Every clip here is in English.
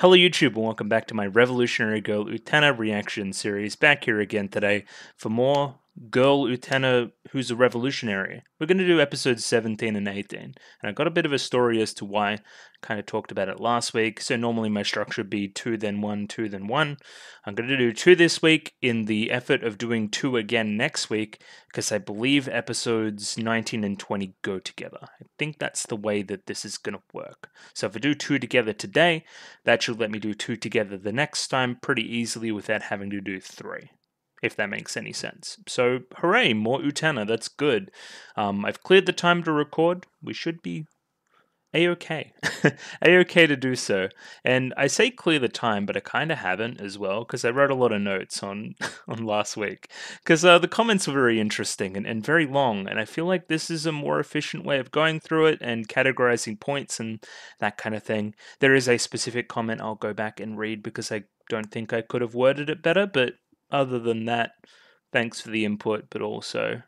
Hello YouTube and welcome back to my Revolutionary Girl Utena reaction series. Back here again today for more Girl Utena who's a revolutionary. We're going to do episodes 17 and 18. And I got a bit of a story as to why. I kind of talked about it last week. So normally my structure would be 2 then 1, 2 then 1. I'm going to do 2 this week in the effort of doing 2 again next week because I believe episodes 19 and 20 go together. I think that's the way that this is going to work. So if I do 2 together today, that should let me do 2 together the next time pretty easily without having to do 3, if that makes any sense. So, hooray, more Utena, that's good. I've cleared the time to record. We should be A-okay. A-okay to do so. And I say clear the time, but I kind of haven't as well, because I wrote a lot of notes on, on last week. Because the comments were very interesting and very long, and I feel like this is a more efficient way of going through it and categorizing points and that kind of thing. There is a specific comment I'll go back and read because I don't think I could have worded it better, but other than that, thanks for the input, but also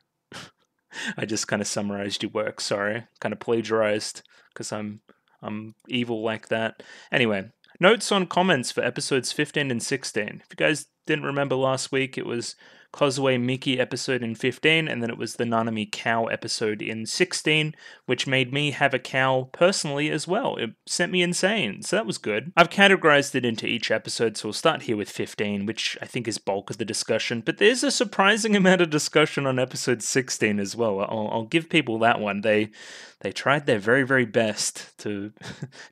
I just kind of summarized your work, sorry. Kind of plagiarized because I'm evil like that. Anyway, notes on comments for episodes 15 and 16. If you guys didn't remember last week, it was Kozue Miki episode in 15, and then it was the Nanami cow episode in 16, which made me have a cow personally as well. It sent me insane, so that was good. I've categorized it into each episode, so we'll start here with 15, which I think is bulk of the discussion, but there's a surprising amount of discussion on episode 16 as well. I'll give people that one. They tried their very, very best to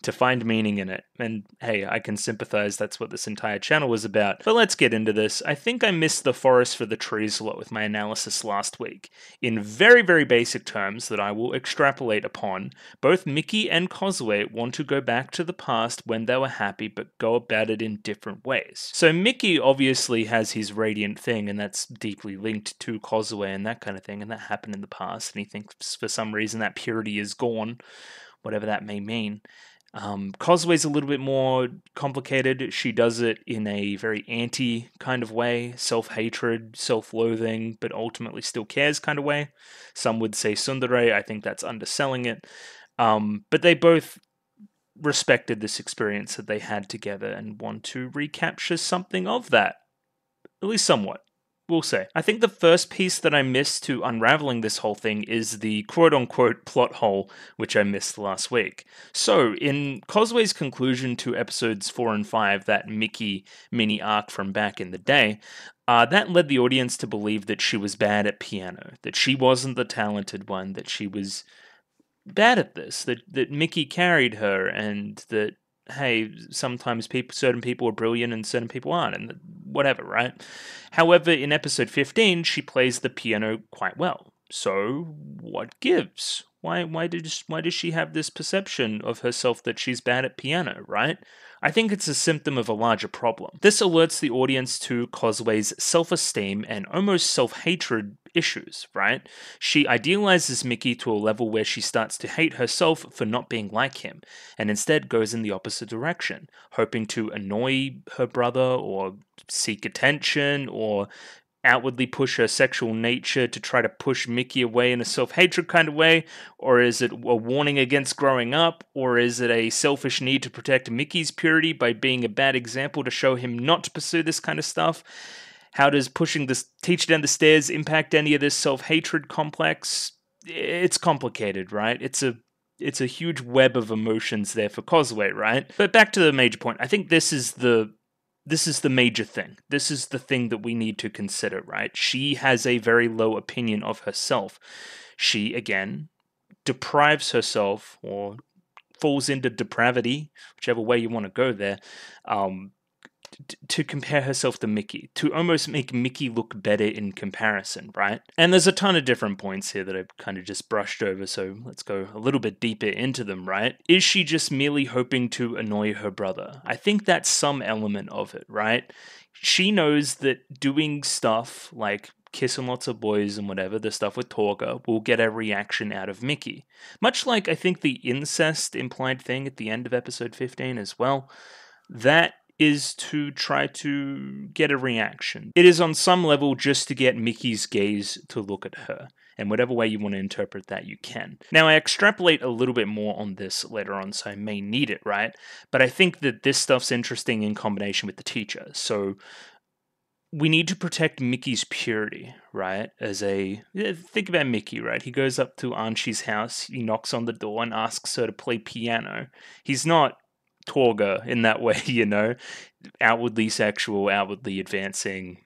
to find meaning in it, and hey, I can sympathize, that's what this entire channel was about. But let's get into this. I think I missed the forest for the trees a lot with my analysis last week. In very, very basic terms that I will extrapolate upon, both Miki and Kozue want to go back to the past when they were happy, but go about it in different ways. So Miki obviously has his radiant thing, and that's deeply linked to Kozue and that kind of thing, and that happened in the past, and he thinks for some reason that purity is gone, whatever that may mean. Kozue's a little bit more complicated. She does it in a very anti kind of way, self-hatred, self-loathing, but ultimately still cares kind of way. Some would say tsundere. I think that's underselling it. But they both respected this experience that they had together and want to recapture something of that, at least somewhat. We'll say. I think the first piece that I missed to unraveling this whole thing is the quote-unquote plot hole, which I missed last week. So, in Kozue's conclusion to episodes 4 and 5, that Miki mini arc from back in the day, that led the audience to believe that she was bad at piano, that she wasn't the talented one, that she was bad at this, that Miki carried her, and that hey, sometimes certain people are brilliant and certain people aren't, and whatever, right? However, in episode 15, she plays the piano quite well. So, what gives? Why does she have this perception of herself that she's bad at piano, right? I think it's a symptom of a larger problem. This alerts the audience to Kozue's self-esteem and almost self-hatred issues, right? She idealizes Miki to a level where she starts to hate herself for not being like him, and instead goes in the opposite direction, hoping to annoy her brother or seek attention or outwardly push her sexual nature to try to push Miki away in a self-hatred kind of way? Or is it a warning against growing up? Or is it a selfish need to protect Miki's purity by being a bad example to show him not to pursue this kind of stuff? How does pushing this teacher down the stairs impact any of this self-hatred complex? It's complicated, right? It's a huge web of emotions there for Kozue, right? But back to the major point. I think this is the major thing. This is the thing that we need to consider, right? She has a very low opinion of herself. She, again, deprives herself or falls into depravity, whichever way you want to go there, to compare herself to Miki, to almost make Miki look better in comparison, right? And there's a ton of different points here that I've kind of just brushed over, so let's go a little bit deeper into them, right? Is she just merely hoping to annoy her brother? I think that's some element of it, right? She knows that doing stuff like kissing lots of boys and whatever, the stuff with Torga, will get a reaction out of Miki. Much like I think the incest implied thing at the end of episode 15 as well. That is to try to get a reaction. It is on some level just to get Miki's gaze to look at her. and whatever way you want to interpret that, you can. Now, I extrapolate a little bit more on this later on, so I may need it, right? But I think that this stuff's interesting in combination with the teacher. So we need to protect Mickey's purity, right? Think about Mickey, right? He goes up to Archie's house, he knocks on the door and asks her to play piano. He's not Torga in that way, outwardly sexual, outwardly advancing,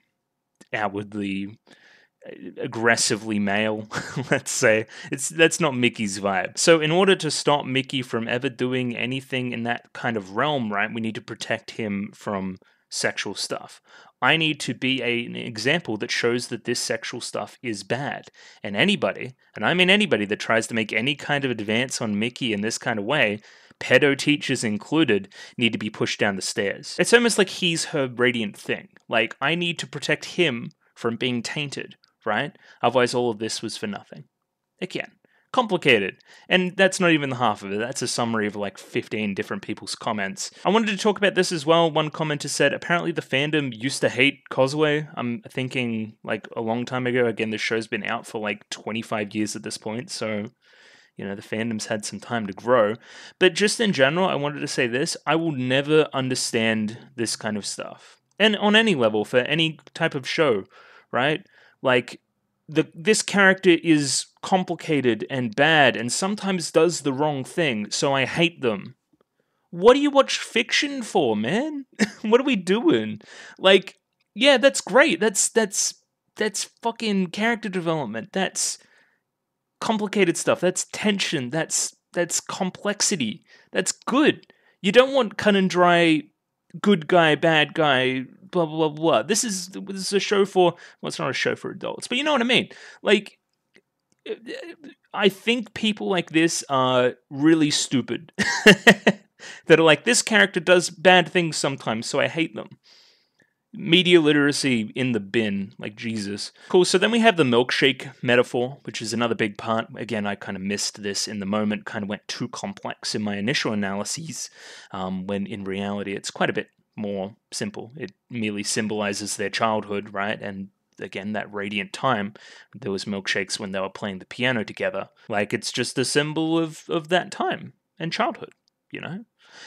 outwardly aggressively male, let's say. That's not Mickey's vibe. So in order to stop Mickey from ever doing anything in that kind of realm, right, we need to protect him from sexual stuff. I need to be an example that shows that this sexual stuff is bad. And anybody, and I mean anybody that tries to make any kind of advance on Mickey in this kind of way, pedo teachers included, need to be pushed down the stairs. It's almost like he's her radiant thing. Like, I need to protect him from being tainted, right? Otherwise all of this was for nothing. Again, complicated. And that's not even the half of it. That's a summary of like 15 different people's comments. I wanted to talk about this as well. One commenter said, apparently the fandom used to hate Kozue. I'm thinking like a long time ago. Again, the show's been out for like 25 years at this point. So, the fandom's had some time to grow. But just in general, I wanted to say this. I will never understand this kind of stuff. And on any level, for any type of show, right? Like, this character is complicated and bad and sometimes does the wrong thing, so I hate them. What do you watch fiction for, man? What are we doing? Like, yeah, that's great. That's fucking character development. That's complicated stuff. That's tension. That's complexity. That's good. You don't want cut and dry good guy, bad guy, blah, blah, blah, blah. This is a show for, well, it's not a show for adults, but you know what I mean? Like, I think people like this are really stupid. That are like, this character does bad things sometimes, so I hate them. Media literacy in the bin, like Jesus. Cool, so then we have the milkshake metaphor, which is another big part. Again, I kind of missed this in the moment, kind of went too complex in my initial analyses, when in reality it's quite a bit more simple. It merely symbolizes their childhood, right? And again, that radiant time. There was milkshakes when they were playing the piano together. Like, it's just a symbol of that time and childhood,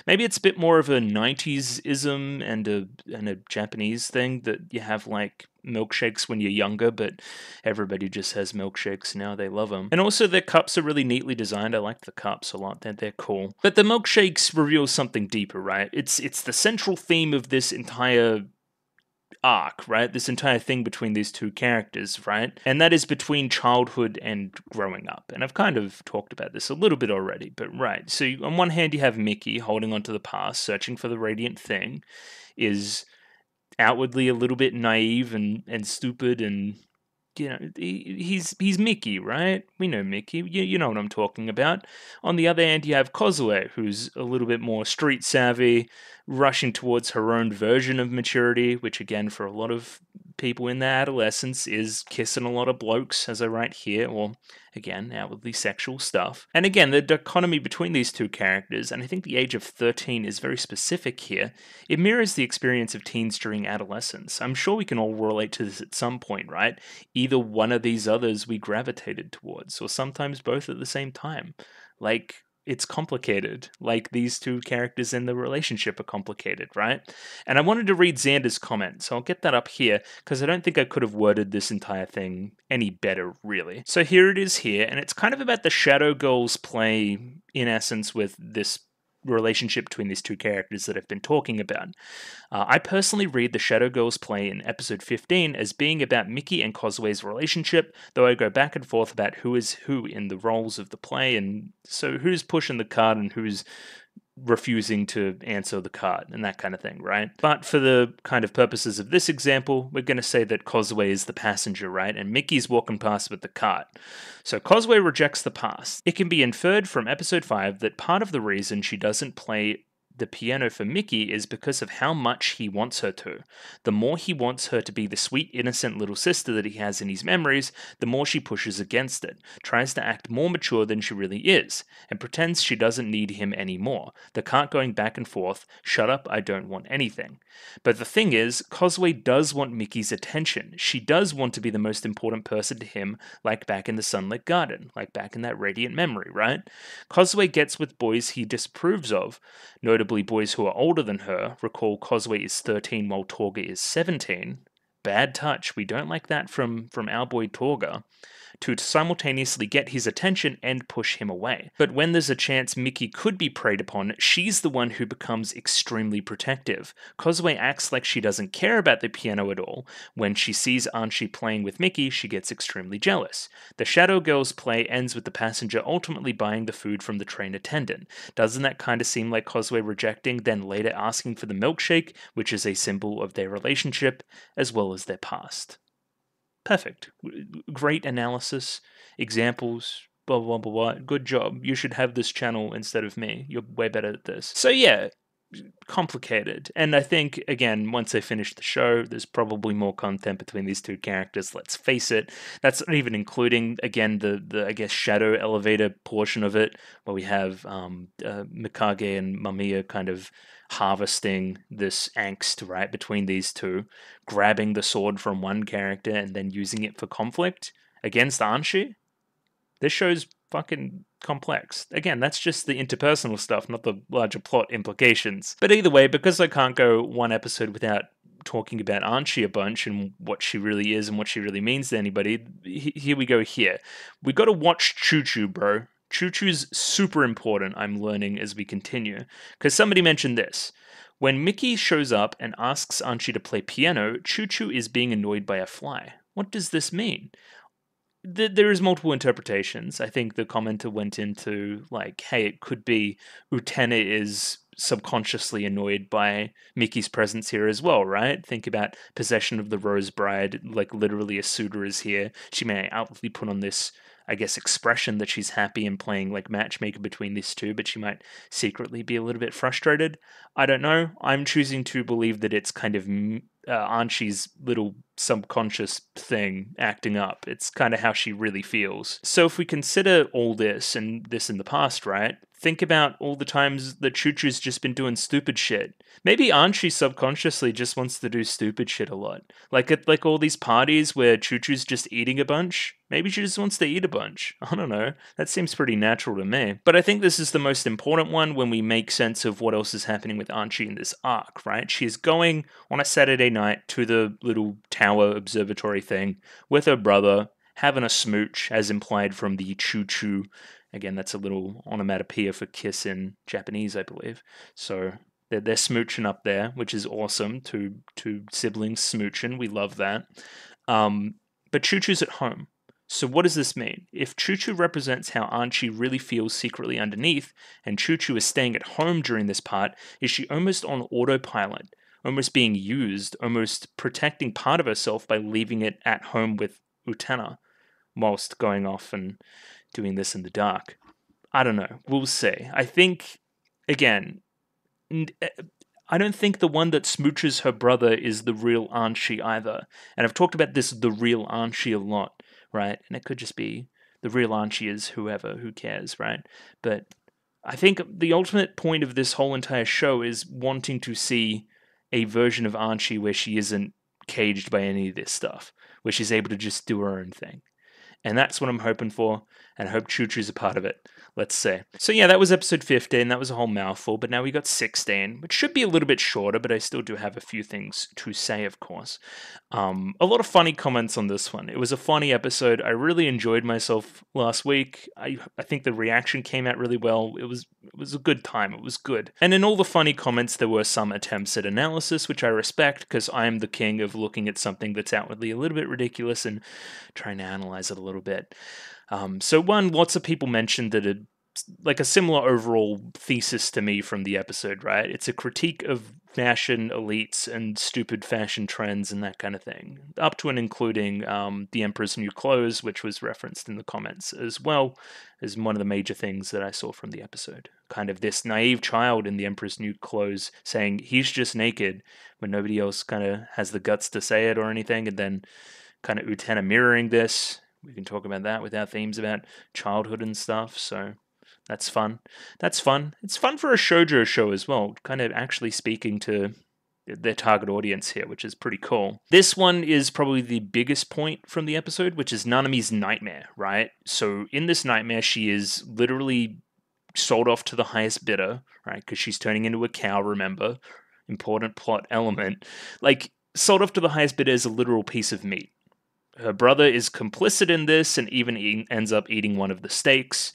Maybe it's a bit more of a 90s-ism and a Japanese thing that you have, like, milkshakes when you're younger, but everybody just has milkshakes now. They love them. And also, their cups are really neatly designed. I like the cups a lot. They're cool. But the milkshakes reveal something deeper, right? It's the central theme of this entire arc, right? This entire thing between these two characters, right? And that is between childhood and growing up. And I've kind of talked about this a little bit already, but right. So on one hand, you have Mickey holding onto the past, searching for the radiant thing, is outwardly a little bit naive and stupid, and he's Mickey, right? We know Mickey. You know what I'm talking about. On the other hand, you have Kozue, who's a little bit more street savvy, rushing towards her own version of maturity, which again, for a lot of people in their adolescence, is kissing a lot of blokes, as I write here, or again, outwardly sexual stuff. And again, the dichotomy between these two characters, and I think the age of 13 is very specific here, it mirrors the experience of teens during adolescence. I'm sure we can all relate to this at some point, right? Either one of these others we gravitated towards, or sometimes both at the same time. Like, it's complicated. Like, these two characters in the relationship are complicated, right? And I wanted to read Xander's comment, so I'll get that up here, because I don't think I could have worded this entire thing any better, really. So here it is here, and it's kind of about the Shadow Girls play, in essence, with this relationship between these two characters that I've been talking about. I personally read the Shadow Girls play in episode 15 as being about Mickey and Kozue's relationship, though I go back and forth about who is who in the roles of the play, and so who's pushing the card and who's refusing to answer the card and that kind of thing, right? But for the kind of purposes of this example, we're going to say that Kozue is the passenger, right? And Mickey's walking past with the cart. So Kozue rejects the pass. It can be inferred from episode 5 that part of the reason she doesn't play the piano for Mickey is because of how much he wants her to. The more he wants her to be the sweet, innocent little sister that he has in his memories, the more she pushes against it, tries to act more mature than she really is, and pretends she doesn't need him anymore. The cart going back and forth, shut up, I don't want anything. But the thing is, Kozue does want Mickey's attention. She does want to be the most important person to him, like back in the Sunlit Garden, like back in that radiant memory, right? Kozue gets with boys he disapproves of, notably boys who are older than her. Recall Kozue is 13 while Torga is 17. Bad touch. We don't like that from our boy Torga. To simultaneously get his attention and push him away. But when there's a chance Mickey could be preyed upon, she's the one who becomes extremely protective. Kozue acts like she doesn't care about the piano at all. When she sees Anshi playing with Mickey, she gets extremely jealous. The Shadow Girls play ends with the passenger ultimately buying the food from the train attendant. Doesn't that kind of seem like Kozue rejecting, then later asking for the milkshake, which is a symbol of their relationship, as well as their past? Perfect. Great analysis, examples, blah, blah, blah, blah. Good job. You should have this channel instead of me. You're way better at this. So yeah, complicated. And I think, again, once I finish the show, there's probably more content between these two characters, let's face it. That's not even including, again, the I guess, shadow elevator portion of it, where we have Mikage and Mamiya kind of harvesting this angst, right, between these two, grabbing the sword from one character and then using it for conflict against Anshi. This show's fucking complex. Again, that's just the interpersonal stuff, not the larger plot implications. But either way, because I can't go one episode without talking about Anshi a bunch and what she really is and what she really means to anybody, here we go here. We gotta watch Choo Choo, bro. Choo Choo's super important, I'm learning as we continue. Because somebody mentioned this. When Mickey shows up and asks Anshi to play piano, Choo Choo is being annoyed by a fly. What does this mean? There is multiple interpretations. I think the commenter went into, like, hey, it could be Utena is subconsciously annoyed by Mickey's presence here as well, right? Think about possession of the Rose Bride, like literally a suitor is here. She may outwardly put on this, I guess, expression that she's happy and playing like matchmaker between these two, but she might secretly be a little bit frustrated. I don't know. I'm choosing to believe that it's kind of Anshi's little subconscious thing acting up. It's kind of how she really feels. So if we consider all this and this in the past, right? Think about all the times that Choo Choo's just been doing stupid shit. Maybe Anshi subconsciously just wants to do stupid shit a lot. Like at like all these parties where Choo Choo's just eating a bunch. Maybe she just wants to eat a bunch. I don't know. That seems pretty natural to me. But I think this is the most important one when we make sense of what else is happening with Anshi in this arc, right? She is going on a Saturday night to the little tower observatory thing with her brother, having a smooch, as implied from the Choo Choo. Again, that's a little onomatopoeia for kiss in Japanese, I believe. So they're smooching up there, which is awesome. Two siblings smooching. We love that. But Choo Choo's at home. So what does this mean? If Choo Choo represents how Anshi really feels secretly underneath, and Choo Choo is staying at home during this part, is she almost on autopilot, almost being used, almost protecting part of herself by leaving it at home with Utena, whilst going off and doing this in the dark? I don't know. We'll see. I think, again, I don't think the one that smooches her brother is the real Anshi either. And I've talked about this, the real Anshi, a lot, right? And it could just be the real Anshi is whoever, who cares, right? But I think the ultimate point of this whole entire show is wanting to see a version of Anshi where she isn't caged by any of this stuff, where she's able to just do her own thing. And that's what I'm hoping for, and I hope Choo Choo's a part of it. Let's see. So yeah, that was episode 15. That was a whole mouthful, but now we got 16, which should be a little bit shorter, but I still do have a few things to say, of course. A lot of funny comments on this one. It was a funny episode. I really enjoyed myself last week. I think the reaction came out really well. It was a good time. It was good. And in all the funny comments, there were some attempts at analysis, which I respect, because I am the king of looking at something that's outwardly a little bit ridiculous and trying to analyze it a little bit. So one, lots of people mentioned that like a similar overall thesis to me from the episode, right? It's a critique of fashion elites and stupid fashion trends and that kind of thing, up to and including the Emperor's New Clothes, which was referenced in the comments as well as one of the major things that I saw from the episode. Kind of this naive child in the Emperor's New Clothes saying he's just naked when nobody else kind of has the guts to say it or anything, and then kind of Utena mirroring this. We can talk about that with our themes about childhood and stuff, so that's fun. That's fun. It's fun for a shoujo show as well, kind of actually speaking to their target audience here, which is pretty cool. This one is probably the biggest point from the episode, which is Nanami's nightmare, right? So in this nightmare, she is literally sold off to the highest bidder, right? Because she's turning into a cow, remember? Important plot element. Like, sold off to the highest bidder is a literal piece of meat. Her brother is complicit in this and even ends up eating one of the steaks.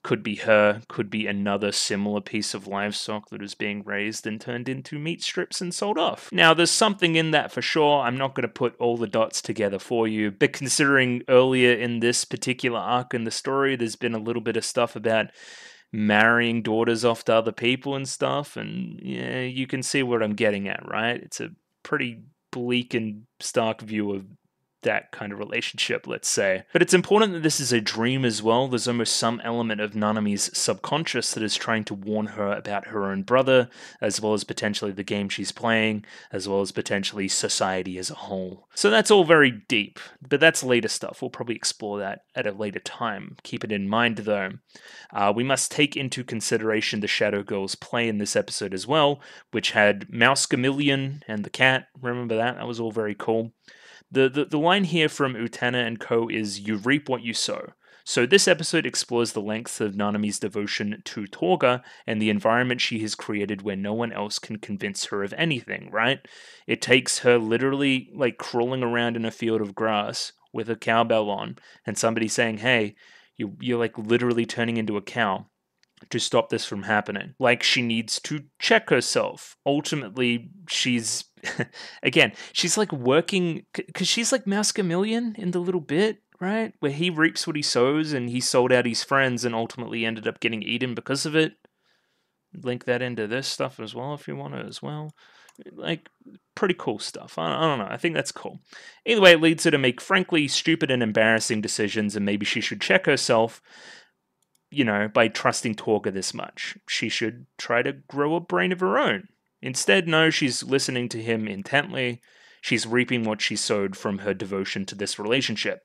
Could be her, could be another similar piece of livestock that is being raised and turned into meat strips and sold off. Now, there's something in that for sure. I'm not going to put all the dots together for you, but considering earlier in this particular arc in the story, there's been a little bit of stuff about marrying daughters off to other people and stuff, and yeah, you can see what I'm getting at, right? It's a pretty bleak and stark view of that kind of relationship, let's say. But it's important that this is a dream as well. There's almost some element of Nanami's subconscious that is trying to warn her about her own brother, as well as potentially the game she's playing, as well as potentially society as a whole. So that's all very deep, but that's later stuff. We'll probably explore that at a later time. Keep it in mind, though. We must take into consideration the Shadow Girl's play in this episode as well, which had Mouse Chameleon and the cat. Remember that? That was all very cool. The line here from Utena and co is, "You reap what you sow." So this episode explores the lengths of Nanami's devotion to Torga and the environment she has created where no one else can convince her of anything, right? It takes her literally like crawling around in a field of grass with a cowbell on and somebody saying, hey, you're like literally turning into a cow, to stop this from happening. Like, she needs to check herself. Ultimately, she's again, she's like working, because she's like Mouse Chameleon in the little bit, right? Where he reaps what he sows and he sold out his friends and ultimately ended up getting eaten because of it. Link that into this stuff as well if you want to as well. Like, pretty cool stuff. I don't know. I think that's cool. Either way, it leads her to make frankly stupid and embarrassing decisions, and maybe she should check herself, you know, by trusting Torga this much. She should try to grow a brain of her own. Instead, no, she's listening to him intently. She's reaping what she sowed from her devotion to this relationship.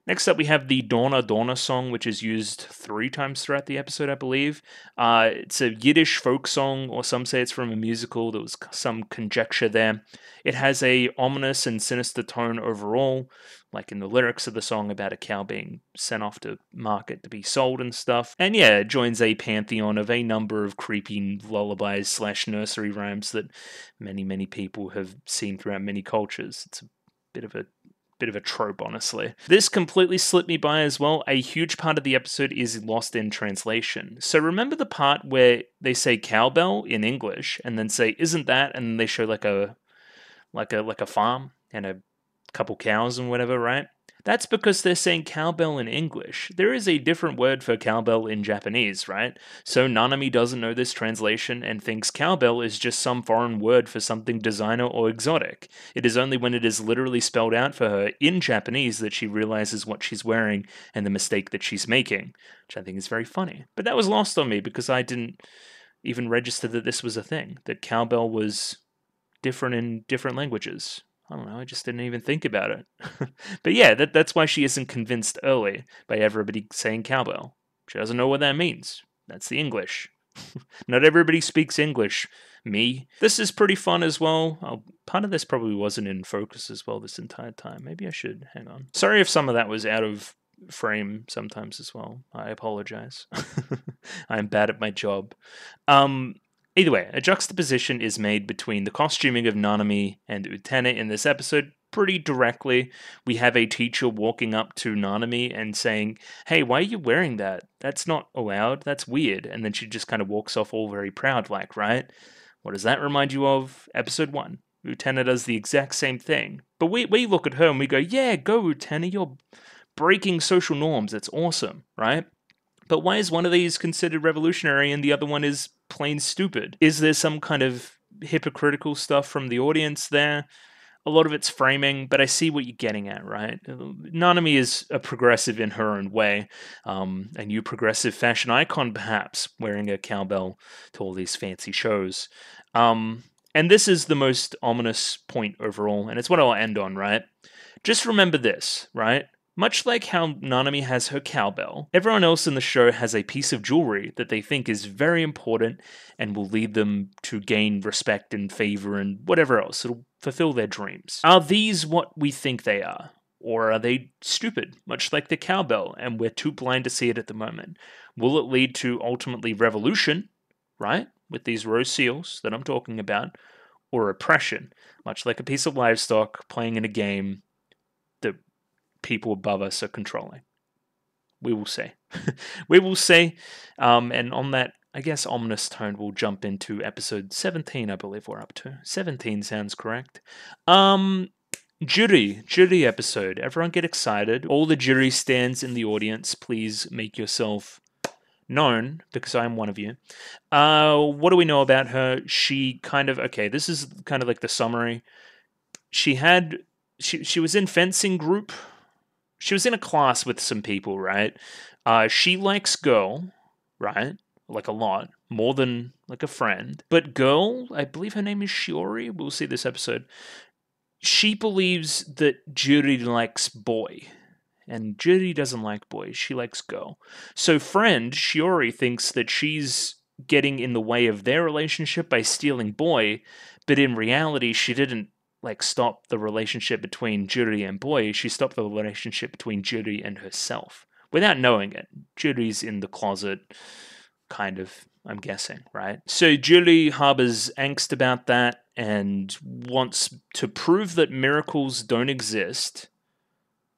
Next up, we have the Donna Donna song, which is used 3 times throughout the episode, I believe. It's a Yiddish folk song, or some say it's from a musical. There was some conjecture there. It has a ominous and sinister tone overall, like in the lyrics of the song about a cow being sent off to market to be sold and stuff. And yeah, it joins a pantheon of a number of creepy lullabies / nursery rhymes that many people have seen throughout many cultures. It's a bit of a trope, honestly. This completely slipped me by as well. A huge part of the episode is lost in translation. So remember the part where they say cowbell in English and then say, isn't that? And then they show like a farm and a couple cows and whatever, right? That's because they're saying cowbell in English. There is a different word for cowbell in Japanese, right? So Nanami doesn't know this translation and thinks cowbell is just some foreign word for something designer or exotic. It is only when it is literally spelled out for her in Japanese that she realizes what she's wearing and the mistake that she's making, which I think is very funny. But that was lost on me because I didn't even register that this was a thing, that cowbell was different in different languages. I don't know, I just didn't even think about it. But yeah, that's why she isn't convinced early by everybody saying cowbell. She doesn't know what that means. That's the English. Not everybody speaks English. Me. This is pretty fun as well. Part of this probably wasn't in focus as well this entire time. Maybe I should hang on. Sorry if some of that was out of frame sometimes as well. I apologize. I'm bad at my job. Either way, a juxtaposition is made between the costuming of Nanami and Utena in this episode pretty directly. We have a teacher walking up to Nanami and saying, hey, why are you wearing that? That's not allowed. That's weird. And then she just kind of walks off all very proud like, right? What does that remind you of? Episode 1. Utena does the exact same thing. But we look at her and we go, yeah, go Utena, you're breaking social norms. It's awesome, right? But why is one of these considered revolutionary and the other one is plain stupid? Is there some kind of hypocritical stuff from the audience there? A lot of it's framing, but I see what you're getting at, right? Nanami is a progressive in her own way, a new progressive fashion icon, perhaps, wearing a cowbell to all these fancy shows. And this is the most ominous point overall, and it's what I'll end on, right? Just remember this, right? Much like how Nanami has her cowbell, everyone else in the show has a piece of jewelry that they think is very important and will lead them to gain respect and favor and whatever else. It'll fulfill their dreams. Are these what we think they are? Or are they stupid, much like the cowbell, and we're too blind to see it at the moment? Will it lead to ultimately revolution, right, with these rose seals that I'm talking about, or oppression, much like a piece of livestock playing in a game that people above us are controlling? We will see. We will see. And on that, I guess, ominous tone, we'll jump into episode 17, I believe we're up to. 17 sounds correct. Jury episode. Everyone get excited. All the jury stands in the audience, please make yourself known, because I'm one of you. What do we know about her? She kind of, okay, this is kind of like the summary. She was in fencing group. She was in a class with some people, right? She likes girl, right? Like a lot, more than like a friend. But girl, I believe her name is Shiori. We'll see this episode. She believes that Juri likes boy, and Juri doesn't like boy. She likes girl. So friend Shiori thinks that she's getting in the way of their relationship by stealing boy, but in reality, she didn't like stop the relationship between Juri and boy. She stopped the relationship between Juri and herself without knowing it. Juri's in the closet, kind of, I'm guessing, right? So Juri harbors angst about that and wants to prove that miracles don't exist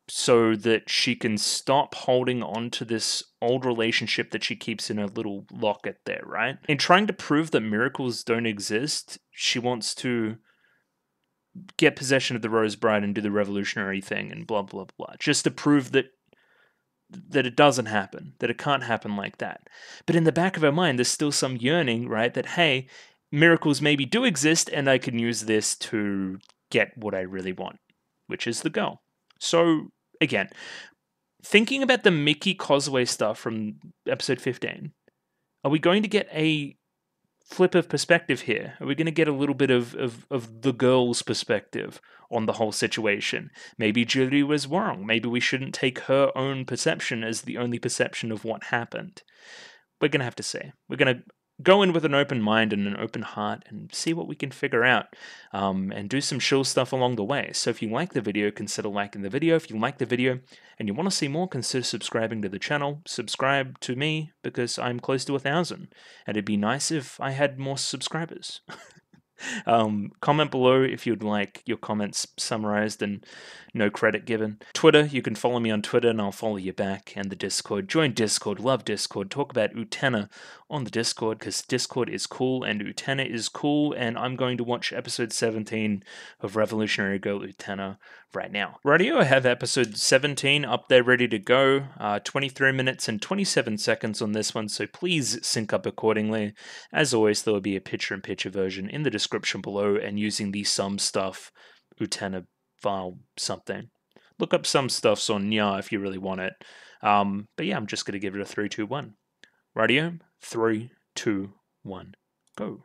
so that she can stop holding on to this old relationship that she keeps in a little locket there, right? In trying to prove that miracles don't exist, she wants to get possession of the Rose Bride and do the revolutionary thing and blah, blah, blah. Just to prove that it doesn't happen, that it can't happen like that. But in the back of her mind, there's still some yearning, right? That, hey, miracles maybe do exist and I can use this to get what I really want, which is the goal. So, again, thinking about the Mickey Causeway stuff from episode 15, are we going to get a flip of perspective here? Are we going to get a little bit of the girl's perspective on the whole situation? Maybe Judy was wrong. Maybe we shouldn't take her own perception as the only perception of what happened. We're going to have to see. We're going to go in with an open mind and an open heart and see what we can figure out, and do some chill stuff along the way. So if you like the video, consider liking the video. If you like the video and you want to see more, consider subscribing to the channel. Subscribe to me because I'm close to 1,000 and it'd be nice if I had more subscribers. Comment below if you'd like your comments summarized and no credit given. Twitter, you can follow me on Twitter and I'll follow you back. And the Discord, join Discord, love Discord, talk about Utena on the Discord because Discord is cool and Utena is cool, and I'm going to watch episode 17 of Revolutionary Girl Utena right now. Radio, I have episode 17 up there ready to go. 23 minutes and 27 seconds on this one, so please sync up accordingly. As always, there will be a picture-in-picture version in the description below, and using the some stuff Utena file something. Look up some stuffs on Nya if you really want it. But yeah, I'm just going to give it a 3, 2, 1. Radio, 3, 2, 1, go.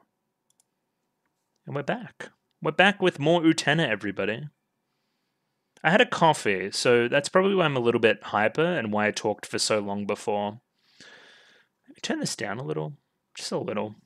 And we're back. We're back with more Utena, everybody. I had a coffee, so that's probably why I'm a little bit hyper and why I talked for so long before. Maybe turn this down a little. Just a little.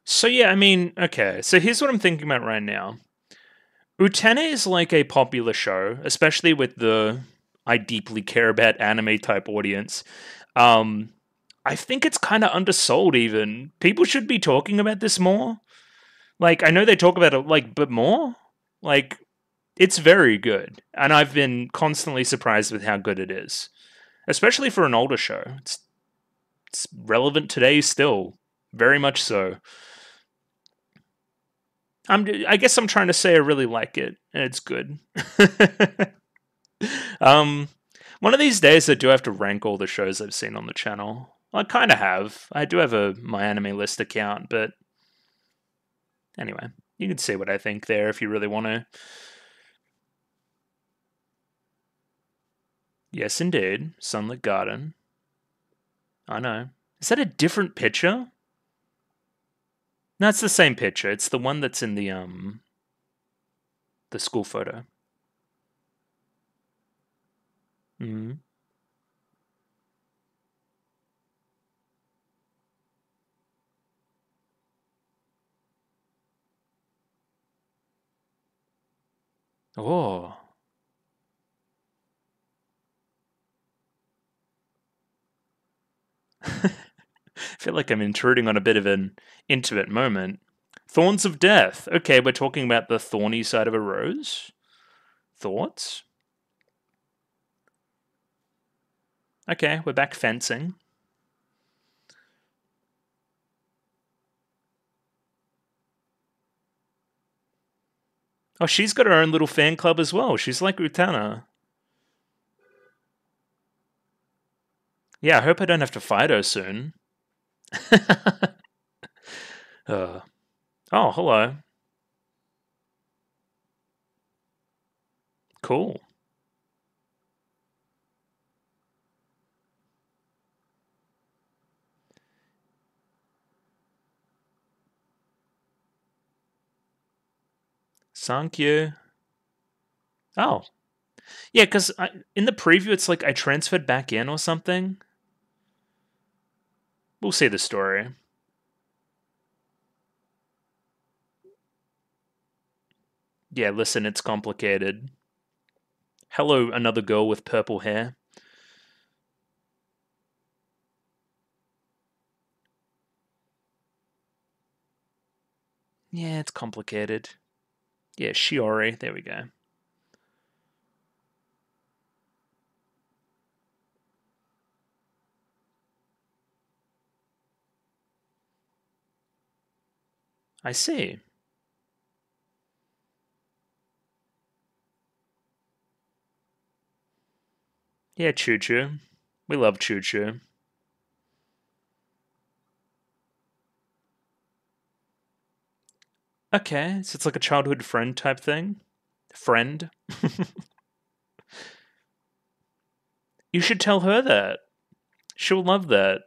So yeah, I mean, okay, so here's what I'm thinking about right now. Utena is like a popular show, especially with the I deeply care about anime type audience. I think it's kind of undersold even. People should be talking about this more. Like, I know they talk about it, like, but more? Like, it's very good. And I've been constantly surprised with how good it is. Especially for an older show. It's relevant today still. Very much so. I guess I'm trying to say I really like it, and it's good. um, One of these days I do have to rank all the shows I've seen on the channel. I kind of have. I do have a My Anime List account, but anyway, you can see what I think there if you really want to. Yes, indeed. Sunlit Garden. I know. Is that a different picture? No, it's the same picture. It's the one that's in the school photo. Hmm. Oh. I feel like I'm intruding on a bit of an intimate moment. Thorns of Death. Okay, we're talking about the thorny side of a rose. Thoughts? Okay, we're back fencing. Oh, she's got her own little fan club as well. She's like Utena. Yeah, I hope I don't have to fight her soon. uh, oh, hello. Cool. Thank you. Oh, yeah, because in the preview, it's like I transferred back in or something. We'll see the story. Yeah, listen, it's complicated. Hello, another girl with purple hair. Yeah, it's complicated. Yeah, Shiori. There we go. I see. Yeah, Choo Choo. We love Choo Choo. Okay, so it's like a childhood friend type thing. Friend. You should tell her that. She'll love that.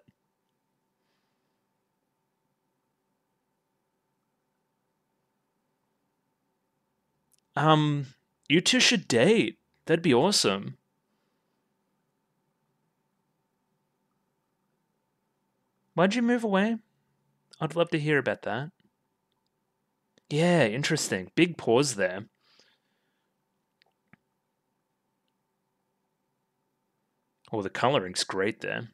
Um, you two should date. That'd be awesome. Why'd you move away? I'd love to hear about that. Yeah, interesting. Big pause there. Oh, the coloring's great there.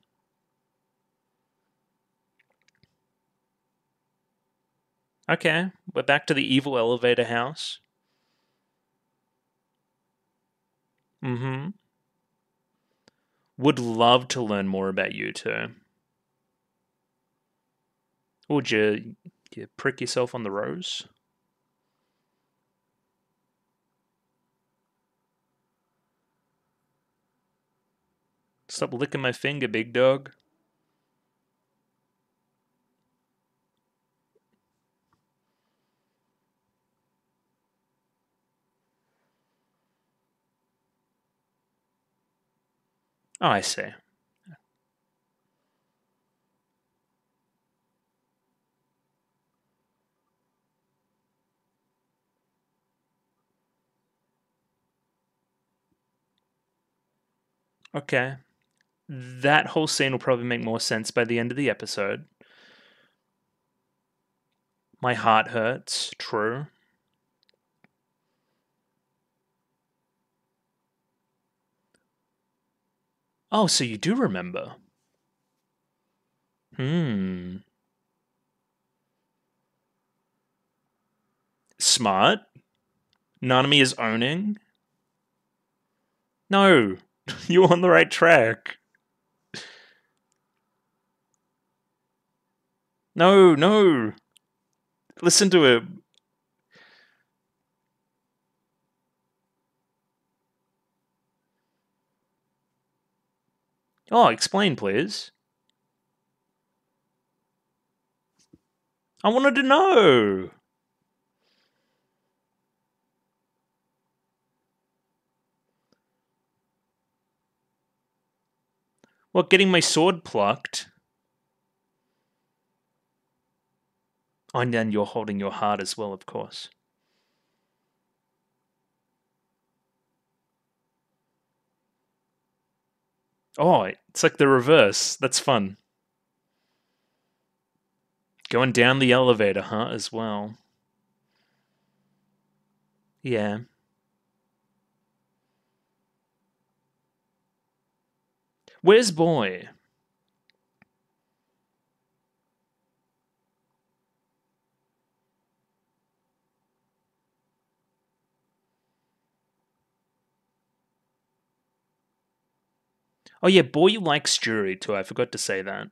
Okay, we're back to the evil elevator house. Mm-hmm. Would love to learn more about you two. Would you prick yourself on the rose? Stop licking my finger, big dog. Oh, I see. Okay. That whole scene will probably make more sense by the end of the episode. My heart hurts. True. Oh, so you do remember. Hmm. Smart. Nanami is owning. No, you're on the right track. No, no. Listen to him. Oh, explain, please. I wanted to know. What, getting my sword plucked? Oh, and then you're holding your heart as well, of course. Oh, it's like the reverse. That's fun. Going down the elevator, huh, as well. Yeah. Where's boy? Oh yeah, boy likes Jury too. I forgot to say that.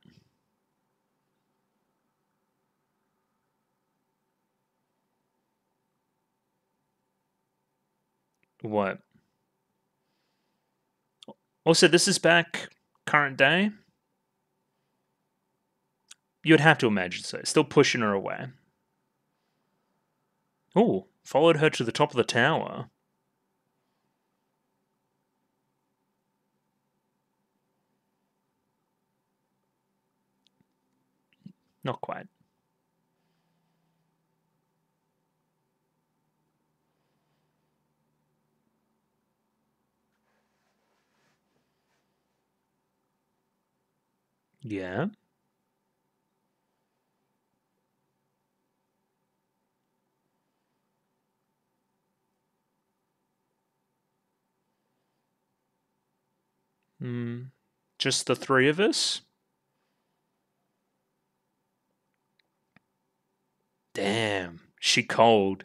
What? Also, this is back current day. You'd have to imagine so. Still pushing her away. Oh, followed her to the top of the tower. Not quite. Yeah. Hmm. Just the three of us? Damn. She cold.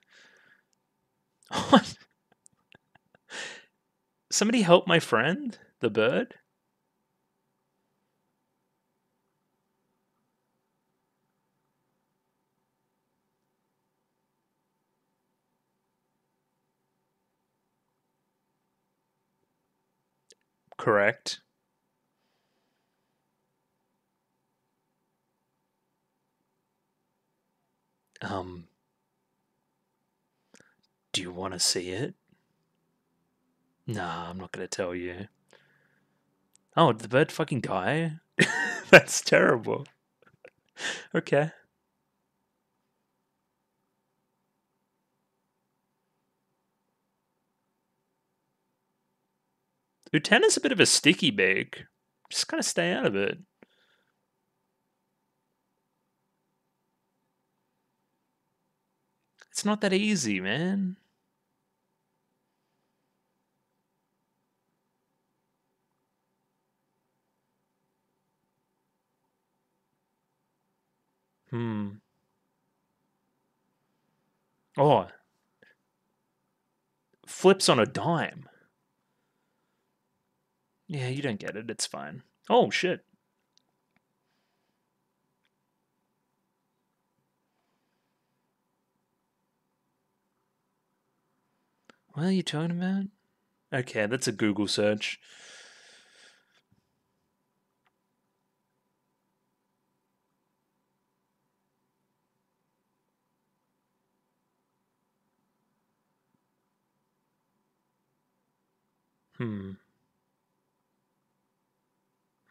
Somebody help my friend? The bird? Correct. Do you want to see it? Nah, I'm not going to tell you. Oh, did the bird fucking die? That's terrible. Okay. Utena's a bit of a sticky bag. Just kind of stay out of it. It's not that easy, man. Oh, flips on a dime. Yeah, you don't get it. It's fine. Oh, shit. What are you talking about? Okay, that's a Google search.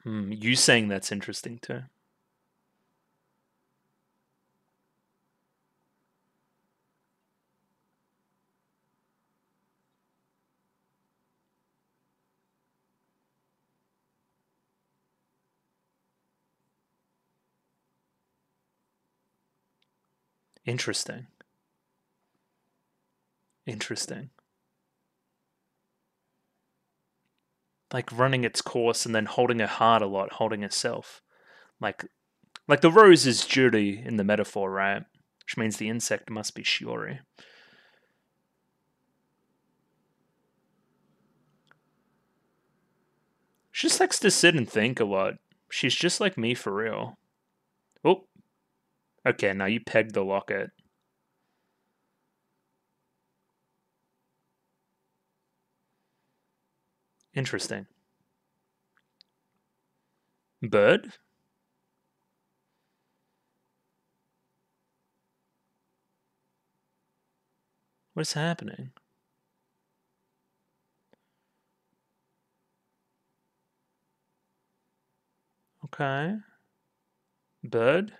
You saying that's interesting too. Interesting. Interesting. Like running its course and then holding her heart a lot, holding herself. Like the rose is Judy in the metaphor, right? Which means the insect must be Shiori. She just likes to sit and think a lot. She's just like me for real. Oh. Okay, now you pegged the locket. Interesting. Bird? What's happening? Okay. Bird?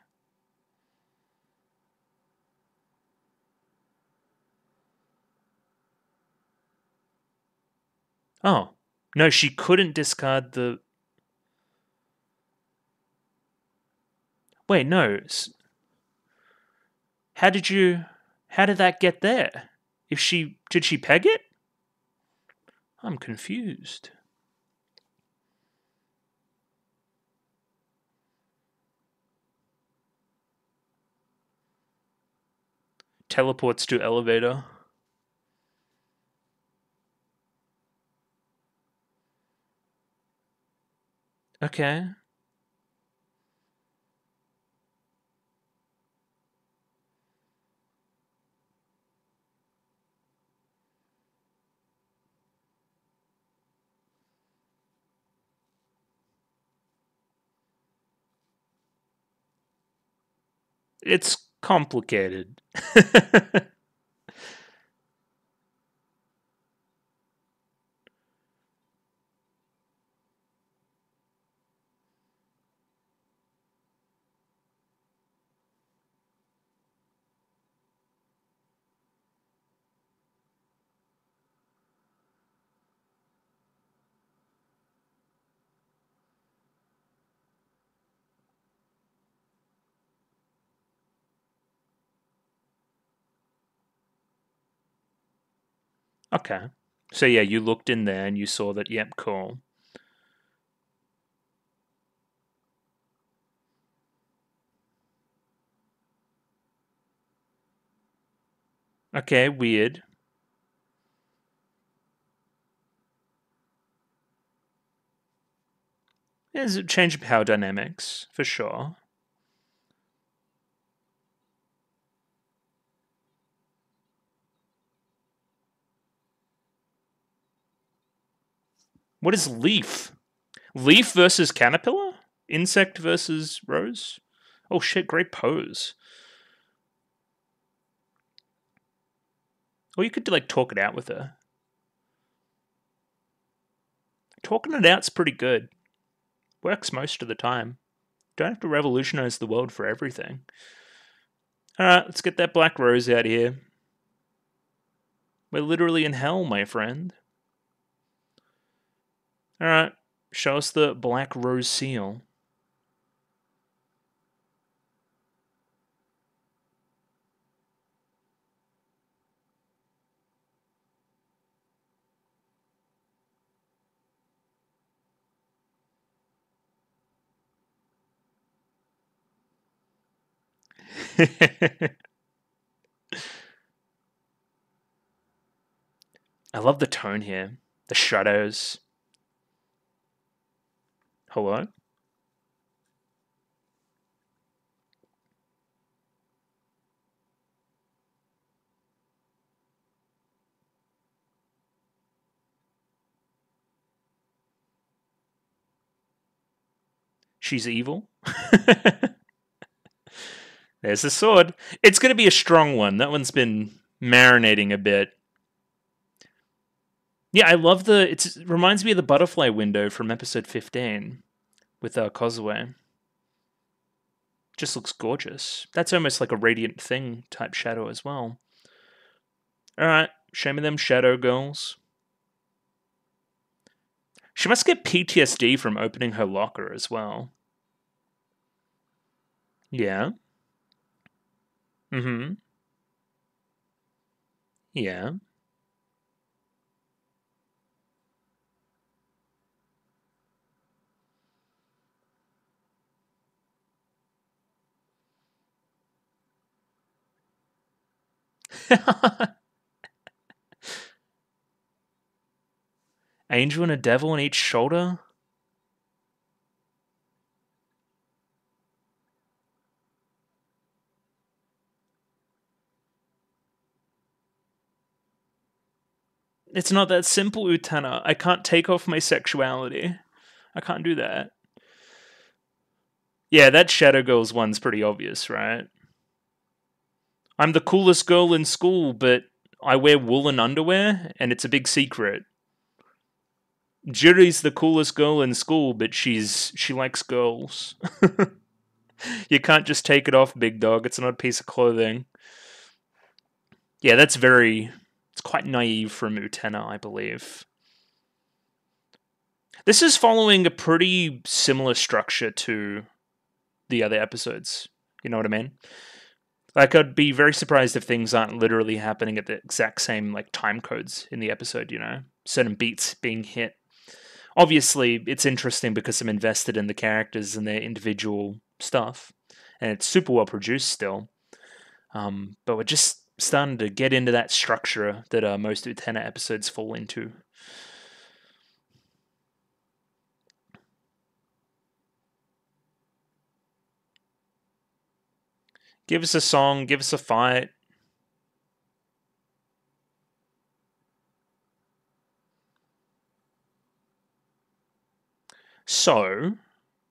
Oh. No, she couldn't discard the... Wait, no. How did you... How did that get there? If she... Did she peg it? I'm confused. Teleports to elevator. Okay. It's complicated. Okay. So yeah, you looked in there and you saw that, yep, cool. Okay, weird. There's a change of power dynamics, for sure. What is leaf? Leaf versus caterpillar? Insect versus rose? Oh shit, great pose. Or you could like talk it out with her. Talking it out's pretty good. Works most of the time. Don't have to revolutionize the world for everything. Alright, let's get that black rose out here. We're literally in hell, my friend. Alright, show us the black rose seal. I love the tone here. The shadows. Hello? She's evil? There's the sword. It's going to be a strong one. That one's been marinating a bit. Yeah, I love the... It reminds me of the butterfly window from episode 15 with Kozue. Just looks gorgeous. That's almost like a radiant thing type shadow as well. Alright, show me them shadow girls. She must get PTSD from opening her locker as well. Yeah. Mm-hmm. Yeah. Angel and a devil on each shoulder? It's not that simple, Utena. I can't take off my sexuality. I can't do that. Yeah, that Shadow Girls one's pretty obvious, right? I'm the coolest girl in school, but I wear woolen underwear, and it's a big secret. Juri's the coolest girl in school, but she likes girls. You can't just take it off, big dog. It's not a piece of clothing. Yeah, it's quite naive from Utena, I believe. This is following a pretty similar structure to the other episodes. You know what I mean? Like, I'd be very surprised if things aren't literally happening at the exact same like time codes in the episode. Certain beats being hit. Obviously, it's interesting because I'm invested in the characters and their individual stuff, and it's super well produced still. But we're just starting to get into that structure that most Utena episodes fall into. Give us a song, give us a fight. So,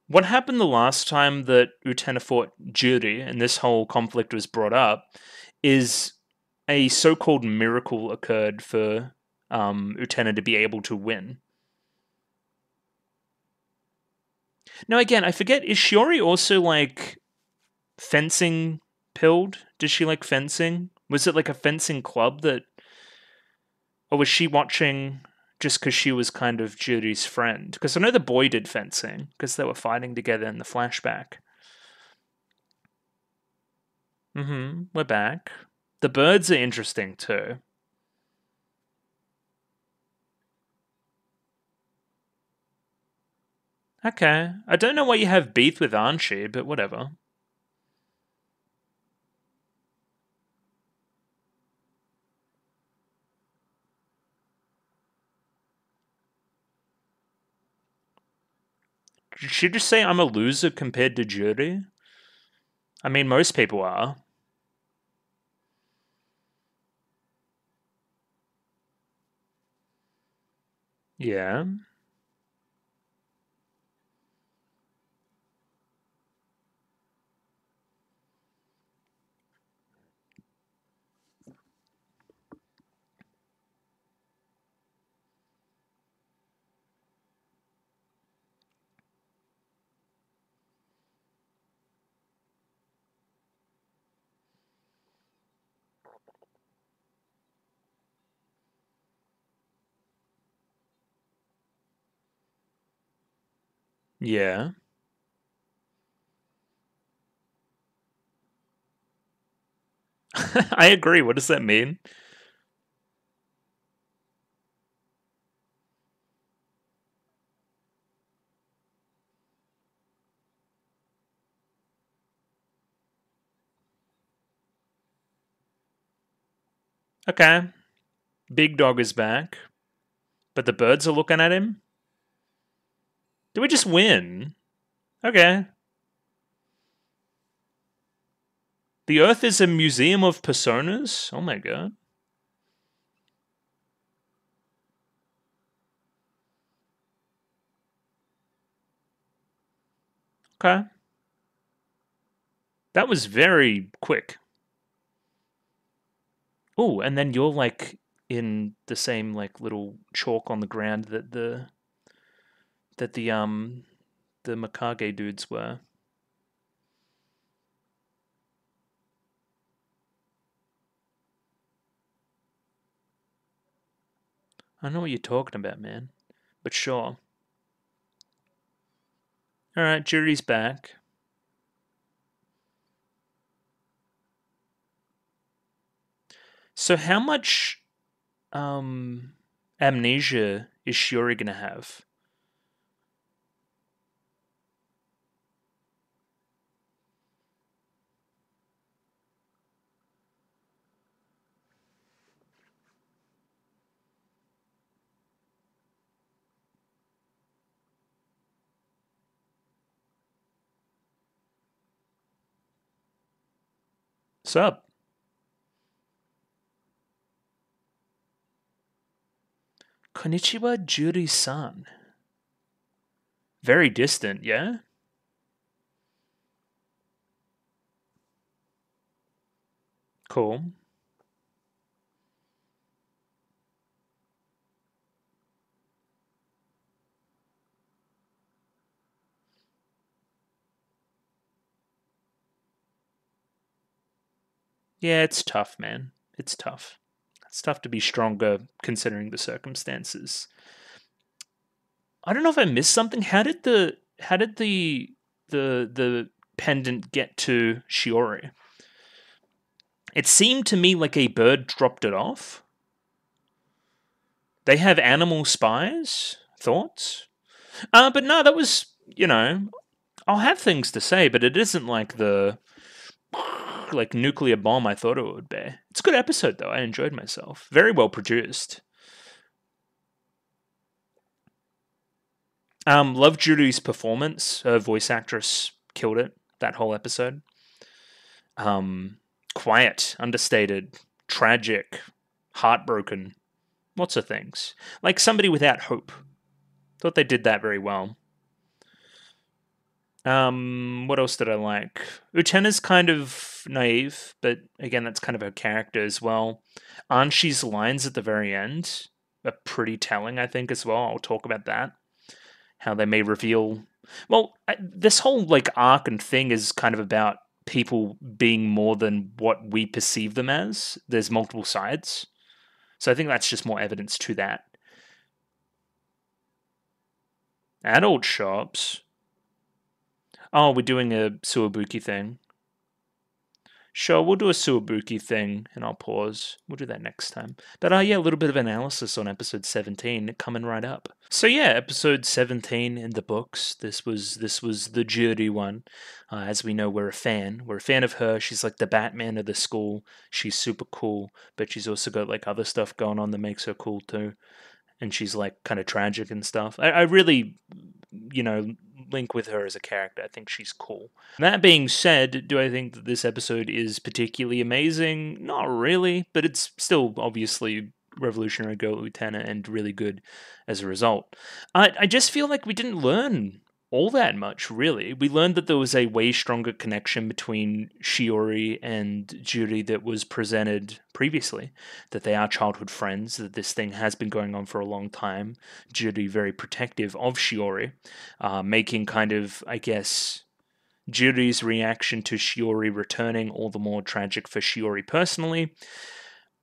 what happened the last time that Utena fought Juri and this whole conflict was brought up is a so-called miracle occurred for Utena to be able to win. Now, again, I forget, is Shiori also like fencing pilled? Does she like fencing? Was it like a fencing club that, or was she watching just because she was kind of Juri's friend? Because I know the boy did fencing because they were fighting together in the flashback. We're back. The birds are interesting too. Okay. I don't know why you have beef with Anchi, but whatever. Did she just say I'm a loser compared to Juri? I mean, most people are. Yeah. Yeah. I agree. What does that mean? Okay. Big Dog is back, but the birds are looking at him. Did we just win? Okay. The Earth is a museum of personas? Oh my god. Okay. That was very quick. Oh, and then you're like in the same like little chalk on the ground that the Mikage dudes were. I know what you're talking about, man. But sure. Alright, Juri's back. So how much amnesia is Shiori gonna have? What's up? Konnichiwa, Juri-san. Very distant, yeah? Cool. Yeah, it's tough, man. It's tough. It's tough to be stronger considering the circumstances. I don't know if I missed something. How did the pendant get to Shiori? It seemed to me like a bird dropped it off. They have animal spies? Thoughts? But no, that was, I'll have things to say, but it isn't like the like nuclear bomb I thought it would be. It's a good episode though. I enjoyed myself. Very well produced. Love Judy's performance. Her voice actress killed it that whole episode. Quiet, understated, tragic, heartbroken, lots of things. Like somebody without hope. Thought they did that very well. What else did I like? Utena's kind of naive, but again, that's kind of her character as well. Anshi's lines at the very end are pretty telling, I think, as well. I'll talk about that. How they may reveal. Well, this whole like arc and thing is kind of about people being more than what we perceive them as. There's multiple sides. So I think that's just more evidence to that. Adult shops. Oh, we're doing a Suwabuki thing. Sure, we'll do a Suwabuki thing, and I'll pause. We'll do that next time. But yeah, a little bit of analysis on episode 17 coming right up. So yeah, episode 17 in the books. This was the Judy one. As we know, we're a fan. We're a fan of her. She's like the Batman of the school. She's super cool, but she's also got like other stuff going on that makes her cool too. And she's like kind of tragic and stuff. I really, link with her as a character. I think she's cool. That being said, do I think that this episode is particularly amazing? Not really, but it's still obviously Revolutionary Girl Utena and really good as a result. I just feel like we didn't learn all that much, really. We learned that there was a way stronger connection between Shiori and Juri that was presented previously, that they are childhood friends, that this thing has been going on for a long time. Juri very protective of Shiori, making kind of, I guess, Juri's reaction to Shiori returning all the more tragic for Shiori personally.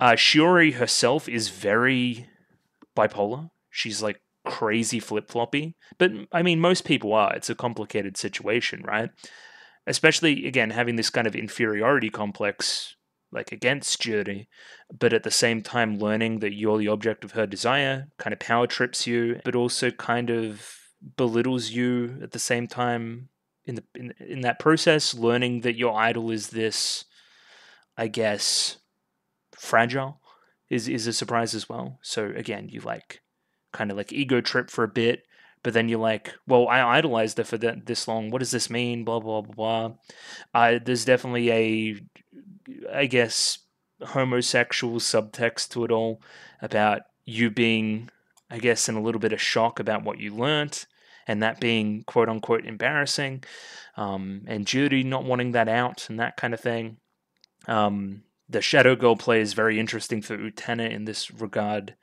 Shiori herself is very bipolar. She's like crazy flip-floppy, but I mean most people are. It's a complicated situation, right? Especially again having this kind of inferiority complex like against Juri, but at the same time learning that you're the object of her desire kind of power trips you, but also kind of belittles you at the same time in that process, learning that your idol is this, I guess, fragile is a surprise as well. So again, you like kind of like ego trip for a bit, but then you're like, well, I idolized her for this long. What does this mean? Blah, blah, blah, blah. There's definitely a, I guess, homosexual subtext to it all about you being, I guess, in a little bit of shock about what you learnt and that being quote unquote embarrassing. And Judy not wanting that out and that kind of thing. The Shadow Girl play is very interesting for Utena in this regard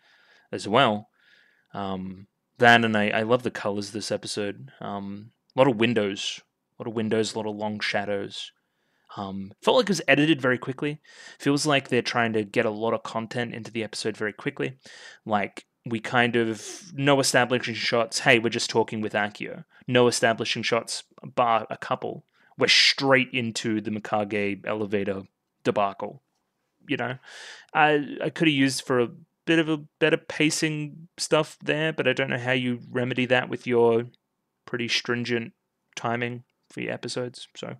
as well. That and I love the colors this episode. A lot of windows, a lot of long shadows. Felt like it was edited very quickly. Feels like they're trying to get a lot of content into the episode very quickly. Like we kind of no establishing shots. Hey, we're just talking with Akio. No establishing shots, bar a couple. We're straight into the Mikage elevator debacle. I could have used for a bit of a better pacing stuff there, but I don't know how you remedy that with your pretty stringent timing for your episodes. So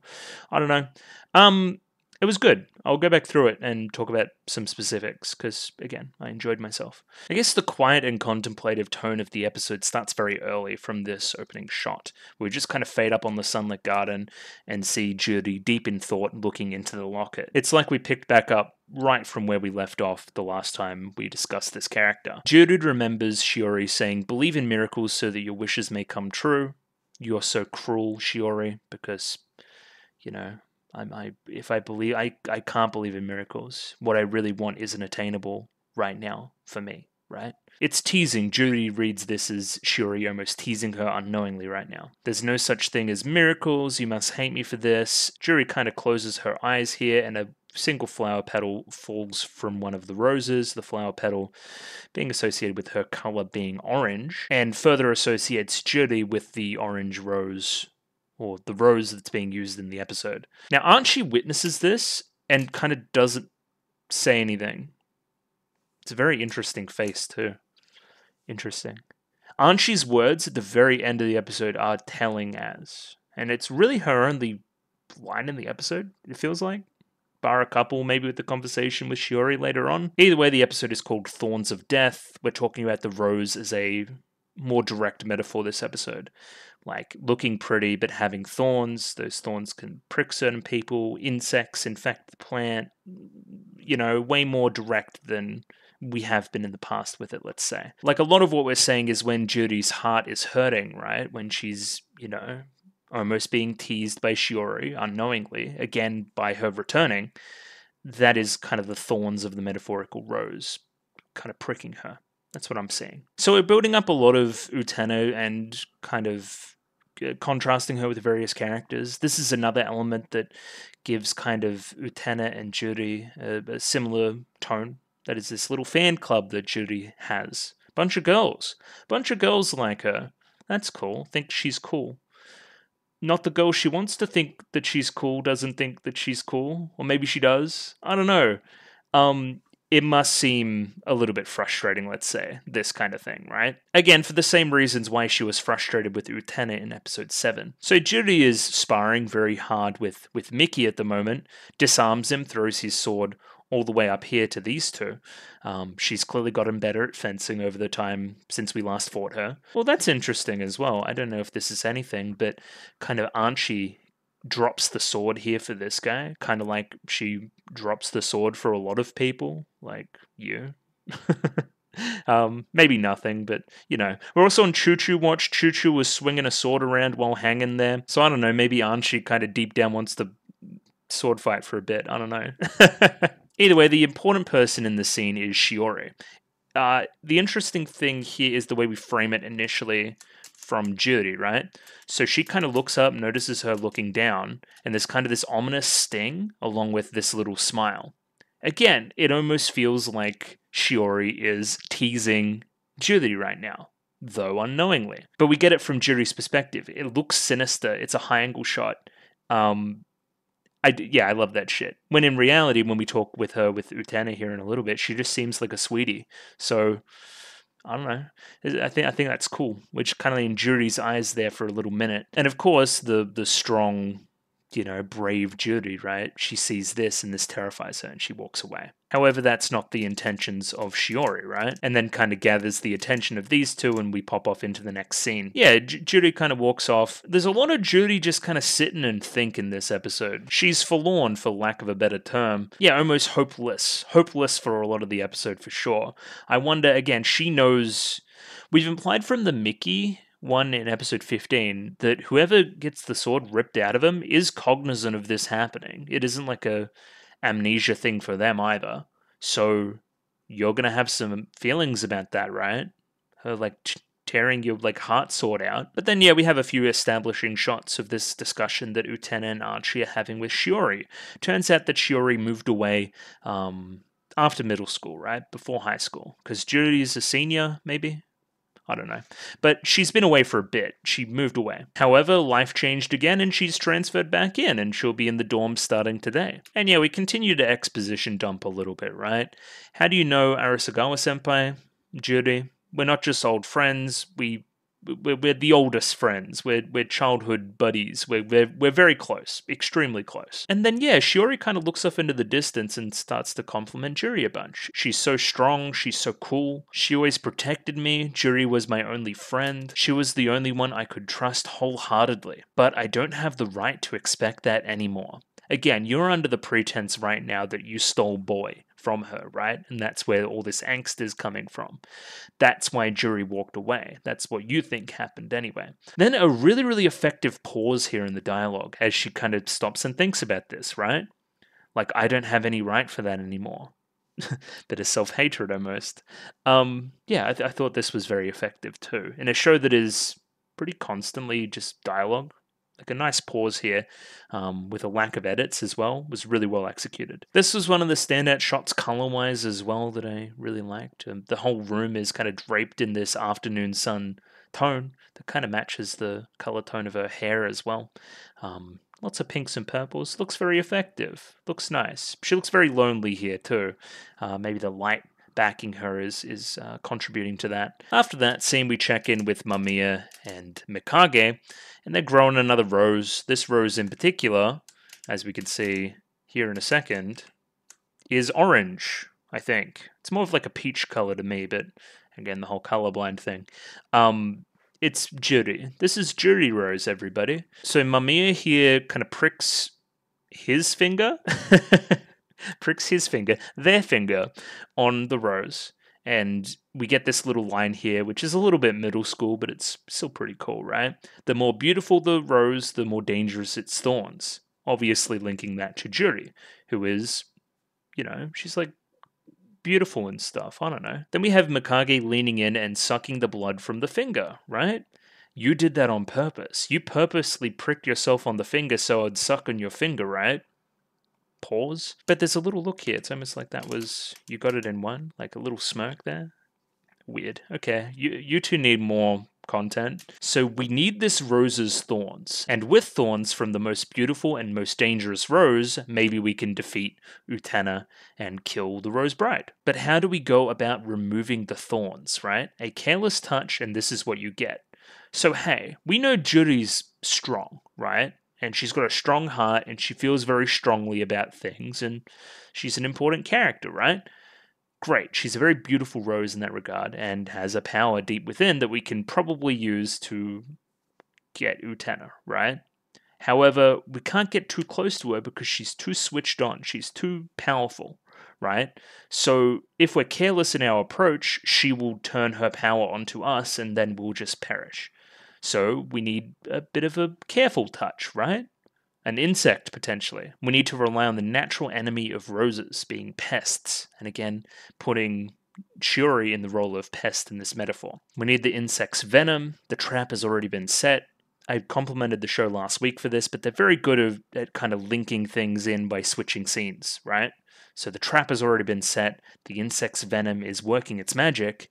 I don't know. It was good. I'll go back through it and talk about some specifics because, again, I enjoyed myself. I guess the quiet and contemplative tone of the episode starts very early from this opening shot. We just kind of fade up on the sunlit garden and see Judy deep in thought looking into the locket. It's like we picked back up right from where we left off the last time we discussed this character. Judy remembers Shiori saying, "Believe in miracles so that your wishes may come true. You're so cruel, Shiori, because, you know, I can't believe in miracles. What I really want isn't attainable right now for me, right?" It's teasing. Judy reads this as Shiori almost teasing her unknowingly right now. There's no such thing as miracles. You must hate me for this. Judy kind of closes her eyes here, and a single flower petal falls from one of the roses, the flower petal being associated with her color being orange, and further associates Judy with the orange rose, or the rose that's being used in the episode. Now, Archie witnesses this and kind of doesn't say anything. It's a very interesting face, too. Interesting. Archie's words at the very end of the episode are telling as, and it's really her only line in the episode, it feels like. Bar a couple, maybe with the conversation with Shiori later on. Either way, the episode is called Thorns of Death. We're talking about the rose as a more direct metaphor this episode. Like looking pretty but having thorns. Those thorns can prick certain people. Insects infect the plant. You know, way more direct than we have been in the past with it, let's say. Like a lot of what we're saying is when Judy's heart is hurting, right? When she's, you know, almost being teased by Shiori unknowingly, again by her returning, that is kind of the thorns of the metaphorical rose kind of pricking her. That's what I'm seeing. So we're building up a lot of Utena and kind of contrasting her with various characters. This is another element that gives kind of Utena and Judy a similar tone. That is this little fan club that Judy has. Bunch of girls like her. That's cool. Think she's cool. Not the girl she wants to think that she's cool doesn't think that she's cool. Or maybe she does. I don't know. It must seem a little bit frustrating, let's say, this kind of thing, right? Again, for the same reasons why she was frustrated with Utena in episode 7. So Judy is sparring very hard with Mickey at the moment, disarms him, throws his sword all the way up here to these two. She's clearly gotten better at fencing over the time since we last fought her. Well, that's interesting as well. I don't know if this is anything, but kind of Archie drops the sword here for this guy, kind of like she drops the sword for a lot of people, like you. Maybe nothing, but you know. We're also on Choo Choo Watch. Choo Choo was swinging a sword around while hanging there, so I don't know, maybe Archie kind of deep down wants to sword fight for a bit, I don't know. Either way, the important person in the scene is Shiori. The interesting thing here is the way we frame it initially from Judy, right? So she kind of looks up, notices her looking down, and there's kind of this ominous sting along with this little smile. Again, it almost feels like Shiori is teasing Judy right now, though unknowingly. But we get it from Judy's perspective. It looks sinister. It's a high-angle shot. I love that shit. When in reality, when we talk with her with Utena here in a little bit, she just seems like a sweetie. So I don't know. I think that's cool. Which kind of in Judy's eyes there for a little minute, and of course the strong, you know, brave Judy, right? She sees this and this terrifies her, and she walks away. However, that's not the intentions of Shiori, right? And then kind of gathers the attention of these two, and we pop off into the next scene. Yeah, Judy kind of walks off. There's a lot of Judy just kind of sitting and thinking this episode. She's forlorn, for lack of a better term. Yeah, almost hopeless. Hopeless for a lot of the episode, for sure. I wonder, again, she knows... We've implied from the Mickey one in episode 15 that whoever gets the sword ripped out of him is cognizant of this happening. It isn't like a amnesia thing for them either. So you're gonna have some feelings about that, right? Her like tearing your like heart sword out. But then yeah, we have a few establishing shots of this discussion that Utena and Archie are having with Shiori. Turns out that Shiori moved away after middle school, right? Before high school. Because Judy's a senior, maybe? I don't know. But she's been away for a bit. She moved away. However, life changed again and she's transferred back in and she'll be in the dorm starting today. And yeah, we continue to exposition dump a little bit, right? How do you know Arasagawa-senpai, Judy? We're not just old friends. We we're the oldest friends. We're childhood buddies. We're very close, extremely close. And then yeah, Shiori kind of looks off into the distance and starts to compliment Juri a bunch. She's so strong. She's so cool. She always protected me. Juri was my only friend. She was the only one I could trust wholeheartedly. But I don't have the right to expect that anymore. Again, you're under the pretense right now that you stole Boy from her, right? And that's where all this angst is coming from. That's why Juri walked away. That's what you think happened anyway. Then a really, really effective pause here in the dialogue as she kind of stops and thinks about this, right? Like, I don't have any right for that anymore. Bit of self-hatred almost. Yeah, I thought this was very effective too. In a show that is pretty constantly just dialogue, like a nice pause here with a lack of edits as well was really well executed. This was one of the standout shots color-wise as well that I really liked. The whole room is kind of draped in this afternoon sun tone that kind of matches the color tone of her hair as well. Lots of pinks and purples. Looks very effective. Looks nice. She looks very lonely here too. Maybe the light backing her is contributing to that. After that scene, we check in with Mamiya and Mikage, and they're growing another rose. This rose in particular, as we can see here in a second, is orange, I think. It's more of like a peach color to me, but again, the whole colorblind thing. It's Juri. This is Juri rose, everybody. So Mamiya here kind of pricks his finger, their finger, on the rose. And we get this little line here, which is a little bit middle school, but it's still pretty cool, right? The more beautiful the rose, the more dangerous its thorns. Obviously linking that to Juri, who is, she's like beautiful and stuff. I don't know. Then we have Mikage leaning in and sucking the blood from the finger, right? You did that on purpose. You purposely pricked yourself on the finger so I'd suck on your finger, right? Pause. But there's a little look here. It's almost like that was, you got it in one, like a little smirk there. Weird. Okay, you two need more content. So we need this rose's thorns. And with thorns from the most beautiful and most dangerous rose, maybe we can defeat Utena and kill the Rose Bride. But how do we go about removing the thorns, right? A careless touch and this is what you get. So hey, we know Juri's strong, right? And she's got a strong heart and she feels very strongly about things and she's an important character, right? Great, she's a very beautiful rose in that regard and has a power deep within that we can probably use to get Utena, right? However, we can't get too close to her because she's too switched on, she's too powerful, right? So if we're careless in our approach, she will turn her power onto us and then we'll just perish. So we need a bit of a careful touch, right? An insect, potentially. We need to rely on the natural enemy of roses, being pests. And again, putting Shiori in the role of pest in this metaphor. We need the insect's venom. The trap has already been set. I complimented the show last week for this, but they're very good at kind of linking things in by switching scenes, right? So the trap has already been set. The insect's venom is working its magic.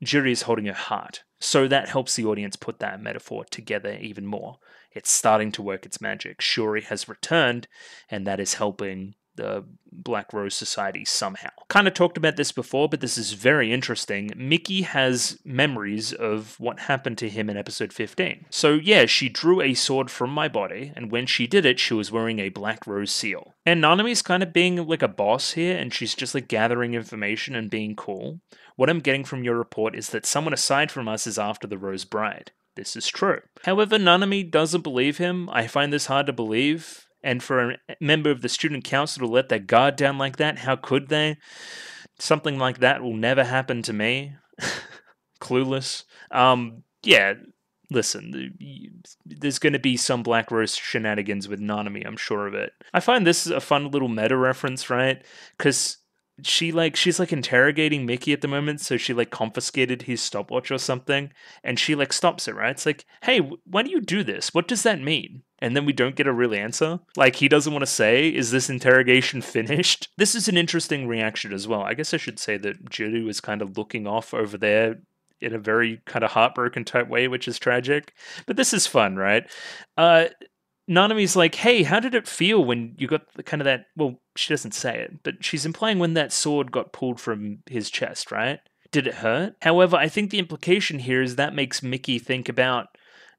Juri is holding her heart. So that helps the audience put that metaphor together even more. It's starting to work its magic. Shiori has returned, and that is helping the Black Rose Society somehow. Kind of talked about this before, but this is very interesting. Mickey has memories of what happened to him in episode 15. So yeah, she drew a sword from my body, and when she did it, she was wearing a Black Rose seal. And Nanami's kind of being like a boss here, and she's just like gathering information and being cool. What I'm getting from your report is that someone aside from us is after the Rose Bride. This is true. However, Nanami doesn't believe him. I find this hard to believe. And for a member of the student council to let their guard down like that, how could they? Something like that will never happen to me. Clueless. Yeah, listen, there's going to be some Black Rose shenanigans with Nanami, I'm sure of it. I find this a fun little meta reference, right? Because she's like interrogating Mickey at the moment, so she like confiscated his stopwatch or something, and she like stops it, right? It's like, hey, why do you do this? What does that mean? And then we don't get a real answer. Like, he doesn't want to say, is this interrogation finished? This is an interesting reaction as well. I guess I should say that Juri was kind of looking off over there in a very kind of heartbroken type way, which is tragic. But this is fun, right? Nanami's like, hey, how did it feel when you got the kind of that, well, she doesn't say it, but she's implying when that sword got pulled from his chest, right? Did it hurt? However, I think the implication here is that makes Mickey think about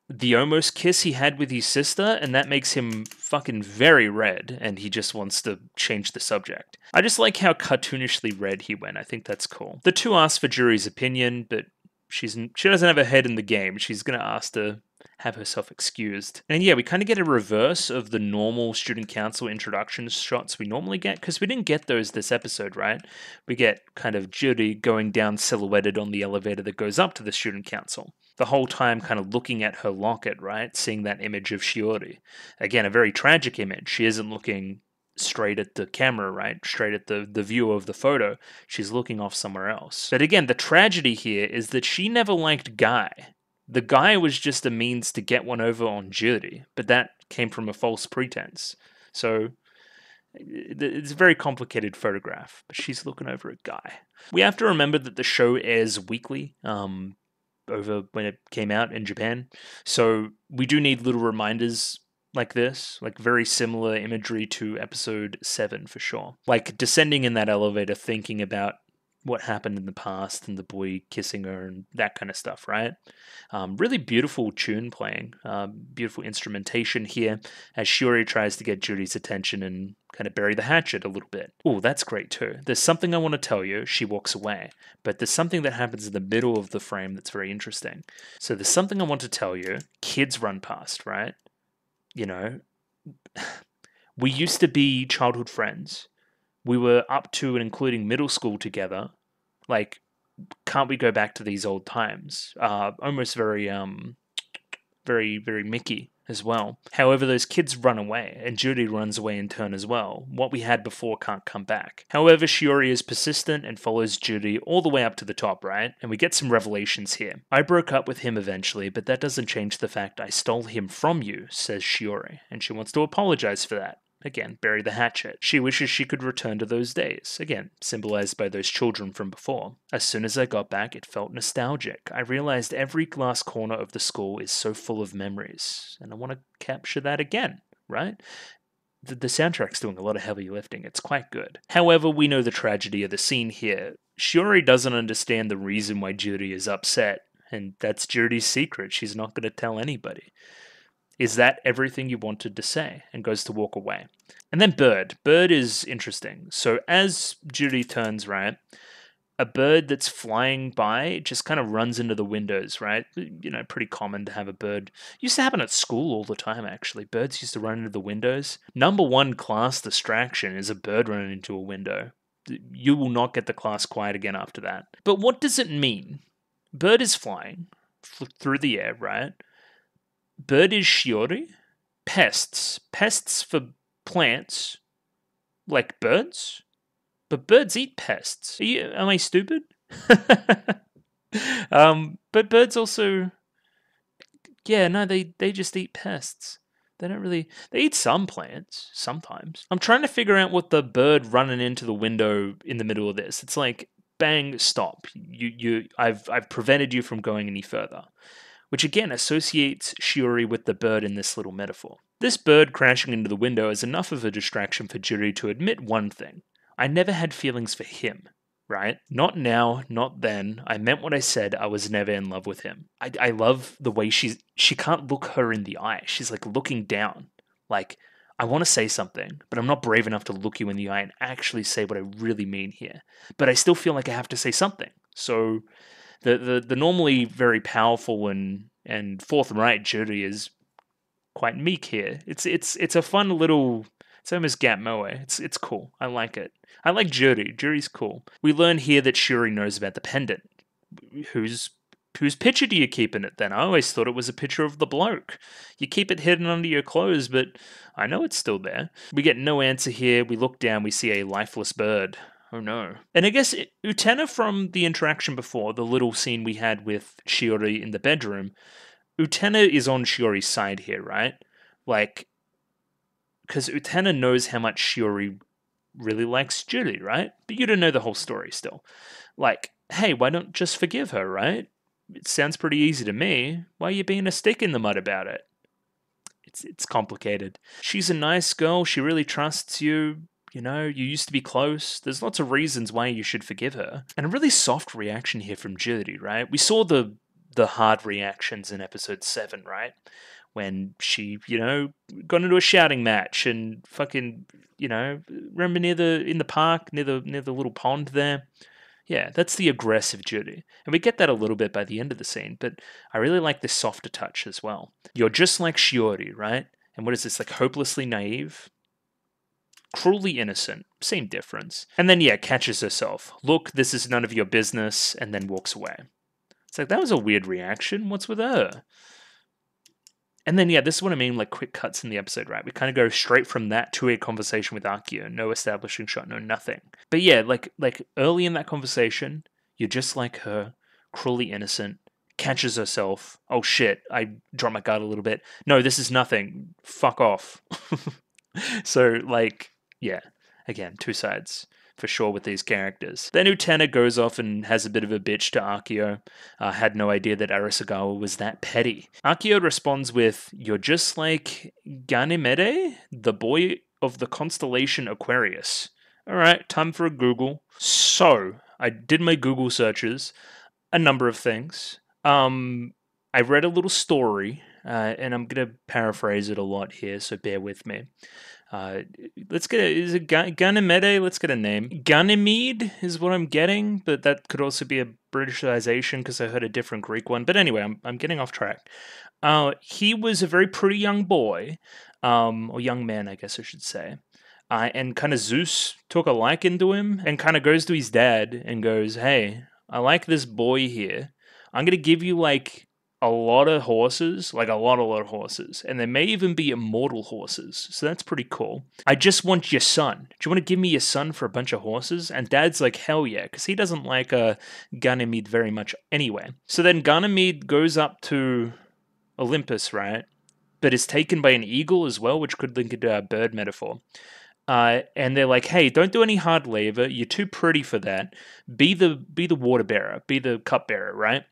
the almost kiss he had with his sister, and that makes him fucking very red, and he just wants to change the subject. I just like how cartoonishly red he went. I think that's cool. The two asked for Juri's opinion, but she doesn't have a head in the game. She's going to ask to have herself excused. And yeah, we kind of get a reverse of the normal student council introduction shots we normally get, because we didn't get those this episode, right? We get kind of Juri going down silhouetted on the elevator that goes up to the student council. The whole time kind of looking at her locket, right? Seeing that image of Shiori. Again, a very tragic image. She isn't looking straight at the camera, right? Straight at the view of the photo. She's looking off somewhere else. But again, the tragedy here is that she never liked Guy. The Guy was just a means to get one over on Juri, but that came from a false pretense. So it's a very complicated photograph, but she's looking over at Guy. We have to remember that the show airs weekly, over when it came out in Japan. So we do need little reminders like this, like very similar imagery to episode 7 for sure. Like descending in that elevator, thinking about what happened in the past and the boy kissing her and that kind of stuff, right? Really beautiful tune playing, beautiful instrumentation here as Shiori tries to get Juri's attention and kind of bury the hatchet a little bit. Oh, that's great too. There's something I want to tell you. She walks away, but there's something that happens in the middle of the frame that's very interesting. So there's something I want to tell you. Kids run past, right? You know, we used to be childhood friends. We were up to and including middle school together. Like, can't we go back to these old times? Almost very, very Mickey as well. However, those kids run away, and Juri runs away in turn as well. What we had before can't come back. However, Shiori is persistent and follows Juri all the way up to the top, right? And we get some revelations here. I broke up with him eventually, but that doesn't change the fact I stole him from you, says Shiori, and she wants to apologize for that. Again, bury the hatchet. She wishes she could return to those days. Again, symbolized by those children from before. As soon as I got back, it felt nostalgic. I realized every glass corner of the school is so full of memories, and I want to capture that again, right? The soundtrack's doing a lot of heavy lifting. It's quite good. However, we know the tragedy of the scene here. Shiori doesn't understand the reason why Juri is upset, and that's Juri's secret. She's not going to tell anybody. Is that everything you wanted to say? And goes to walk away. And then Bird. Bird is interesting. So as Juri turns right, a bird that's flying by just kind of runs into the windows, right? You know, pretty common to have a bird. Used to happen at school all the time, actually. Birds used to run into the windows. Number one class distraction is a bird running into a window. You will not get the class quiet again after that. But what does it mean? Bird is flying through the air, right? Bird is Shiori. Pests. Pests for plants. Like birds? But birds eat pests. Am I stupid? But birds also... Yeah, no, they just eat pests. They don't really... They eat some plants, sometimes. I'm trying to figure out what the bird running into the window in the middle of this. It's like, bang, stop. I've prevented you from going any further. Which again associates Shiori with the bird in this little metaphor. This bird crashing into the window is enough of a distraction for Juri to admit one thing. I never had feelings for him, right? Not now, not then. I meant what I said. I was never in love with him. I love the way she can't look her in the eye. She's like looking down. Like, I want to say something, but I'm not brave enough to look you in the eye and actually say what I really mean here. But I still feel like I have to say something. So... The normally very powerful and fourth and right Juri is quite meek here. It's a fun little. It's almost Gat Moe. It's cool. I like it. I like Juri. Juri's cool. We learn here that Shiori knows about the pendant. Whose picture do you keep in it then? I always thought it was a picture of the bloke. You keep it hidden under your clothes, but I know it's still there. We get no answer here. We look down. We see a lifeless bird. Oh no. And I guess Utena from the interaction before, the little scene we had with Shiori in the bedroom, Utena is on Shiori's side here, right? Like, because Utena knows how much Shiori really likes Juri, right? But you don't know the whole story still. Like, hey, why don't just forgive her, right? It sounds pretty easy to me. Why are you being a stick in the mud about it? It's complicated. She's a nice girl. She really trusts you. You know, you used to be close. There's lots of reasons why you should forgive her. And a really soft reaction here from Judy, right? We saw the hard reactions in episode 7, right? When she, you know, got into a shouting match and fucking, you know, remember in the park near the little pond there? Yeah, that's the aggressive Judy. And we get that a little bit by the end of the scene, but I really like this softer touch as well. You're just like Shiori, right? And what is this, like hopelessly naive? Cruelly innocent, same difference. And then, yeah, catches herself. Look, this is none of your business, and then walks away. It's like, that was a weird reaction. What's with her? And then, yeah, this is what I mean, like quick cuts in the episode, right? We kind of go straight from that to a conversation with Akio. No establishing shot, no nothing. But yeah, like early in that conversation, you're just like her, cruelly innocent, catches herself. Oh shit, I dropped my guard a little bit. No, this is nothing. Fuck off. So, like, yeah, again, two sides for sure with these characters. Then Utena goes off and has a bit of a bitch to Akio. Had no idea that Arasagawa was that petty. Akio responds with, "You're just like Ganymede, the boy of the constellation Aquarius." Alright, time for a Google. So, I did my Google searches, a number of things. I read a little story, and I'm going to paraphrase it a lot here, so bear with me. Let's get is it Ganymede? Let's get a name. Ganymede is what I'm getting, but that could also be a Britishization because I heard a different Greek one. But anyway, I'm getting off track. He was a very pretty young boy, or young man, I guess I should say. And kind of Zeus took a liking to him and kind of goes to his dad and goes, "Hey, I like this boy here. I'm gonna give you like a lot of horses, like a lot of horses, and there may even be immortal horses. So that's pretty cool. I just want your son. Do you want to give me your son for a bunch of horses?" And Dad's like, "Hell yeah," because he doesn't like Ganymede very much anyway. So then Ganymede goes up to Olympus, right? But is taken by an eagle as well, which could link into our bird metaphor. And they're like, "Hey, don't do any hard labor. You're too pretty for that. Be the water bearer, be the cup bearer, right?"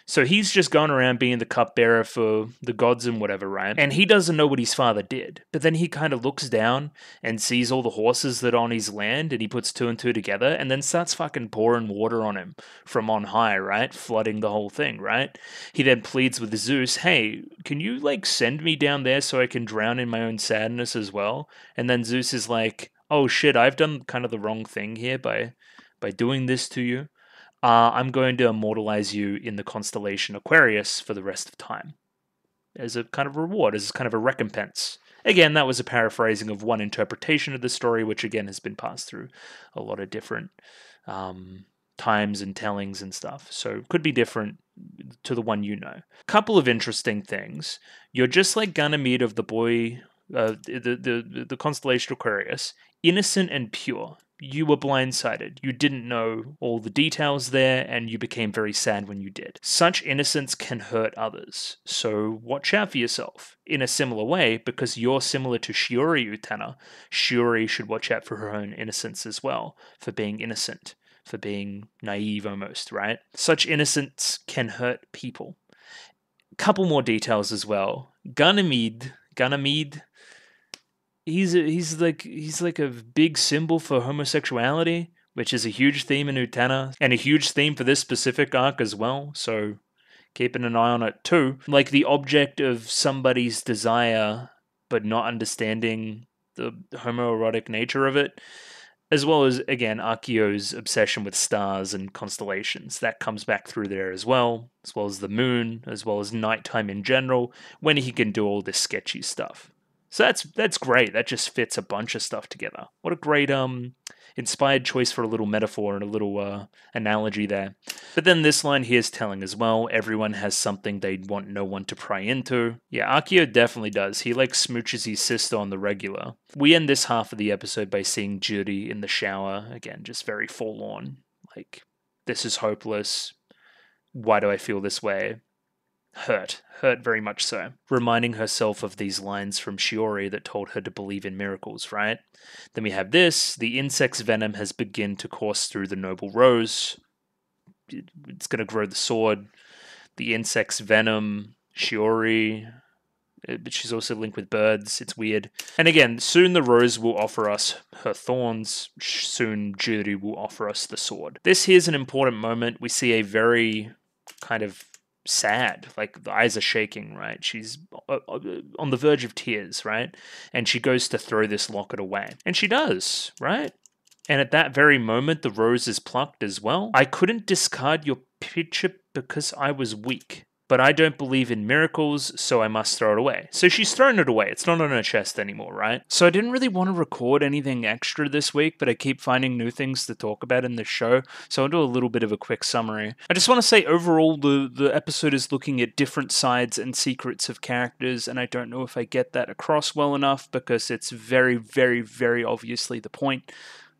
So he's just going around being the cupbearer for the gods and whatever, right? And he doesn't know what his father did. But then he kind of looks down and sees all the horses that are on his land, and he puts two and two together and then starts fucking pouring water on him from on high, right? Flooding the whole thing, right? He then pleads with Zeus, "Hey, can you like send me down there so I can drown in my own sadness as well?" And then Zeus is like, "Oh shit, I've done kind of the wrong thing here by doing this to you. I'm going to immortalize you in the constellation Aquarius for the rest of time as a kind of reward, as kind of a recompense." Again, that was a paraphrasing of one interpretation of the story, which again has been passed through a lot of different times and tellings and stuff. So it could be different to the one you know. Couple of interesting things. You're just like Ganymede of the boy, the constellation Aquarius, innocent and pure. You were blindsided. You didn't know all the details there, and you became very sad when you did. Such innocence can hurt others, so watch out for yourself. In a similar way, because you're similar to Shiori Utena, Shiori should watch out for her own innocence as well, for being innocent, for being naive almost, right? Such innocence can hurt people. Couple more details as well. Ganymede, he's like a big symbol for homosexuality, which is a huge theme in Utena, and a huge theme for this specific arc as well, so keeping an eye on it too. Like the object of somebody's desire, but not understanding the homoerotic nature of it, as well as, again, Akio's obsession with stars and constellations. That comes back through there as well as the moon, as well as nighttime in general, when he can do all this sketchy stuff. So that's great. That just fits a bunch of stuff together. What a great inspired choice for a little metaphor and a little analogy there. But then this line here is telling as well. Everyone has something they want no one to pry into. Yeah, Akio definitely does. He like smooches his sister on the regular. We end this half of the episode by seeing Judy in the shower. Again, just very forlorn. Like, this is hopeless. Why do I feel this way? Hurt very much so. Reminding herself of these lines from Shiori that told her to believe in miracles, right? Then we have this. The insect's venom has begun to course through the noble rose. It's going to grow the sword. The insect's venom, Shiori, but she's also linked with birds. It's weird. And again, soon the rose will offer us her thorns. Soon Judy will offer us the sword. This here's an important moment. We see a very kind of sad, like the eyes are shaking, right? She's on the verge of tears, right? And she goes to throw this locket away. And she does, right? And at that very moment, the rose is plucked as well. I couldn't discard your picture because I was weak. But I don't believe in miracles, so I must throw it away. So she's thrown it away. It's not on her chest anymore, right? So I didn't really want to record anything extra this week, but I keep finding new things to talk about in the show, so I'll do a little bit of a quick summary. I just want to say overall, the episode is looking at different sides and secrets of characters, and I don't know if I get that across well enough, because it's very, very, very obviously the point.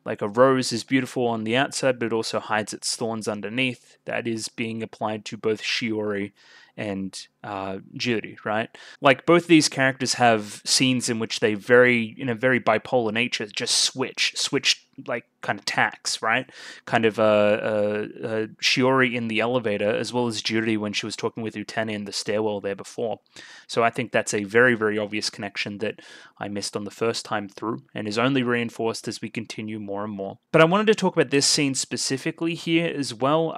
Like, a rose is beautiful on the outside, but it also hides its thorns underneath. That is being applied to both Shiori and Juri, right? Like, both these characters have scenes in which they in a very bipolar nature, just switch like kind of tacks, right? Kind of Shiori in the elevator, as well as Juri when she was talking with Utena in the stairwell there before. So I think that's a very, very obvious connection that I missed on the first time through, and is only reinforced as we continue more and more. But I wanted to talk about this scene specifically here as well.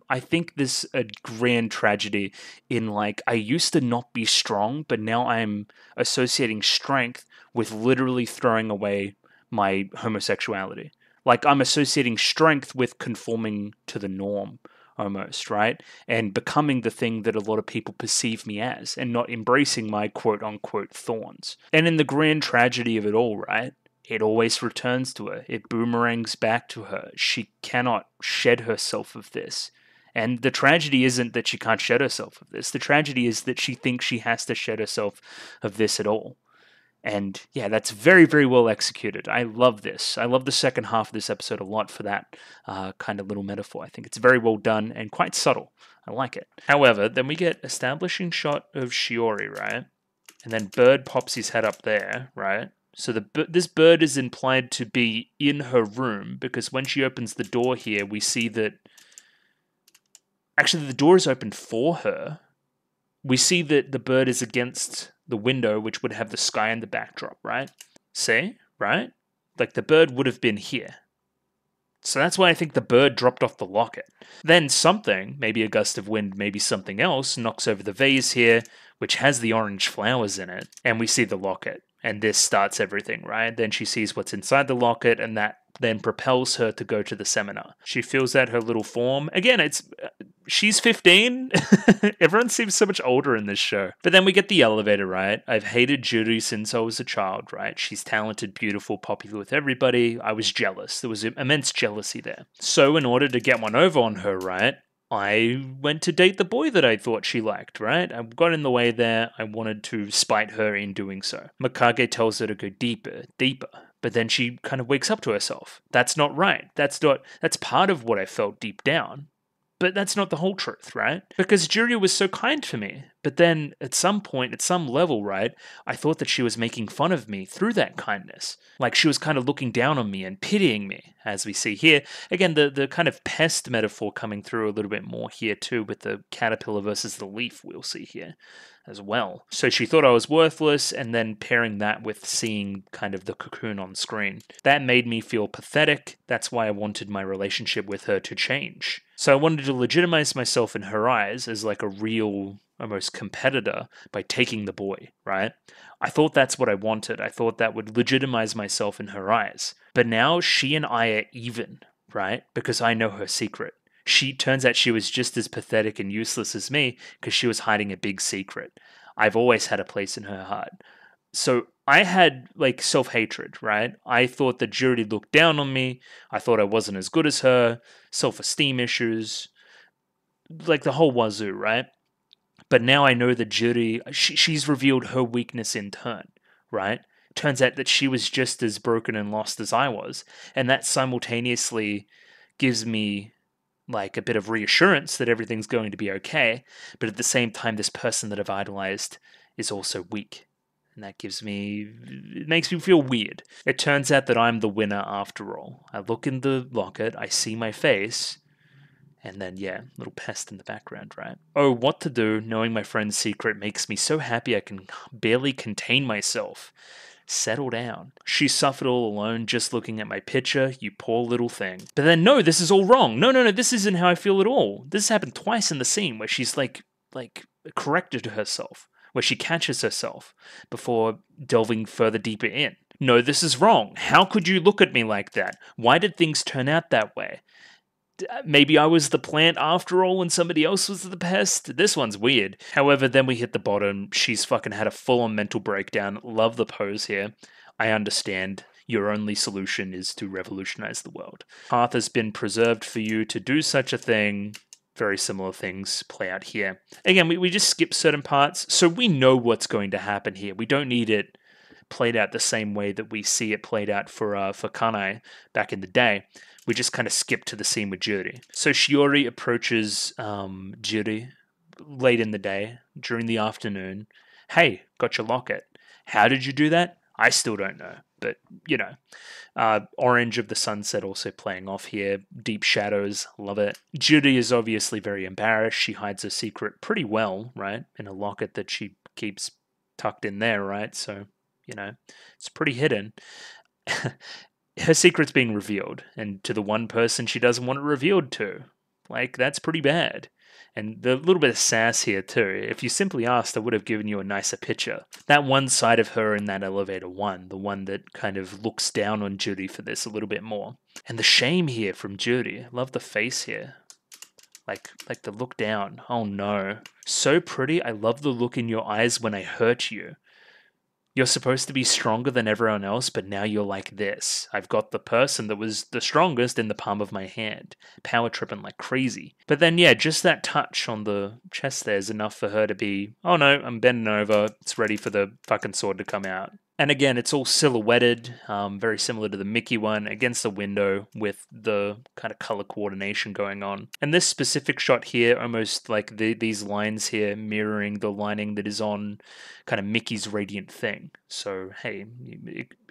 I think there's a grand tragedy in, like, I used to not be strong, but now I'm associating strength with literally throwing away my homosexuality. Like, I'm associating strength with conforming to the norm, almost, right? And becoming the thing that a lot of people perceive me as, and not embracing my quote-unquote thorns. And in the grand tragedy of it all, right, it always returns to her. It boomerangs back to her. She cannot shed herself of this. And the tragedy isn't that she can't shed herself of this. The tragedy is that she thinks she has to shed herself of this at all. And yeah, that's very, very well executed. I love this. I love the second half of this episode a lot for that kind of little metaphor. I think it's very well done and quite subtle. I like it. However, then we get establishing shot of Shiori, right? And then Bird pops his head up there, right? So this bird is implied to be in her room, because when she opens the door here, we see that... Actually, the door is opened for her. We see that the bird is against the window, which would have the sky in the backdrop, right? See? Right? Like, the bird would have been here. So that's why I think the bird dropped off the locket. Then something, maybe a gust of wind, maybe something else, knocks over the vase here, which has the orange flowers in it, and we see the locket. And this starts everything, right? Then she sees what's inside the locket, and that then propels her to go to the seminar. She fills out her little form. Again, she's 15. Everyone seems so much older in this show. But then we get the elevator, right? I've hated Judy since I was a child, right? She's talented, beautiful, popular with everybody. I was jealous. There was immense jealousy there. So in order to get one over on her, right, I went to date the boy that I thought she liked, right? I got in the way there. I wanted to spite her in doing so. Mikage tells her to go deeper, deeper. But then she kind of wakes up to herself. That's not right. That's part of what I felt deep down. But that's not the whole truth, right? Because Juri was so kind to me. But then at some point, at some level, right, I thought that she was making fun of me through that kindness. Like, she was kind of looking down on me and pitying me, as we see here. Again, the kind of pest metaphor coming through a little bit more here too, with the caterpillar versus the leaf we'll see here as well. So she thought I was worthless, and then pairing that with seeing kind of the cocoon on screen. That made me feel pathetic. That's why I wanted my relationship with her to change. So I wanted to legitimize myself in her eyes as like a real, almost competitor by taking the boy, right? I thought that's what I wanted. I thought that would legitimize myself in her eyes. But now she and I are even, right? Because I know her secret. Turns out she was just as pathetic and useless as me, because she was hiding a big secret. I've always had a place in her heart. So I had, like, self-hatred, right? I thought that Judy looked down on me. I thought I wasn't as good as her. Self-esteem issues. Like, the whole wazoo, right? But now I know that Judy, she's revealed her weakness in turn, right? Turns out that she was just as broken and lost as I was. And that simultaneously gives me, like, a bit of reassurance that everything's going to be okay, but at the same time, this person that I've idolized is also weak. And that it makes me feel weird. It turns out that I'm the winner after all. I look in the locket, I see my face, And then, yeah, little pest in the background, right? Oh, what to do, knowing my friend's secret makes me so happy I can barely contain myself. Settle down. She suffered all alone just looking at my picture, you poor little thing. But then, no, this is all wrong. No, this isn't how I feel at all. This has happened twice in the scene where she's like corrected herself, where she catches herself before delving further deeper in. No, this is wrong. How could you look at me like that? Why did things turn out that way? Maybe I was the plant after all and somebody else was the pest? This one's weird. However, then we hit the bottom. She's fucking had a full-on mental breakdown. Love the pose here. I understand. Your only solution is to revolutionize the world. Path has been preserved for you to do such a thing. Very similar things play out here. Again, we just skip certain parts, so we know what's going to happen here. We don't need it played out the same way that we see it played out for Kanai back in the day. We just kind of skip to the scene with Juri. So Shiori approaches Juri late in the day, during the afternoon. Hey, got your locket. How did you do that? I still don't know. But, you know, Orange of the Sunset also playing off here. Deep shadows, love it. Juri is obviously very embarrassed. She hides her secret pretty well, right? In a locket that she keeps tucked in there, right? So, you know, it's pretty hidden. Her secret's being revealed, and to the one person she doesn't want it revealed to. Like, that's pretty bad. And the little bit of sass here, too. If you simply asked, I would have given you a nicer picture. That one side of her in that elevator one, the one that kind of looks down on Judy for this a little bit more. And the shame here from Judy. Love the face here. Like the look down. Oh no. So pretty. I love the look in your eyes when I hurt you. You're supposed to be stronger than everyone else, but now you're like this. I've got the person that was the strongest in the palm of my hand. Power tripping like crazy. But then, yeah, just that touch on the chest there is enough for her to be, oh no, I'm bending over. It's ready for the fucking sword to come out. And again, it's all silhouetted, very similar to the Mickey one, against the window with the kind of color coordination going on. And this specific shot here, almost like these lines here mirroring the lining that is on kind of Mickey's radiant thing. So, hey,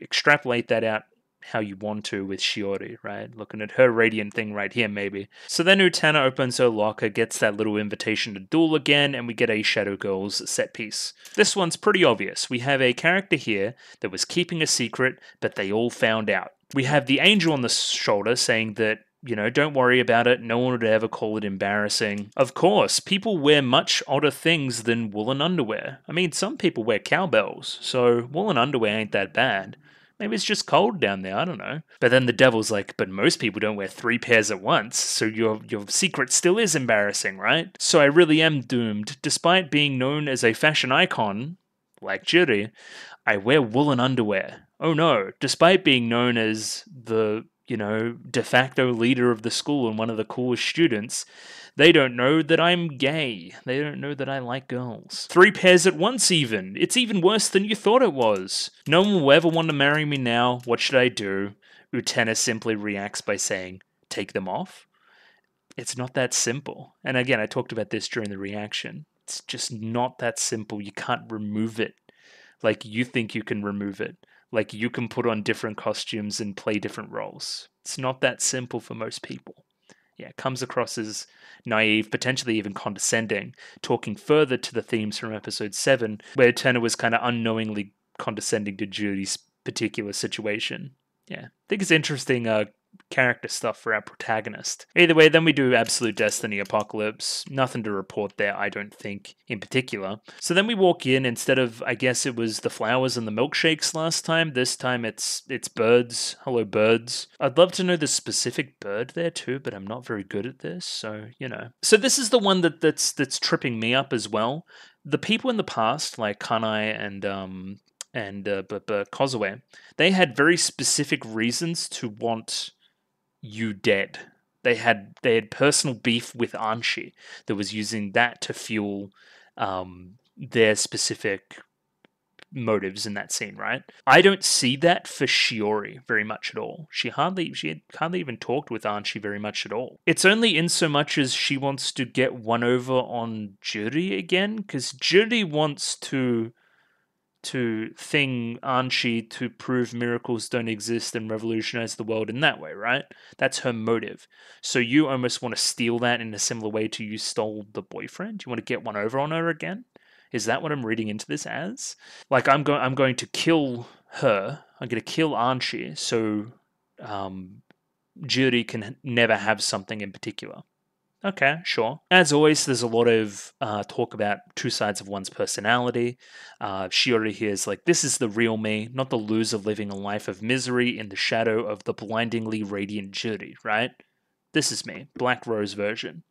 extrapolate that out how you want to with Shiori, right? Looking at her radiant thing right here, maybe. So then Utena opens her locker, gets that little invitation to duel again, and we get a Shadow Girls set piece. This one's pretty obvious. We have a character here that was keeping a secret, but they all found out. We have the angel on the shoulder saying that, you know, don't worry about it, no one would ever call it embarrassing. Of course, people wear much odder things than woolen underwear. I mean, some people wear cowbells, so woolen underwear ain't that bad. Maybe it's just cold down there, I don't know. But then the devil's like, but most people don't wear 3 pairs at once, so your secret still is embarrassing, right? So I really am doomed. Despite being known as a fashion icon, like Jiri, I wear woolen underwear. Oh no, despite being known as the, you know, de facto leader of the school and one of the coolest students, they don't know that I'm gay. They don't know that I like girls. 3 pairs at once even. It's even worse than you thought it was. No one will ever want to marry me now. What should I do? Utena simply reacts by saying, take them off? It's not that simple. And again, I talked about this during the reaction. It's just not that simple. You can't remove it like you think you can remove it. Like you can put on different costumes and play different roles. It's not that simple for most people. Yeah, it comes across as naive, potentially even condescending, talking further to the themes from episode 7, where Turner was kind of unknowingly condescending to Judy's particular situation. Yeah, I think it's interesting character stuff for our protagonist. Either way, then we do Absolute Destiny Apocalypse. Nothing to report there, I don't think, in particular. So then we walk in, instead of, I guess it was the flowers and the milkshakes last time, this time it's birds. Hello, birds. I'd love to know the specific bird there too, but I'm not very good at this, so, you know. So this is the one that's tripping me up as well. The people in the past, like Kanai and Kozue, they had very specific reasons to want you dead. They had personal beef with Anshi that was using that to fuel their specific motives in that scene, right? I don't see that for Shiori very much at all. She hardly even talked with Anshi very much at all. It's only in so much as she wants to get one over on Juri again, because Juri wants to to thing Anshi to prove miracles don't exist and revolutionize the world in that way, right? That's her motive. So you almost want to steal that in a similar way to you stole the boyfriend? You want to get one over on her again? Is that what I'm reading into this as? Like I'm going to kill her. I'm going to kill Anshi so Juri can never have something in particular. Okay, sure. As always, there's a lot of talk about two sides of one's personality. Shiori here is like, this is the real me, not the loser living a life of misery in the shadow of the blindingly radiant Juri, right? This is me, Black Rose version.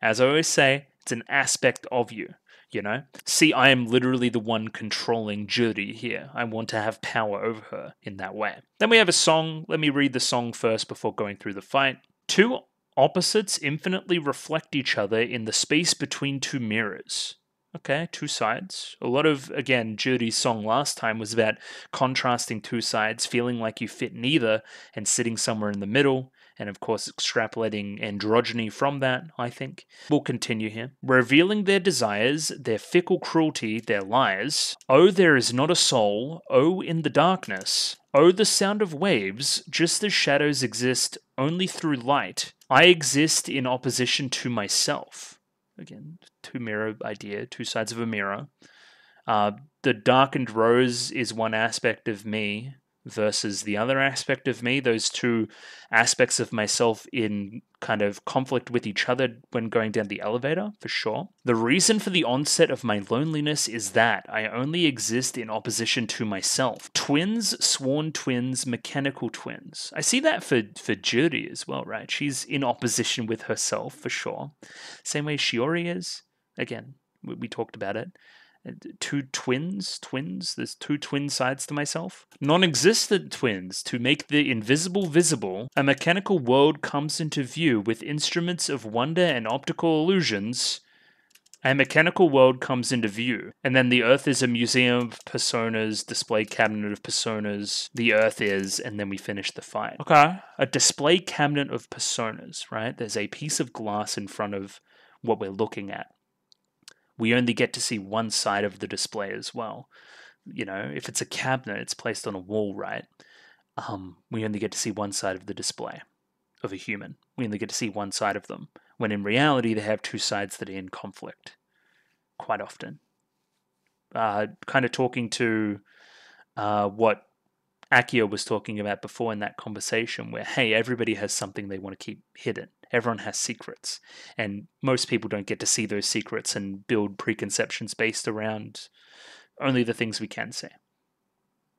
As I always say, it's an aspect of you, you know? See, I am literally the one controlling Juri here. I want to have power over her in that way. Then we have a song. Let me read the song first before going through the fight. Two opposites infinitely reflect each other in the space between two mirrors. Okay, two sides. A lot of, again, Juri's song last time was about contrasting two sides, feeling like you fit neither, and sitting somewhere in the middle, and of course extrapolating androgyny from that, I think. We'll continue here. Revealing their desires, their fickle cruelty, their lies. Oh, there is not a soul. Oh, in the darkness. Oh, the sound of waves, just as shadows exist only through light. I exist in opposition to myself. Again, two mirror idea, two sides of a mirror. The darkened rose is one aspect of me versus the other aspect of me. Those two aspects of myself in kind of conflict with each other when going down the elevator, for sure. The reason for the onset of my loneliness is that I only exist in opposition to myself. Twins, sworn twins, mechanical twins. I see that for Juri as well, right? She's in opposition with herself, for sure. Same way Shiori is. Again, we talked about it. Two twins, there's two twin sides to myself. Non-existent twins, to make the invisible visible, a mechanical world comes into view with instruments of wonder and optical illusions. A mechanical world comes into view, and then the earth is a museum of personas, display cabinet of personas, the earth is, and then we finish the fight. Okay, a display cabinet of personas, right? There's a piece of glass in front of what we're looking at. We only get to see one side of the display as well. You know, if it's a cabinet, it's placed on a wall, right? We only get to see one side of the display of a human. We only get to see one side of them. When in reality, they have two sides that are in conflict quite often. Kind of talking to what Akio was talking about before in that conversation where, hey, everybody has something they want to keep hidden. Everyone has secrets. And most people don't get to see those secrets and build preconceptions based around only the things we can see.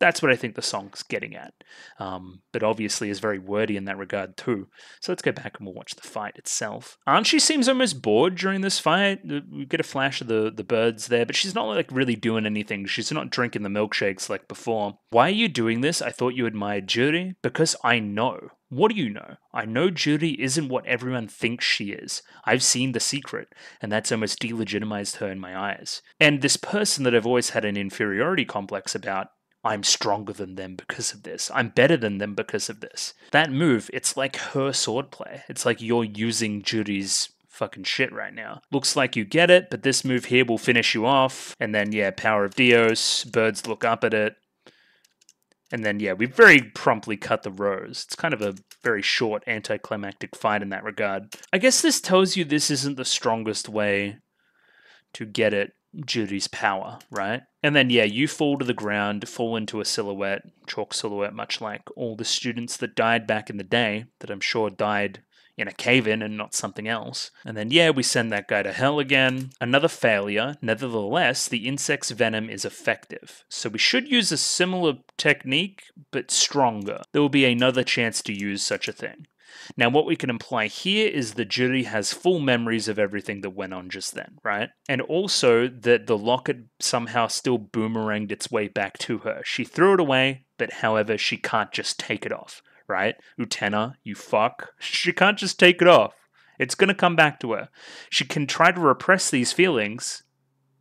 That's what I think the song's getting at. But obviously is very wordy in that regard too. So let's go back and we'll watch the fight itself. She seems almost bored during this fight. We get a flash of the birds there, but she's not like really doing anything. She's not drinking the milkshakes like before. Why are you doing this? I thought you admired Juri. Because I know. What do you know? I know Juri isn't what everyone thinks she is. I've seen The Secret, and that's almost delegitimized her in my eyes. And this person that I've always had an inferiority complex about, I'm stronger than them because of this. I'm better than them because of this. That move, it's like her swordplay. It's like you're using Juri's fucking shit right now. Looks like you get it, but this move here will finish you off. And then, yeah, Power of Dios, birds look up at it. And then, yeah, we very promptly cut the rose. It's kind of a very short anticlimactic fight in that regard. I guess this tells you this isn't the strongest way to get at Juri's power, right? And then, yeah, you fall to the ground, fall into a silhouette, chalk silhouette, much like all the students that died back in the day, that I'm sure died in a cave-in and not something else. And then, yeah, we send that guy to hell again. Another failure. Nevertheless, the insect's venom is effective. So we should use a similar technique, but stronger. There will be another chance to use such a thing. Now, what we can imply here is that Juri has full memories of everything that went on just then, right? And also that the locket somehow still boomeranged its way back to her. She threw it away, but however, she can't just take it off, right? Utena, you fuck. She can't just take it off. It's going to come back to her. She can try to repress these feelings,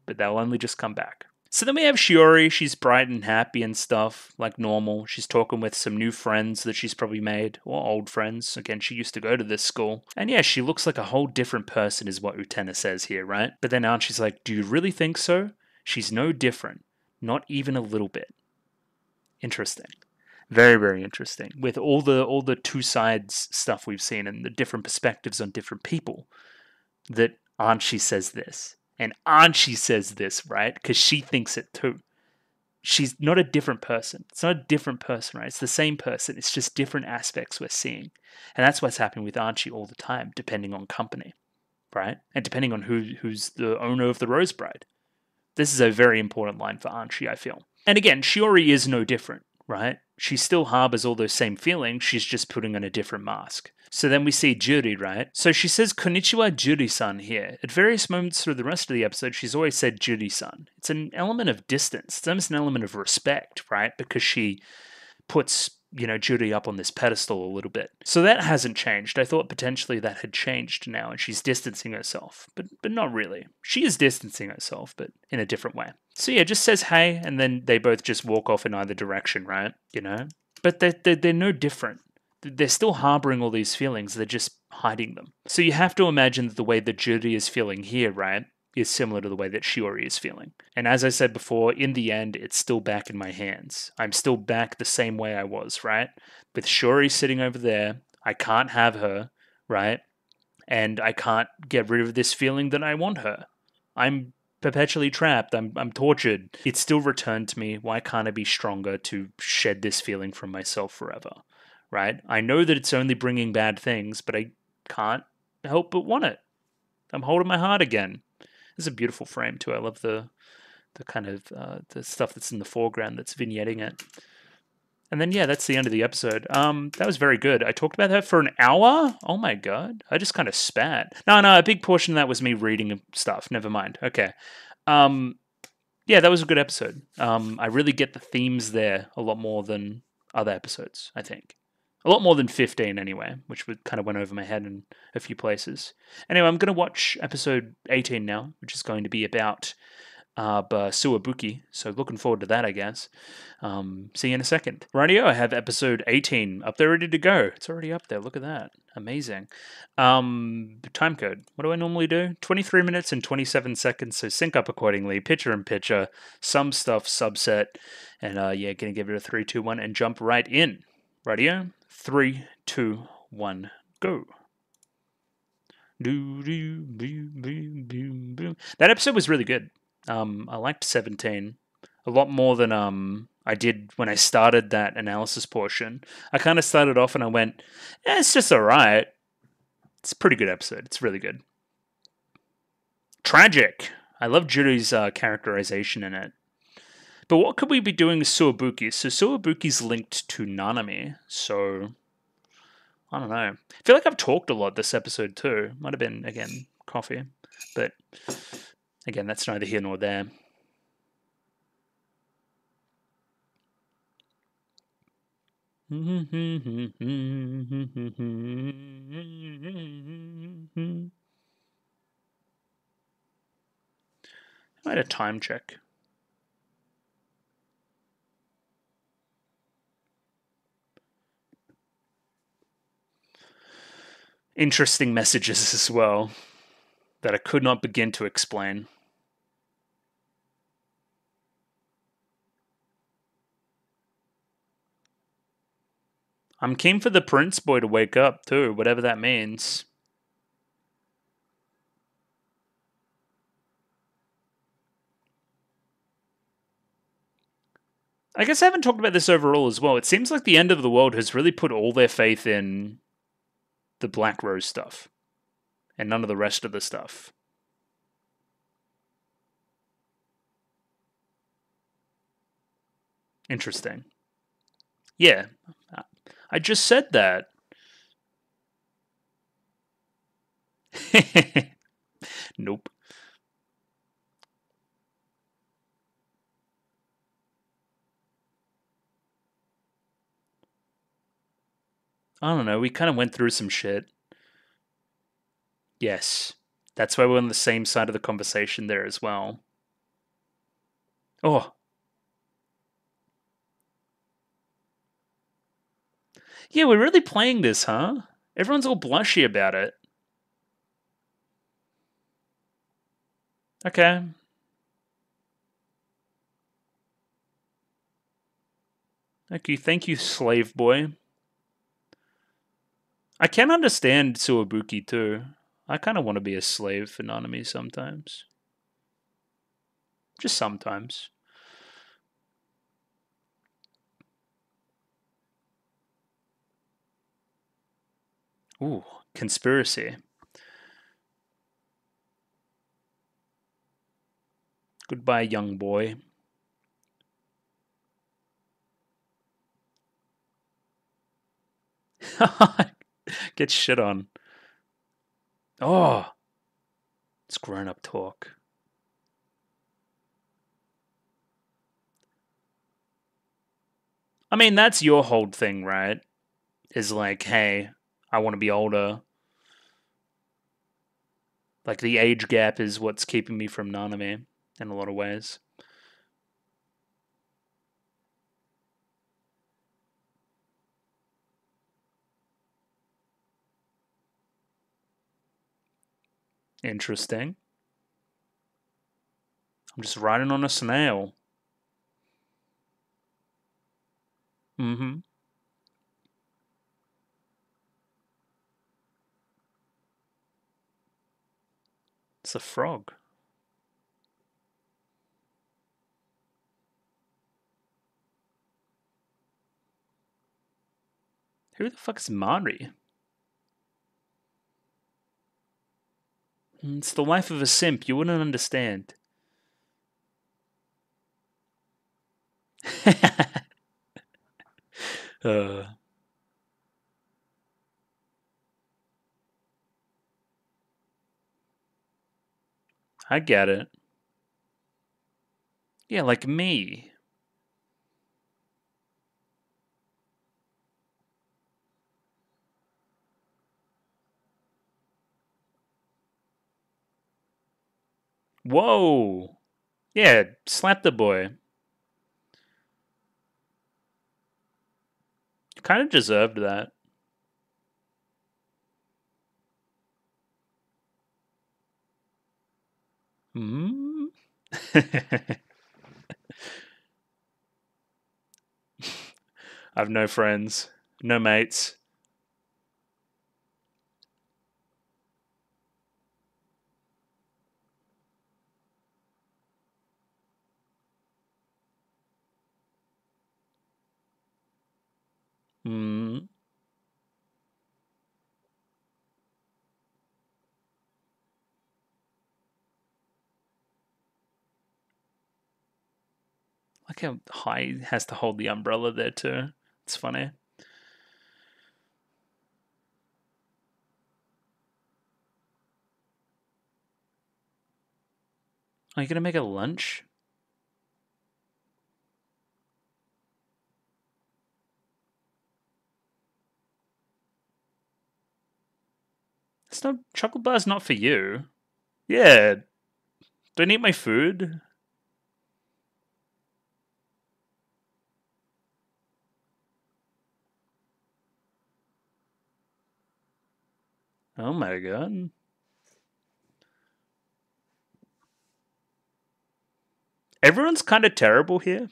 but they'll only just come back. So then we have Shiori. She's bright and happy and stuff, like normal. She's talking with some new friends that she's probably made, or old friends. Again, she used to go to this school. And yeah, she looks like a whole different person is what Utena says here, right? But then Archie's like, do you really think so? She's no different. Not even a little bit. Interesting. Very, very interesting. With all the two sides stuff we've seen and the different perspectives on different people, that Archie says this. And Archie says this, right? Because she thinks it too. She's not a different person. It's not a different person, right? It's the same person. It's just different aspects we're seeing. And that's what's happening with Archie all the time, depending on company, right? And depending on who's the owner of the Rose Bride. This is a very important line for Archie, I feel. And again, Shiori is no different, right? She still harbors all those same feelings, she's just putting on a different mask. So then we see Juri, right? So she says Konnichiwa Juri-san here. At various moments through the rest of the episode, she's always said Juri-san. It's an element of distance. It's almost an element of respect, right? Because she puts, Juri up on this pedestal a little bit. So that hasn't changed. I thought potentially that had changed now and she's distancing herself. But not really. She is distancing herself, but in a different way. So yeah, just says hey, and then they both just walk off in either direction, right? But they're no different. They're still harboring all these feelings, they're just hiding them. So you have to imagine that the way that Juri is feeling here, right, is similar to the way that Shiori is feeling. And as I said before, in the end, it's still back in my hands. I'm still back the same way I was, right? With Shiori sitting over there, I can't have her, right? And I can't get rid of this feeling that I want her. I'm perpetually trapped. I'm tortured. It's still returned to me. Why can't I be stronger to shed this feeling from myself forever? Right? I know that it's only bringing bad things, but I can't help but want it. I'm holding my heart again. This is a beautiful frame too. I love the kind of the stuff that's in the foreground that's vignetting it. And then yeah, that's the end of the episode. That was very good. I talked about that for an hour. Oh my god, I just kind of spat. No, a big portion of that was me reading stuff. Never mind. Okay. Yeah, that was a good episode. I really get the themes there a lot more than other episodes, I think. A lot more than 15 anyway, which kind of went over my head in a few places. Anyway, I'm going to watch episode 18 now, which is going to be about Suwabuki. So looking forward to that, I guess. See you in a second. Rightio, I have episode 18 up there ready to go. It's already up there. Look at that. Amazing. Time code. What do I normally do? 23 minutes and 27 seconds, so sync up accordingly. Picture in picture. Some stuff subset. And yeah, going to give it a 3, 2, 1 and jump right in. Rightio. 3, 2, 1, go. That episode was really good. I liked 17 a lot more than I did when I started that analysis portion. I kind of started off and I went, it's just alright. It's a pretty good episode. It's really good. Tragic. I love Juri's characterization in it. But what could we be doing with Suwabuki? So Suwabuki's linked to Nanami, so I don't know. I feel like I've talked a lot this episode too. Might have been, again, coffee. But again, that's neither here nor there. I might a time check. Interesting messages as well that I could not begin to explain. I'm keen for the Prince Boy to wake up too, whatever that means. I guess I haven't talked about this overall as well. It seems like the end of the world has really put all their faith in the Black Rose stuff and none of the rest of the stuff. Interesting. Yeah, I just said that. Nope. I don't know. We kind of went through some shit. Yes. That's why we're on the same side of the conversation there as well. Oh. Yeah, we're really playing this, huh? Everyone's all blushy about it. Okay. Thank you, slave boy. I can understand Suwabuki too. I kind of want to be a slave for Nanami sometimes. Just sometimes. Ooh, conspiracy. Goodbye, young boy. Get shit on. Oh, it's grown up talk. I mean, that's your whole thing, right? Is like, hey, I want to be older. Like, the age gap is what's keeping me from Nanami in a lot of ways. Interesting. I'm just riding on a snail. Mm-hmm. It's a frog. Who the fuck is Mari? It's the life of a simp. You wouldn't understand. uh, I get it. Yeah, like me. Whoa. Yeah, slap the boy. Kind of deserved that. Hmm. I've no friends, no mates. Hmm. Like how high he has to hold the umbrella there too. It's funny. Are you gonna make a lunch? It's not chocolate bar's not for you. Yeah. Don't eat my food. Oh my god. Everyone's kind of terrible here.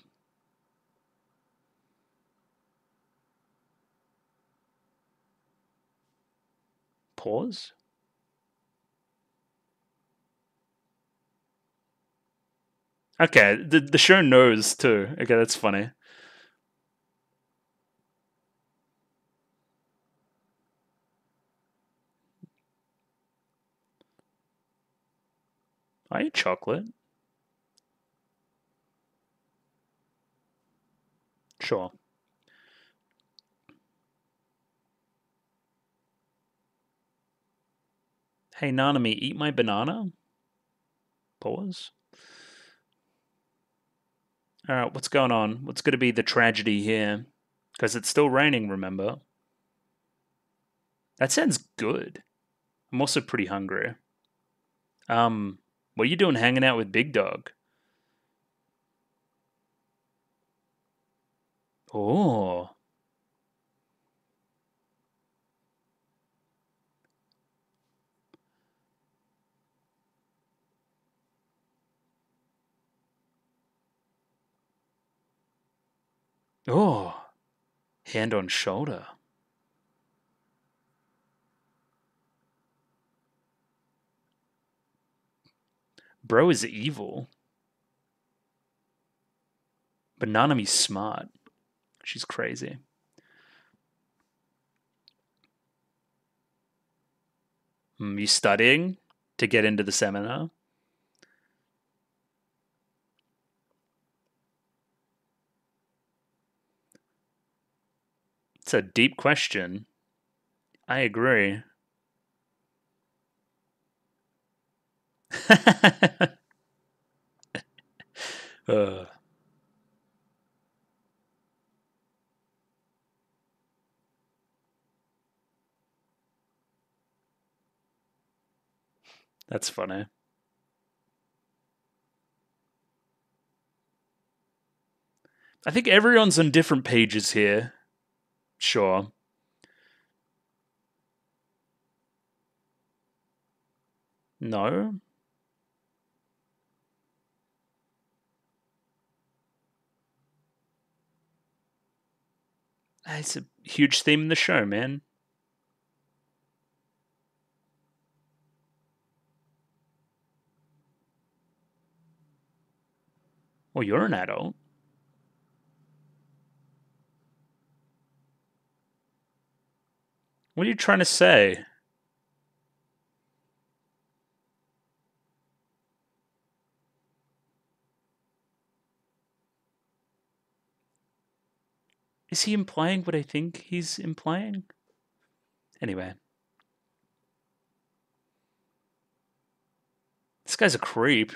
Pause. Okay, the show knows too. Okay, that's funny. I eat chocolate. Sure. Hey Nanami, eat my banana? Pause. Alright, what's going on? What's gonna be the tragedy here? Because it's still raining, remember? That sounds good. I'm also pretty hungry. What are you doing hanging out with Big Dog? Oh. Oh. Hand on shoulder. Bro is evil. But Nanami's smart. She's crazy. You studying to get into the seminar? It's a deep question. I agree. That's funny. I think everyone's on different pages here. Sure. No? It's a huge theme in the show, man. Well, you're an adult. What are you trying to say? Is he implying what I think he's implying? Anyway. This guy's a creep.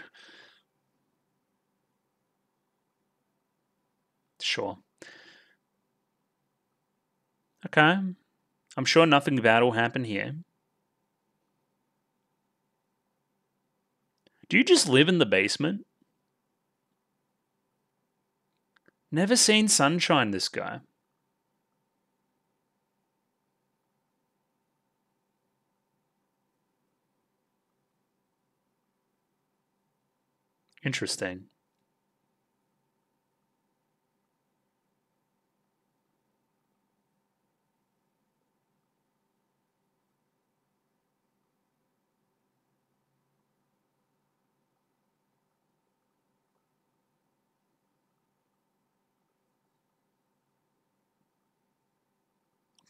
Sure. Okay. I'm sure nothing bad will happen here. Do you just live in the basement? Never seen sunshine, this guy. Interesting.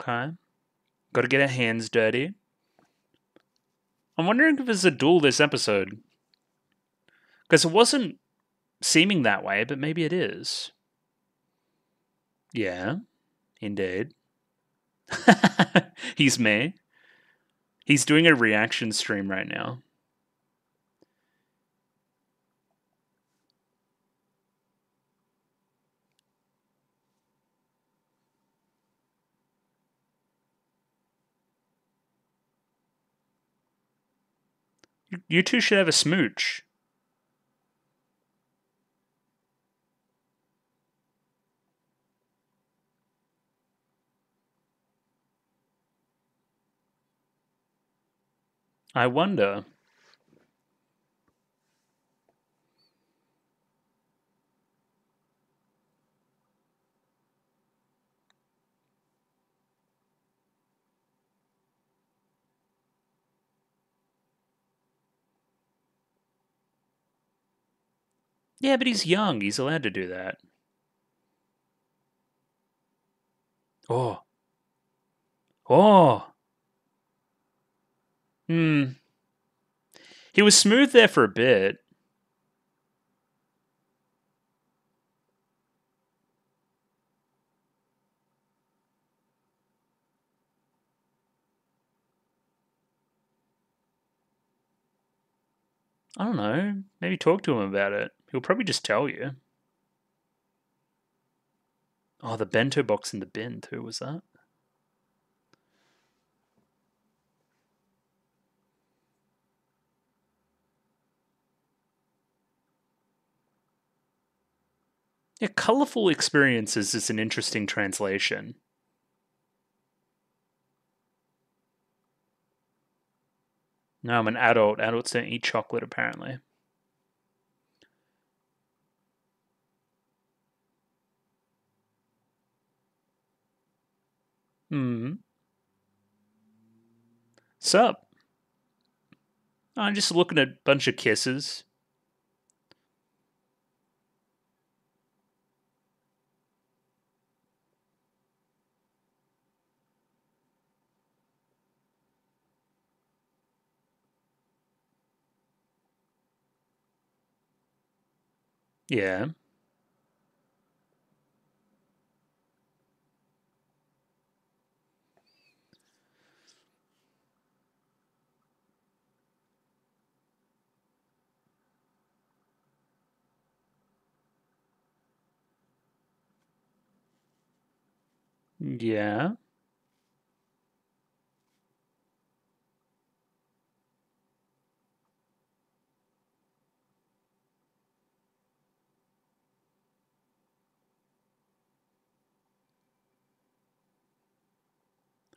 Okay. Got to get our hands dirty. I'm wondering if there's a duel this episode. Because it wasn't seeming that way, but maybe it is. Yeah, indeed. He's me. He's doing a reaction stream right now. You two should have a smooch. I wonder. Yeah, but he's young. He's allowed to do that. Oh. Oh. Hmm. He was smooth there for a bit. I don't know. Maybe talk to him about it. He'll probably just tell you. Oh, the bento box in the bin too, was that? Yeah, colorful experiences is an interesting translation. No, I'm an adult. Adults don't eat chocolate, apparently. Hmm. Sup? I'm just looking at a bunch of kisses. Yeah. Yeah.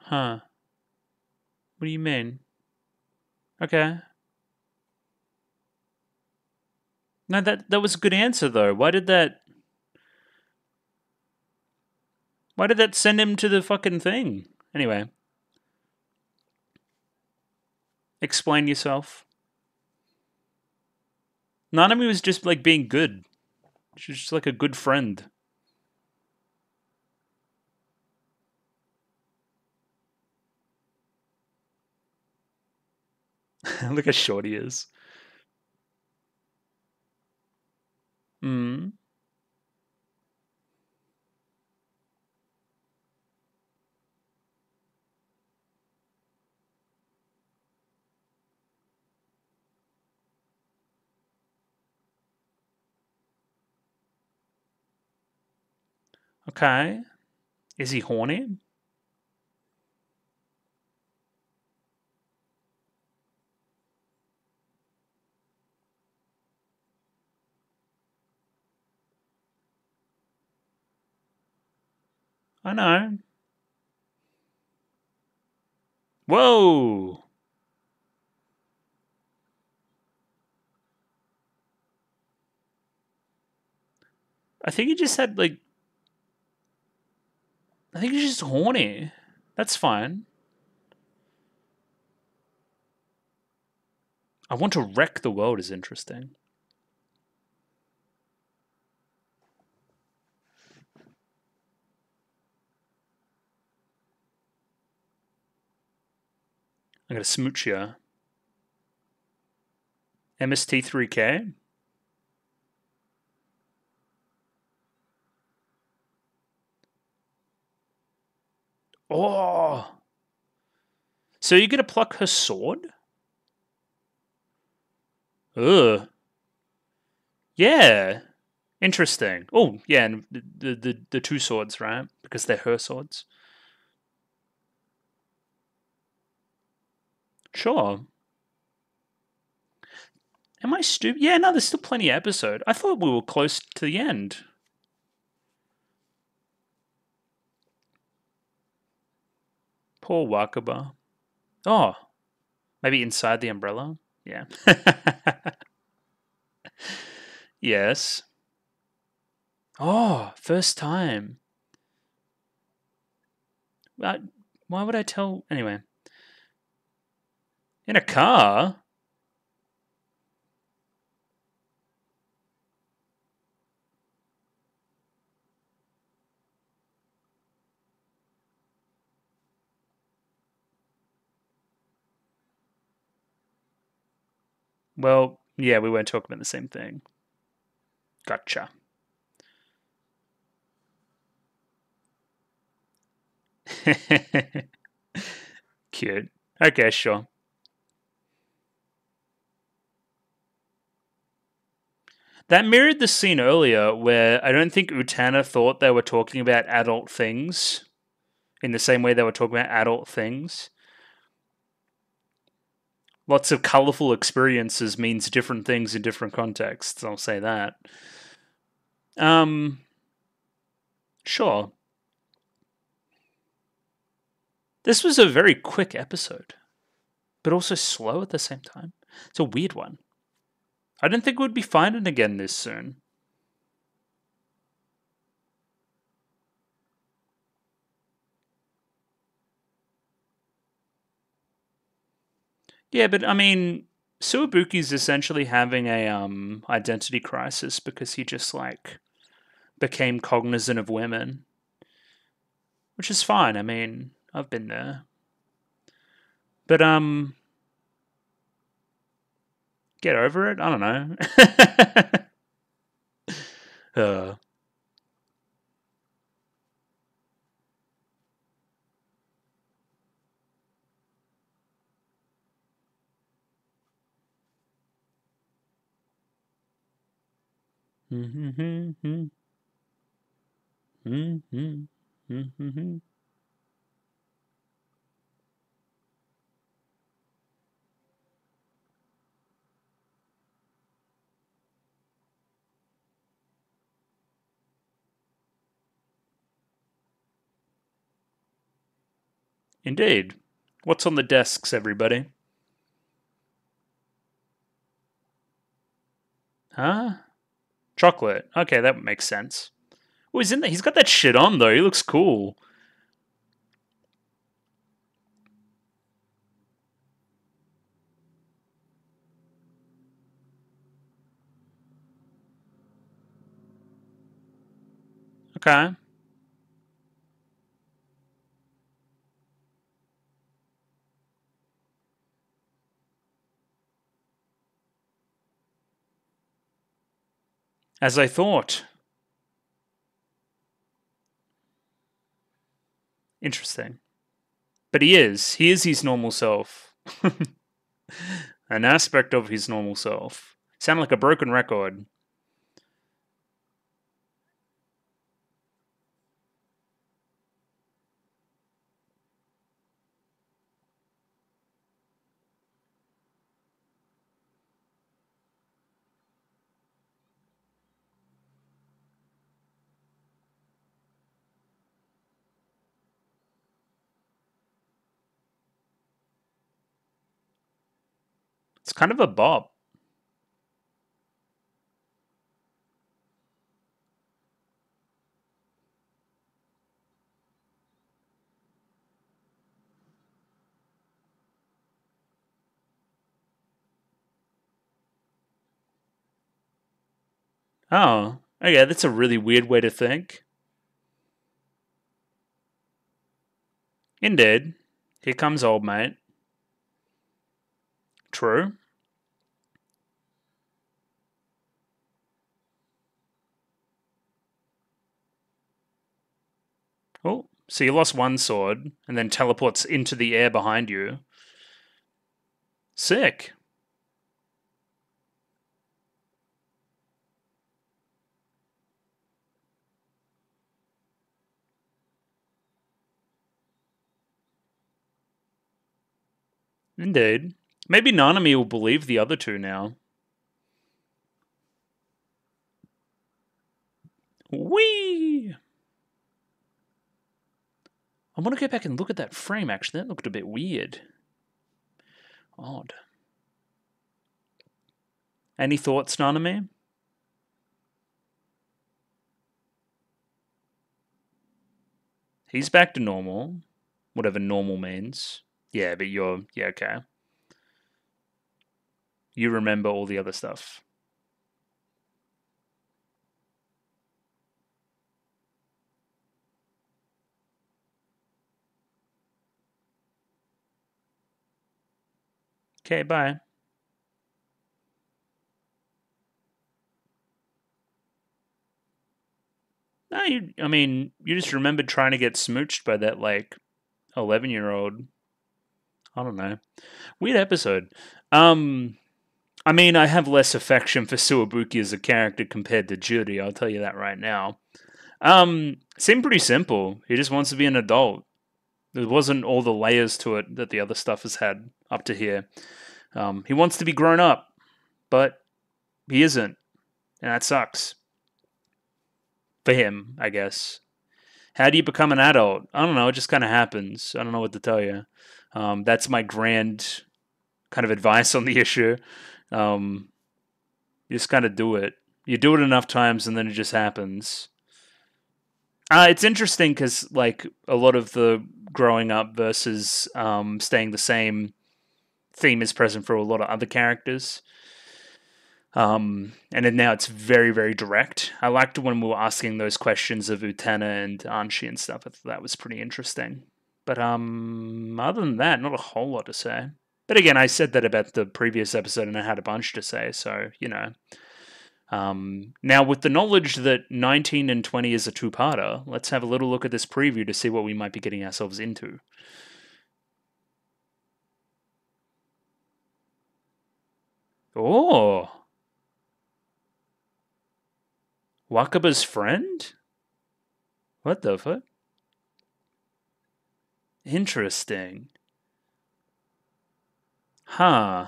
Huh. What do you mean? Okay. No, that was a good answer though. Why did that send him to the fucking thing? Anyway, explain yourself. Nanami was just like being good. She's just like a good friend. Look how short he is. Hmm. Okay. Is he horny? I know. Whoa. I think he just had like. I think he's just horny. That's fine. I want to wreck the world is interesting. I'm gonna smooch you. MST3K? Oh. So you're gonna pluck her sword? Ugh. Yeah. Interesting. Oh, yeah, and the two swords, right? Because they're her swords. Sure. Am I stupid? Yeah, no, there's still plenty of episode. I thought we were close to the end. Poor Wakaba. Oh, maybe inside the umbrella? Yeah. Yes. Oh, first time. Uh, why would I tell? Anyway. In a car? Well, yeah, we weren't talking about the same thing. Gotcha. Cute. Okay, sure. That mirrored the scene earlier where I don't think Utana thought they were talking about adult things in the same way they were talking about adult things. Lots of colorful experiences means different things in different contexts, I'll say that. Um, sure. This was a very quick episode, but also slow at the same time. It's a weird one. I didn't think we'd be finding again this soon. Yeah, but I mean, Suwabuki's essentially having a identity crisis because he just like became cognizant of women, which is fine. I mean, I've been there. But get over it. I don't know. uh, Indeed. What's on the desks, everybody? Huh? Chocolate. Okay, that makes sense. Oh, he's in there. He's got that shit on though. He looks cool. Okay. As I thought. Interesting. But he is. He is his normal self. An aspect of his normal self. Sound like a broken record. It's kind of a bop. Oh, okay, that's a really weird way to think. Indeed. Here comes old mate. True. Oh, so you lost one sword and then teleports into the air behind you. Sick. Indeed. Maybe Nanami will believe the other two now. Whee! I want to go back and look at that frame, actually. That looked a bit weird. Odd. Any thoughts, Nanami? He's back to normal. Whatever normal means. Yeah, but you're... Yeah, okay. You remember all the other stuff. Okay, bye. No, I mean, you just remembered trying to get smooched by that, like, 11-year-old. I don't know. Weird episode. I mean, I have less affection for Suwabuki as a character compared to Judy, I'll tell you that right now. Seemed pretty simple. He just wants to be an adult. There wasn't all the layers to it that the other stuff has had up to here. He wants to be grown up, but he isn't. And that sucks. For him, I guess. How do you become an adult? I don't know. It just kind of happens. I don't know what to tell you. That's my grand kind of advice on the issue. You just kind of do it. You do it enough times, and then it just happens. It's interesting because, like, a lot of the growing up versus staying the same theme is present for a lot of other characters. And then now it's very, very direct. I liked when we were asking those questions of Utena and Anshi and stuff. I thought that was pretty interesting. But other than that, not a whole lot to say. But again, I said that about the previous episode, and I had a bunch to say. So now with the knowledge that 19 and 20 is a two-parter, let's have a little look at this preview to see what we might be getting ourselves into. Oh. Wakaba's friend? What the fuck? Interesting. Huh.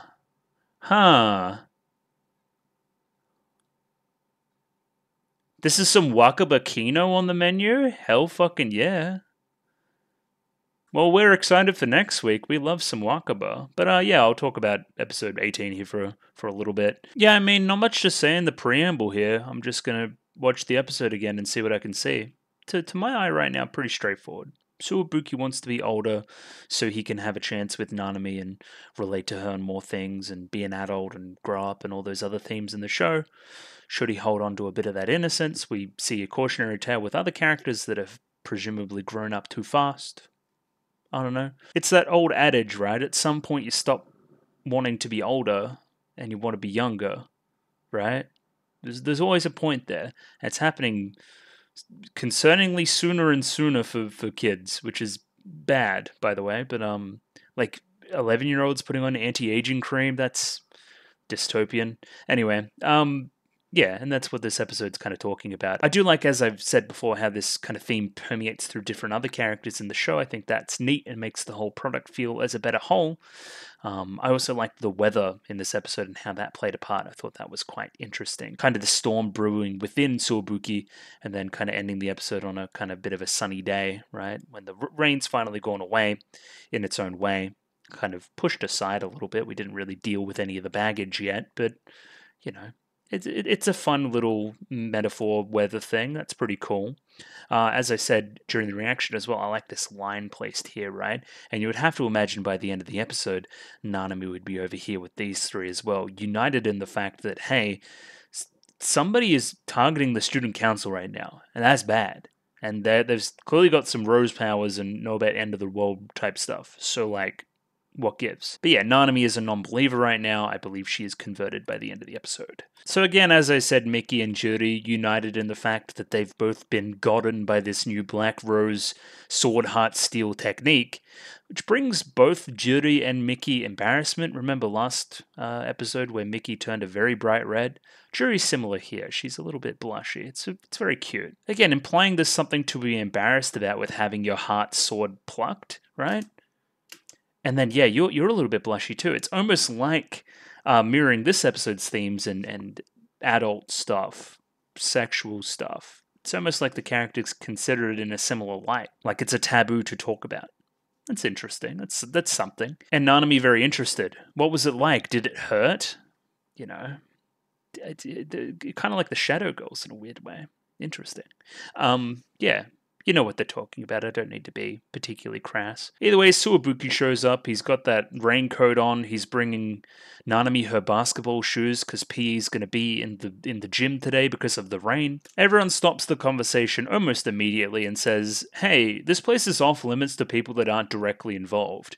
This is some Wakaba Kino on the menu? Hell fucking yeah. Well, we're excited for next week. We love some Wakaba. But yeah, I'll talk about episode 18 here for a little bit. Yeah, I mean, not much to say in the preamble here. I'm just going to watch the episode again and see what I can see. To my eye right now, pretty straightforward. Suwabuki wants to be older so he can have a chance with Nanami and relate to her on more things and be an adult and grow up and all those other themes in the show. Should he hold on to a bit of that innocence? We see a cautionary tale with other characters that have presumably grown up too fast. I don't know. It's that old adage, right? At some point you stop wanting to be older and you want to be younger, right? There's always a point there. It's happening concerningly sooner and sooner for kids, which is bad, by the way. But like 11-year-olds putting on anti-aging cream, that's dystopian. Anyway, yeah, and that's what this episode's kind of talking about. I do like, as I've said before, how this kind of theme permeates through different other characters in the show. I think that's neat and makes the whole product feel as a better whole. I also liked the weather in this episode and how that played a part. I thought that was quite interesting. Kind of the storm brewing within Suwabuki and then kind of ending the episode on a kind of bit of a sunny day, right? When the rain's finally gone away in its own way. Kind of pushed aside a little bit. We didn't really deal with any of the baggage yet, but, it's a fun little metaphor weather thing. That's pretty cool. As I said during the reaction as well, I like this line placed here, right? And you would have to imagine by the end of the episode, Nanami would be over here with these three as well, united in the fact that, hey, somebody is targeting the student council right now, and that's bad. And they've clearly got some rose powers and know about end of the world type stuff. So, like, what gives? But yeah, Nanami is a non-believer right now. I believe she is converted by the end of the episode. So again, as I said, Miki and Juri united in the fact that they've both been gotten by this new Black Rose Sword Heart Steel technique, which brings both Juri and Miki embarrassment. Remember last episode where Miki turned a very bright red? Juri's similar here. She's a little bit blushy. It's very cute. Again, implying there's something to be embarrassed about with having your heart sword plucked, right? And then, yeah, you're a little bit blushy too. It's almost like mirroring this episode's themes and adult stuff, sexual stuff. It's almost like the characters consider it in a similar light, like it's a taboo to talk about. That's interesting. That's something. And Nanami very interested. What was it like? Did it hurt? Kind of like the Shadow Girls in a weird way. Interesting. Yeah. You know what they're talking about. I don't need to be particularly crass. Either way, Suwabuki shows up. He's got that raincoat on. He's bringing Nanami her basketball shoes because PE's going to be in the gym today because of the rain. Everyone stops the conversation almost immediately and says, hey, this place is off limits to people that aren't directly involved.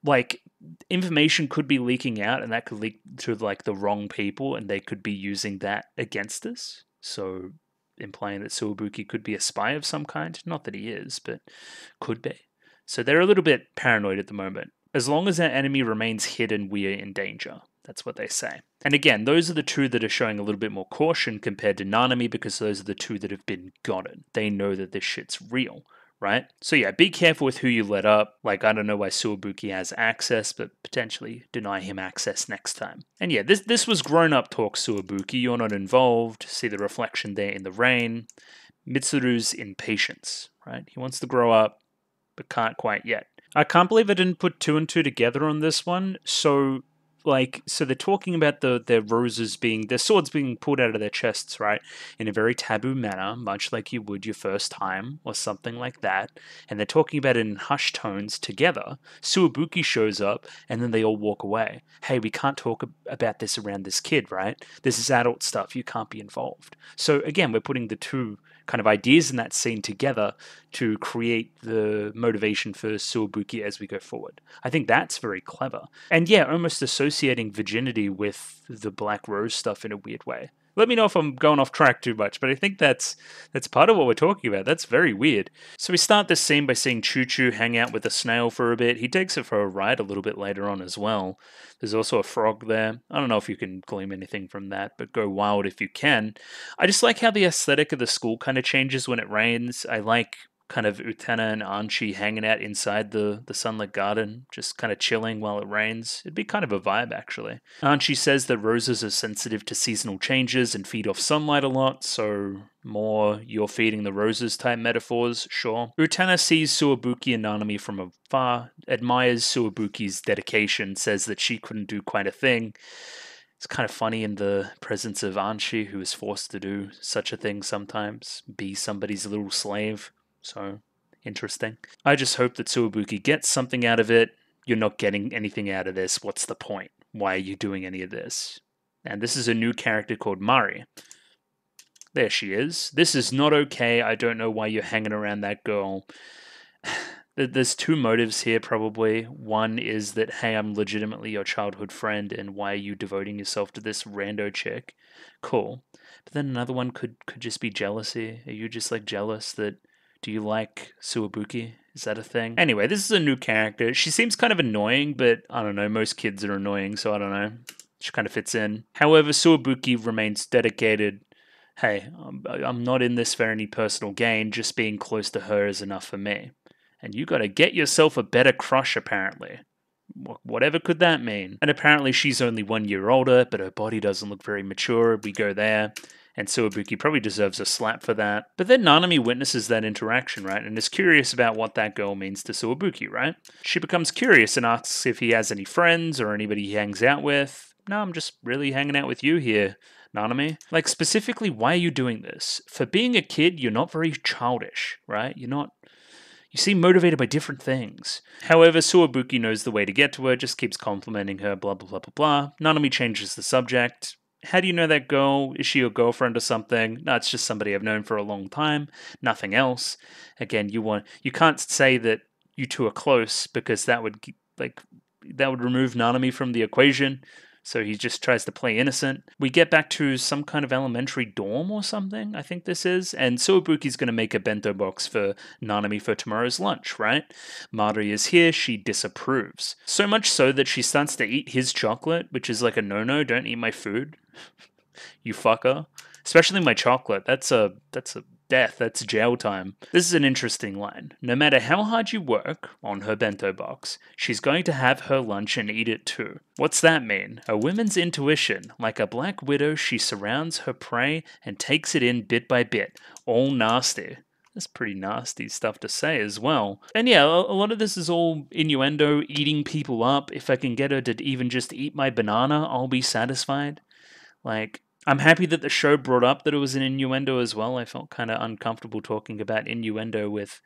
Like, information could be leaking out and that could leak to, like, the wrong people and they could be using that against us. So implying that Suwabuki could be a spy of some kind. Not that he is, but could be. So they're a little bit paranoid at the moment. As long as our enemy remains hidden, we are in danger. That's what they say. And again, those are the two that are showing a little bit more caution compared to Nanami because those are the two that have been gotten. They know that this shit's real, right? So yeah, be careful with who you let up. Like, I don't know why Suwabuki has access, but potentially deny him access next time. And yeah, this was grown-up talk, Suwabuki. You're not involved. See the reflection there in the rain. Mitsuru's impatience, right? He wants to grow up, but can't quite yet. I can't believe I didn't put two and two together on this one. So like, so they're talking about their swords being pulled out of their chests, right? In a very taboo manner, much like you would your first time or something like that. And they're talking about it in hushed tones together. Suwabuki shows up and then they all walk away. Hey, we can't talk about this around this kid, right? This is adult stuff. You can't be involved. So again, we're putting the two kind of ideas in that scene together to create the motivation for Suwabuki as we go forward. I think that's very clever. And yeah, almost associating virginity with the Black Rose stuff in a weird way. Let me know if I'm going off track too much, but I think that's part of what we're talking about. That's very weird. So we start this scene by seeing Choo Choo hang out with a snail for a bit. He takes it for a ride a little bit later on as well. There's also a frog there. I don't know if you can glean anything from that, but go wild if you can. I just like how the aesthetic of the school kind of changes when it rains. I like kind of Utena and Anchi hanging out inside the sunlit garden, just kind of chilling while it rains. It'd be kind of a vibe, actually. Anchi says that roses are sensitive to seasonal changes and feed off sunlight a lot, so more you're feeding the roses type metaphors, sure. Utena sees Suwabuki and Nanami from afar, admires Suwabuki's dedication, says that she couldn't do quite a thing. It's kind of funny in the presence of Anchi, who is forced to do such a thing sometimes, be somebody's little slave. So, interesting. I just hope that Suwabuki gets something out of it. You're not getting anything out of this. What's the point? Why are you doing any of this? And this is a new character called Mari. There she is. This is not okay. I don't know why you're hanging around that girl. There's two motives here, probably. One is that, hey, I'm legitimately your childhood friend, and why are you devoting yourself to this rando chick? Cool. But then another one could just be jealousy. Are you just, like, jealous that... Do you like Suwabuki? Is that a thing? Anyway, this is a new character. She seems kind of annoying, but I don't know. Most kids are annoying, so I don't know. She kind of fits in. However, Suwabuki remains dedicated. Hey, I'm not in this for any personal gain. Just being close to her is enough for me. And you gotta get yourself a better crush, apparently. Whatever could that mean? And apparently she's only 1 year older, but her body doesn't look very mature. We go there. And Suwabuki probably deserves a slap for that. But then Nanami witnesses that interaction, right? And is curious about what that girl means to Suwabuki, right? She becomes curious and asks if he has any friends or anybody he hangs out with. No, I'm just really hanging out with you here, Nanami. Like, specifically, why are you doing this? For being a kid, you're not very childish, right? You seem motivated by different things. However, Suwabuki knows the way to get to her, just keeps complimenting her, blah, blah, blah, blah, blah. Nanami changes the subject. How do you know that girl? Is she your girlfriend or something? No, it's just somebody I've known for a long time. Nothing else. Again, you can't say that you two are close because that would remove Nanami from the equation. So he just tries to play innocent. We get back to some kind of elementary dorm or something, I think this is. And Suwabuki's going to make a bento box for Nanami for tomorrow's lunch, right? Mari is here. She disapproves. So much so that she starts to eat his chocolate, which is like a no-no. Don't eat my food. You fucker. Especially my chocolate. That's a death. That's jail time. This is an interesting line. No matter how hard you work on her bento box, she's going to have her lunch and eat it too. What's that mean? A woman's intuition. Like a black widow, she surrounds her prey and takes it in bit by bit. All nasty. That's pretty nasty stuff to say as well. And yeah, a lot of this is all innuendo, eating people up. If I can get her to even just eat my banana, I'll be satisfied. Like, I'm happy that the show brought up that it was an innuendo as well. I felt kind of uncomfortable talking about innuendo with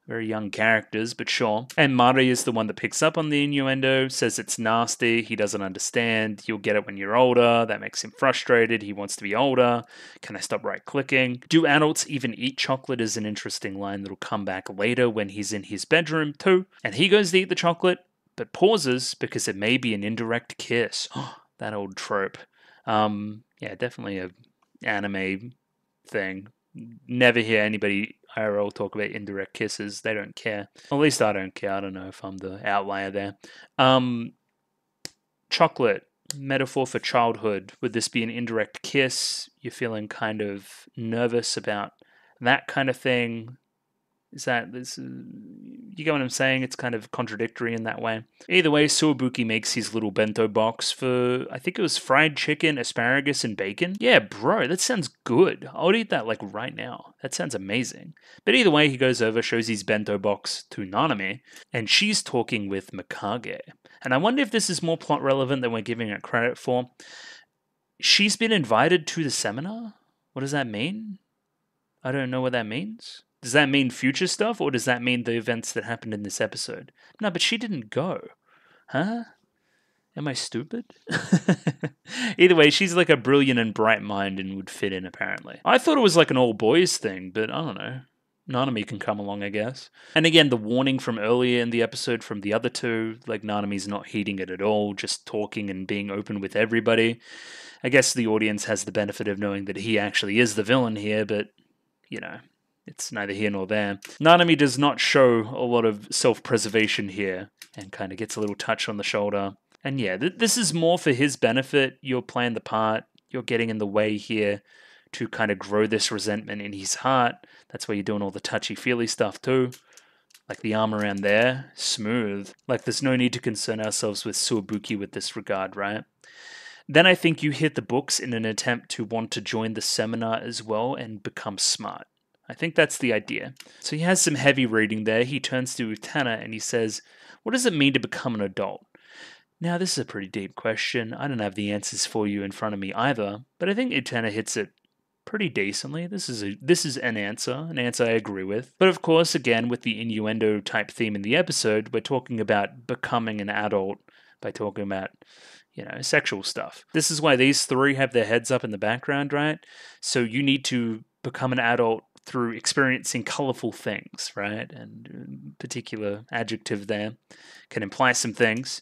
very young characters, but sure. And Mari is the one that picks up on the innuendo, says it's nasty, he doesn't understand, you'll get it when you're older, that makes him frustrated, he wants to be older, can I stop right-clicking? Do adults even eat chocolate is an interesting line that'll come back later when he's in his bedroom too. And he goes to eat the chocolate, but pauses because it may be an indirect kiss. That old trope. Yeah, definitely a anime thing. Never hear anybody IRL talk about indirect kisses. They don't care. Well, at least I don't care. I don't know if I'm the outlier there. Chocolate, metaphor for childhood. Would this be an indirect kiss? You're feeling kind of nervous about that kind of thing. Is that this? You get what I'm saying? It's kind of contradictory in that way. Either way, Suwabuki makes his little bento box for, I think it was fried chicken, asparagus, and bacon. Yeah, bro, that sounds good. I would eat that like right now. That sounds amazing. But either way, he goes over, shows his bento box to Nanami, and she's talking with Mikage. And I wonder if this is more plot relevant than we're giving it credit for. She's been invited to the seminar? What does that mean? I don't know what that means. Does that mean future stuff, or does that mean the events that happened in this episode? No, but she didn't go. Huh? Am I stupid? Either way, she's like a brilliant and bright mind and would fit in, apparently. I thought it was like an all boys thing, but I don't know. Nanami can come along, I guess. And again, the warning from earlier in the episode from the other two, like Nanami's not heeding it at all, just talking and being open with everybody. I guess the audience has the benefit of knowing that he actually is the villain here, but, you know, it's neither here nor there. Nanami does not show a lot of self-preservation here and kind of gets a little touch on the shoulder. And yeah, this is more for his benefit. You're playing the part. You're getting in the way here to kind of grow this resentment in his heart. That's why you're doing all the touchy-feely stuff too. Like the arm around there, smooth. Like there's no need to concern ourselves with Suwabuki with this regard, right? Then I think you hit the books in an attempt to want to join the seminar as well and become smart. I think that's the idea. So he has some heavy reading there. He turns to Utena and he says, what does it mean to become an adult? Now, this is a pretty deep question. I don't have the answers for you in front of me either, but I think Utena hits it pretty decently. This is an answer I agree with. But of course, again, with the innuendo type theme in the episode, we're talking about becoming an adult by talking about, you know, sexual stuff. This is why these three have their heads up in the background, right? So you need to become an adult through experiencing colorful things, right? And particular adjective there can imply some things.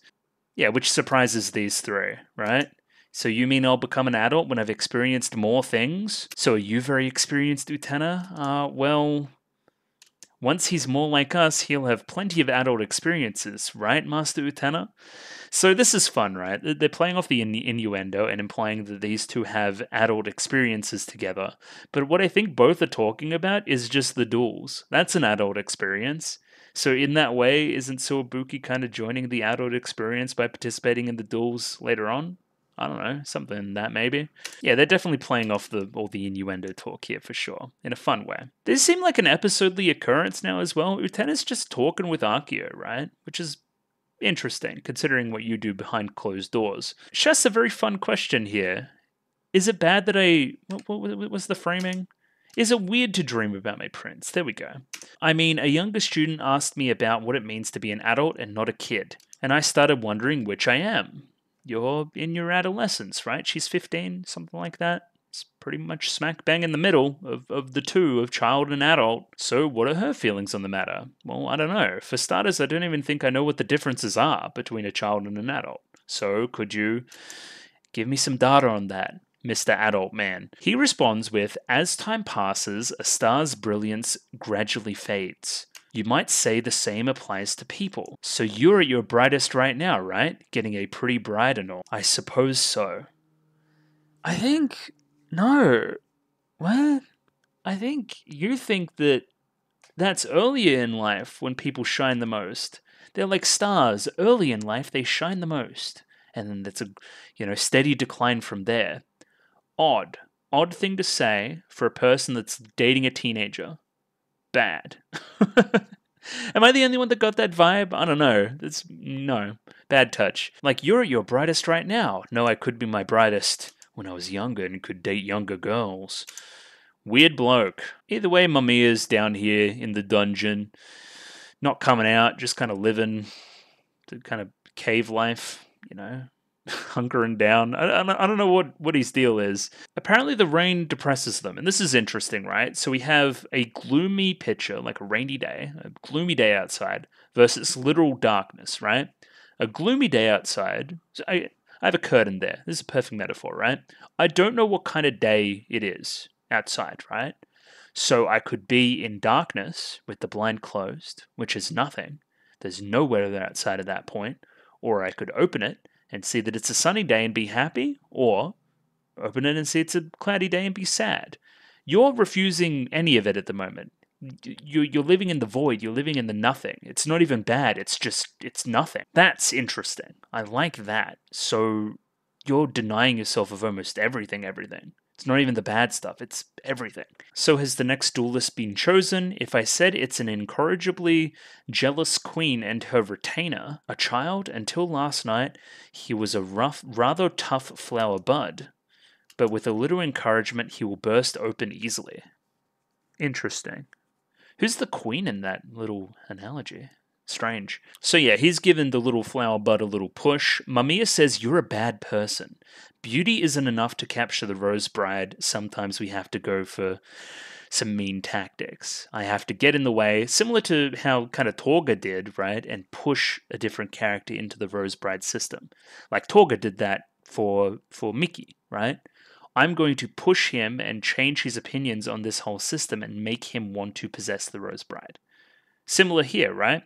Yeah, which surprises these three, right? So you mean I'll become an adult when I've experienced more things? So are you very experienced, Utena? Well, once he's more like us, he'll have plenty of adult experiences, right, Master Utena? So this is fun, right? They're playing off the innuendo and implying that these two have adult experiences together. But what I think both are talking about is just the duels. That's an adult experience. So in that way, isn't Suwabuki kind of joining the adult experience by participating in the duels later on? I don't know, something that maybe. Yeah, they're definitely playing off all the innuendo talk here for sure, in a fun way. This seem like an episodely occurrence now as well. Utena's just talking with Akio, right? Which is interesting, considering what you do behind closed doors. Just a very fun question here. Is it bad that what was the framing? Is it weird to dream about my prince? There we go. I mean, a younger student asked me about what it means to be an adult and not a kid, and I started wondering which I am. You're in your adolescence, right? She's 15, something like that. It's pretty much smack bang in the middle of the two, of child and adult. So what are her feelings on the matter? Well, I don't know. For starters, I don't even think I know what the differences are between a child and an adult. So could you give me some data on that, Mr. Adult Man? He responds with, as time passes, a star's brilliance gradually fades. You might say the same applies to people. So you're at your brightest right now, right? Getting a pretty bright and all. I suppose so. I think... No. What? I think you think that that's earlier in life when people shine the most. They're like stars. Early in life, they shine the most. And then that's a, steady decline from there. Odd. Odd thing to say for a person that's dating a teenager. Bad. Am I the only one that got that vibe? I don't know. No. Bad touch. Like, you're at your brightest right now. No, I could be my brightest when I was younger and could date younger girls. Weird bloke. Either way, Mamiya's down here in the dungeon. Not coming out, just kind of living the kind of cave life, hunkering down. I don't know what his deal is. Apparently the rain depresses them, and this is interesting, right? So we have a gloomy picture, like a rainy day, a gloomy day outside, versus literal darkness, right? A gloomy day outside, so I have a curtain there. This is a perfect metaphor, right? I don't know what kind of day it is outside, right? So I could be in darkness with the blind closed, which is nothing. There's no weather outside at that point. Or I could open it and see that it's a sunny day and be happy, or open it and see it's a cloudy day and be sad. You're refusing any of it at the moment. You're living in the void. You're living in the nothing. It's not even bad. It's nothing. That's interesting. I like that. So you're denying yourself of almost everything. It's not even the bad stuff. It's everything. So has the next duelist been chosen? If I said it's an incorrigibly jealous queen and her retainer, a child, until last night, he was a rough, rather tough flower bud. But with a little encouragement, he will burst open easily. Interesting. Who's the queen in that little analogy? Strange. So yeah, he's given the little flower bud a little push. Mamiya says, you're a bad person. Beauty isn't enough to capture the rose bride. Sometimes we have to go for some mean tactics. I have to get in the way, similar to how kind of Torga did, right? And push a different character into the rose bride system. Like Torga did that for Mickey, right? I'm going to push him and change his opinions on this whole system and make him want to possess the Rose Bride. Similar here, right?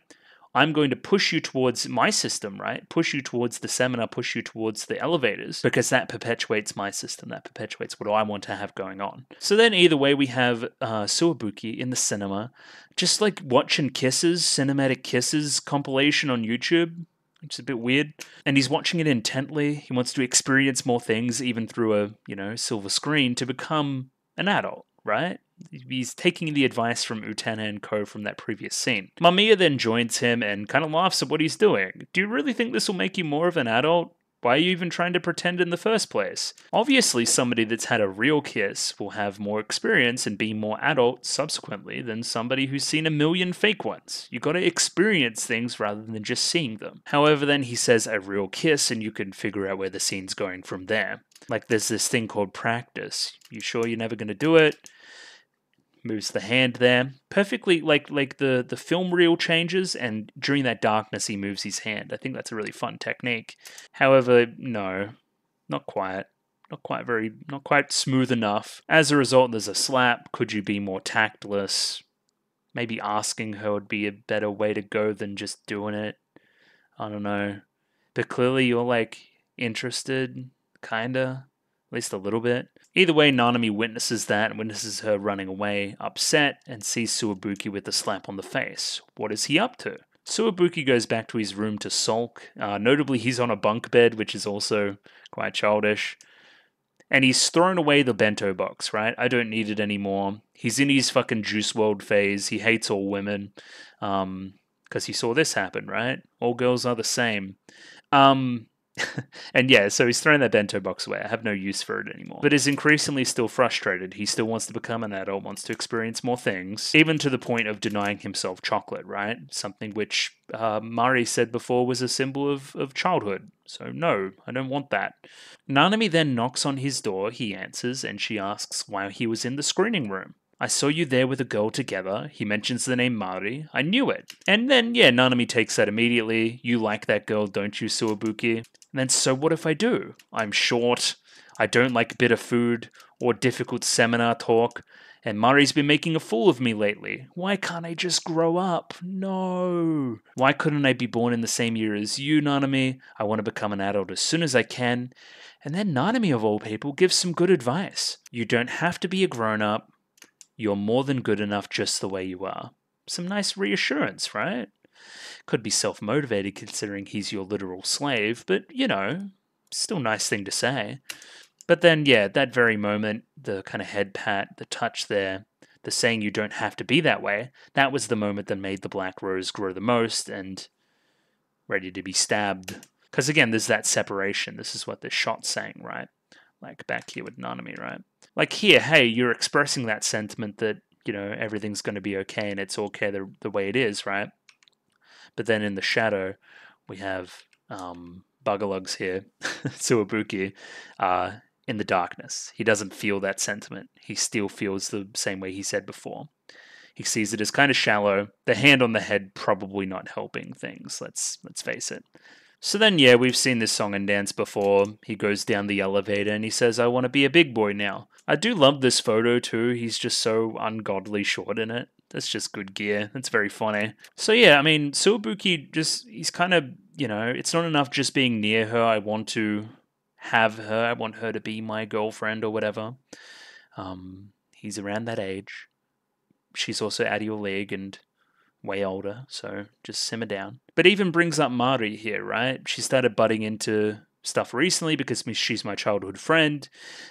I'm going to push you towards my system, right? Push you towards the seminar, push you towards the elevators, because that perpetuates my system, that perpetuates what I want to have going on. So then either way, we have Suwabuki in the cinema, just like watching Kisses, cinematic Kisses compilation on YouTube, which is a bit weird. And he's watching it intently. He wants to experience more things, even through a, silver screen, to become an adult, right? He's taking the advice from Utena and Co. from that previous scene. Mamiya then joins him and kind of laughs at what he's doing. Do you really think this will make you more of an adult? Why are you even trying to pretend in the first place? Obviously, somebody that's had a real kiss will have more experience and be more adult subsequently than somebody who's seen a million fake ones. You gotta experience things rather than just seeing them. However, then he says a real kiss and you can figure out where the scene's going from there. Like there's this thing called practice. You sure you're never gonna do it? Moves the hand there perfectly, like the film reel changes, and during that darkness he moves his hand. I think that's a really fun technique. However, no, not quite smooth enough. As a result, there's a slap. Could you be more tactless? Maybe asking her would be a better way to go than just doing it. I don't know, but clearly you're like interested, kinda, at least a little bit. Either way, Nanami witnesses that and witnesses her running away, upset, and sees Suwabuki with a slap on the face. What is he up to? Suwabuki goes back to his room to sulk. Notably, he's on a bunk bed, which is also quite childish. And he's thrown away the bento box, right? I don't need it anymore. He's in his fucking Juice WRLD phase. He hates all women. Because he saw this happen, right? All girls are the same. And yeah, so he's thrown that bento box away. I have no use for it anymore. But is increasingly still frustrated. He still wants to become an adult, wants to experience more things, even to the point of denying himself chocolate, right? Something which Mari said before was a symbol of childhood. So no, I don't want that. Nanami then knocks on his door, he answers, and she asks why he was in the screening room. I saw you there with a girl together. He mentions the name Mari. I knew it. And then, yeah, Nanami takes that immediately. You like that girl, don't you, Suwabuki? And then, so what if I do? I'm short. I don't like bitter food or difficult seminar talk. And Mari's been making a fool of me lately. Why can't I just grow up? No. Why couldn't I be born in the same year as you, Nanami? I want to become an adult as soon as I can. And then Nanami, of all people, gives some good advice. You don't have to be a grown-up. You're more than good enough just the way you are. Some nice reassurance, right? Could be self-motivated considering he's your literal slave, but, still nice thing to say. But then, yeah, that very moment, the kind of head pat, the touch there, the saying you don't have to be that way, that was the moment that made the black rose grow the most and ready to be stabbed. Because again, there's that separation. This is what the shot's saying, right? Like back here with Nanami, right? Like here, hey, you're expressing that sentiment that, everything's going to be okay and it's okay the way it is, right? But then in the shadow, we have Bugalugs here, Suwabuki, in the darkness. He doesn't feel that sentiment. He still feels the same way he said before. He sees it as kind of shallow. The hand on the head probably not helping things, let's face it. So then, yeah, we've seen this song and dance before. He goes down the elevator and he says, I want to be a big boy now. I do love this photo too. He's just so ungodly short in it. That's just good gear. That's very funny. So yeah, I mean, Suwabuki he's kind of, it's not enough just being near her. I want to have her. I want her to be my girlfriend or whatever. He's around that age. she's also out of your league and way older, so just simmer down. But even brings up Mari here, right? She started butting into stuff recently because she's my childhood friend.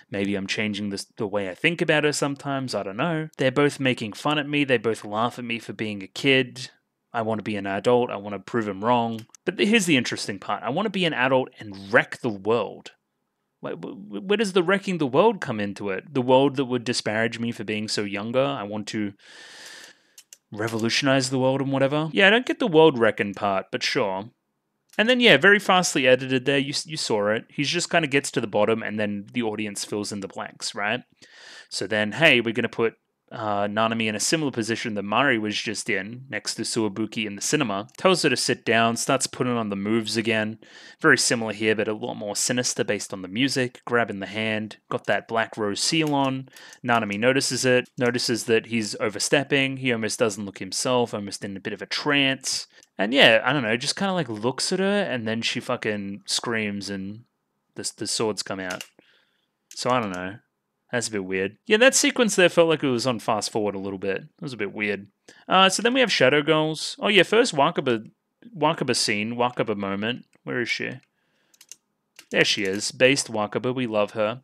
Maybe I'm changing the way I think about her sometimes, I don't know. They're both making fun at me, they both laugh at me for being a kid. I want to be an adult, I want to prove them wrong. But here's the interesting part. I want to be an adult and wreck the world. Where does the wrecking the world come into it? The world that would disparage me for being so younger? I want to revolutionize the world and whatever. Yeah, I don't get the world wrecking part, but sure. And then, yeah, very fastly edited there. You saw it. He just kind of gets to the bottom and then the audience fills in the blanks, right? So then, hey, we're going to put Nanami in a similar position that Mari was just in, next to Suwabuki in the cinema. Tells her to sit down, starts putting on the moves again. Very similar here, but a lot more sinister based on the music. Grabbing the hand, got that black rose seal on. Nanami notices it, notices that he's overstepping. He almost doesn't look himself, almost in a bit of a trance. And yeah, I don't know, just kind of like looks at her and then she fucking screams and the swords come out. So I don't know. That's a bit weird. Yeah, that sequence there felt like it was on fast forward a little bit. It was a bit weird. So then we have Shadow Girls. Oh yeah, first Wakaba scene, Wakaba moment. Where is she? There she is. Based Wakaba, we love her.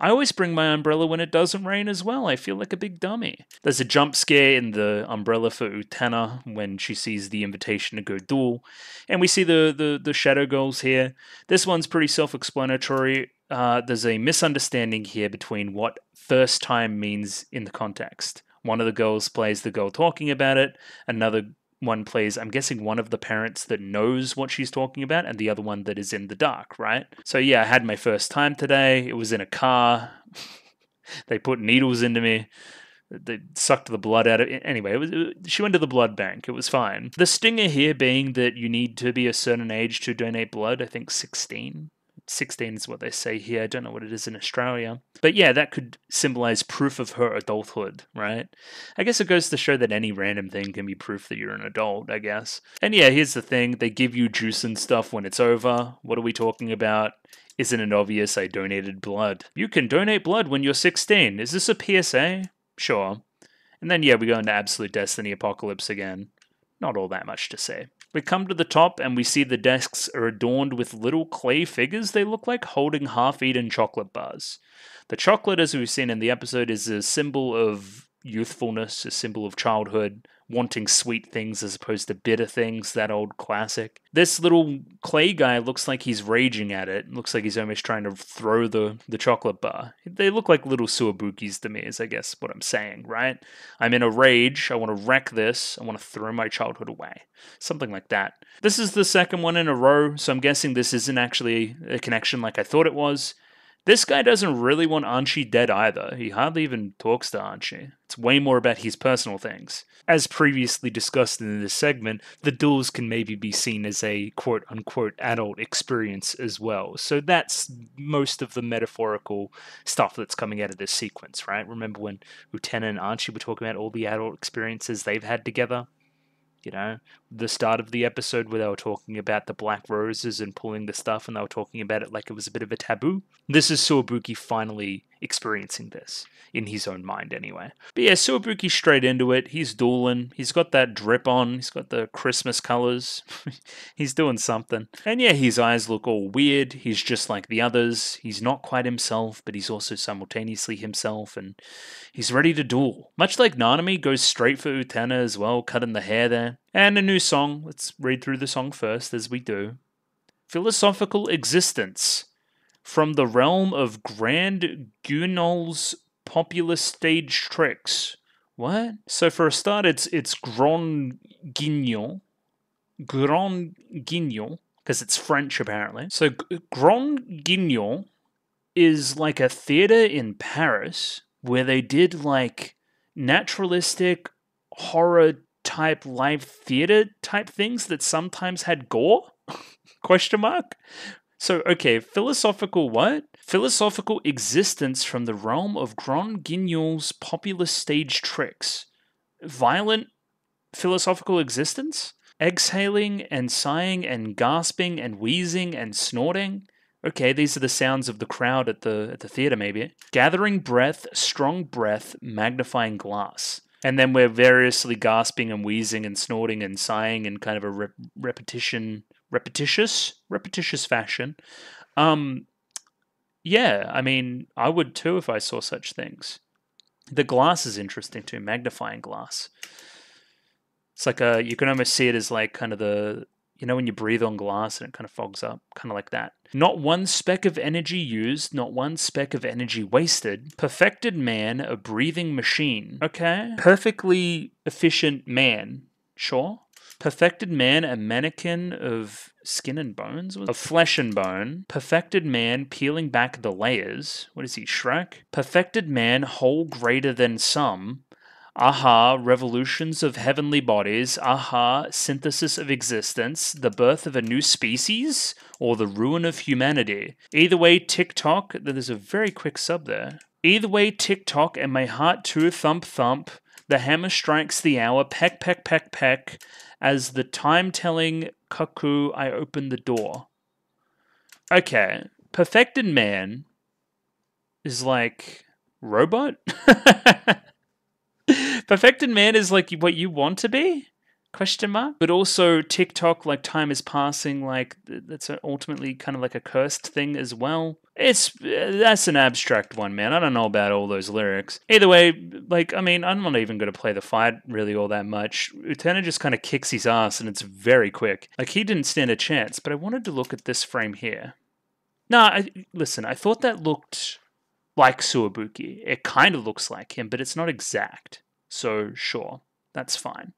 I always bring my umbrella when it doesn't rain as well. I feel like a big dummy. There's a jump scare in the umbrella for Utena when she sees the invitation to go duel. And we see the Shadow Girls here. This one's pretty self-explanatory. There's a misunderstanding here between what first time means in the context. One of the girls plays the girl talking about it. Another one plays, I'm guessing, one of the parents that knows what she's talking about, and the other one that is in the dark, right? So yeah, I had my first time today. It was in a car. They put needles into me. They sucked the blood out of it. Anyway, she went to the blood bank. It was fine. The stinger here being that you need to be a certain age to donate blood. I think 16. 16 is what they say here. I don't know what it is in Australia. But yeah, that could symbolize proof of her adulthood, right? I guess it goes to show that any random thing can be proof that you're an adult, I guess. And yeah, here's the thing. They give you juice and stuff when it's over. What are we talking about? Isn't it obvious I donated blood? You can donate blood when you're 16. Is this a PSA? Sure. And then yeah, we go into Absolute Destiny Apocalypse again. Not all that much to say. We come to the top and we see the desks are adorned with little clay figures, they look like, holding half-eaten chocolate bars. The chocolate, as we've seen in the episode, is a symbol of youthfulness, a symbol of childhood, wanting sweet things as opposed to bitter things, that old classic. This little clay guy looks like he's raging at it. Looks like he's almost trying to throw the chocolate bar. They look like little Suwabukis to me, is I guess what I'm saying, right? I'm in a rage, I want to wreck this, I want to throw my childhood away. Something like that. This is the second one in a row, so I'm guessing this isn't actually a connection like I thought it was. This guy doesn't really want Anchi dead either. He hardly even talks to Anchi. It's way more about his personal things. As previously discussed in this segment, the duels can maybe be seen as a quote-unquote adult experience as well. So that's most of the metaphorical stuff that's coming out of this sequence, right? Remember when Utena and Anchi were talking about all the adult experiences they've had together? You know, the start of the episode where they were talking about the black roses and pulling the stuff, and they were talking about it like it was a bit of a taboo. This is Suwabuki finally experiencing this, in his own mind anyway. But yeah, Suwabuki's straight into it. He's dueling. He's got that drip on. He's got the Christmas colors. He's doing something. And yeah, his eyes look all weird. He's just like the others. He's not quite himself, but he's also simultaneously himself, and he's ready to duel. Much like Nanami goes straight for Utena as well, cutting the hair there. And a new song. Let's read through the song first, as we do. Philosophical Existence. From the realm of Grand Guignol's populous stage tricks. What? So for a start, it's Grand Guignol. Grand Guignol, because it's French apparently. So Grand Guignol is like a theater in Paris where they did like naturalistic horror type live theater type things that sometimes had gore? Question mark? So, okay, philosophical what? Philosophical existence from the realm of Grand Guignol's popular stage tricks. Violent philosophical existence? Exhaling and sighing and gasping and wheezing and snorting? Okay, these are the sounds of the crowd at the theater, maybe. Gathering breath, strong breath, magnifying glass. And then we're variously gasping and wheezing and snorting and sighing in kind of a repetitious fashion. Yeah, I mean, I would too if I saw such things. The glass is interesting too, magnifying glass. It's like you can almost see it as like kind of when you breathe on glass and it kind of fogs up, kind of like that. Not one speck of energy used, not one speck of energy wasted. Perfected man, a breathing machine. Okay. Perfectly efficient man. Sure. Perfected man, a mannequin of skin and bones? Of flesh and bone. Perfected man, peeling back the layers. What is he, Shrek? Perfected man, whole greater than some. Aha, revolutions of heavenly bodies. Aha, synthesis of existence. The birth of a new species? Or the ruin of humanity? Either way, tick-tock. There's a very quick sub there. Either way, tick-tock, and my heart too, thump-thump. The hammer strikes the hour, peck, peck, peck, peck. As the time-telling cuckoo, I open the door. Okay, perfected man is like robot? Perfected man is like what you want to be? Question mark. But also TikTok, like time is passing, like that's ultimately kind of like a cursed thing as well. That's an abstract one, man. I don't know about all those lyrics. Either way, like I mean, I'm not even going to play the fight really all that much. Utena just kind of kicks his ass, and it's very quick. Like he didn't stand a chance. But I wanted to look at this frame here. No, listen. I thought that looked like Suwabuki. It kind of looks like him, but it's not exact. So sure, that's fine.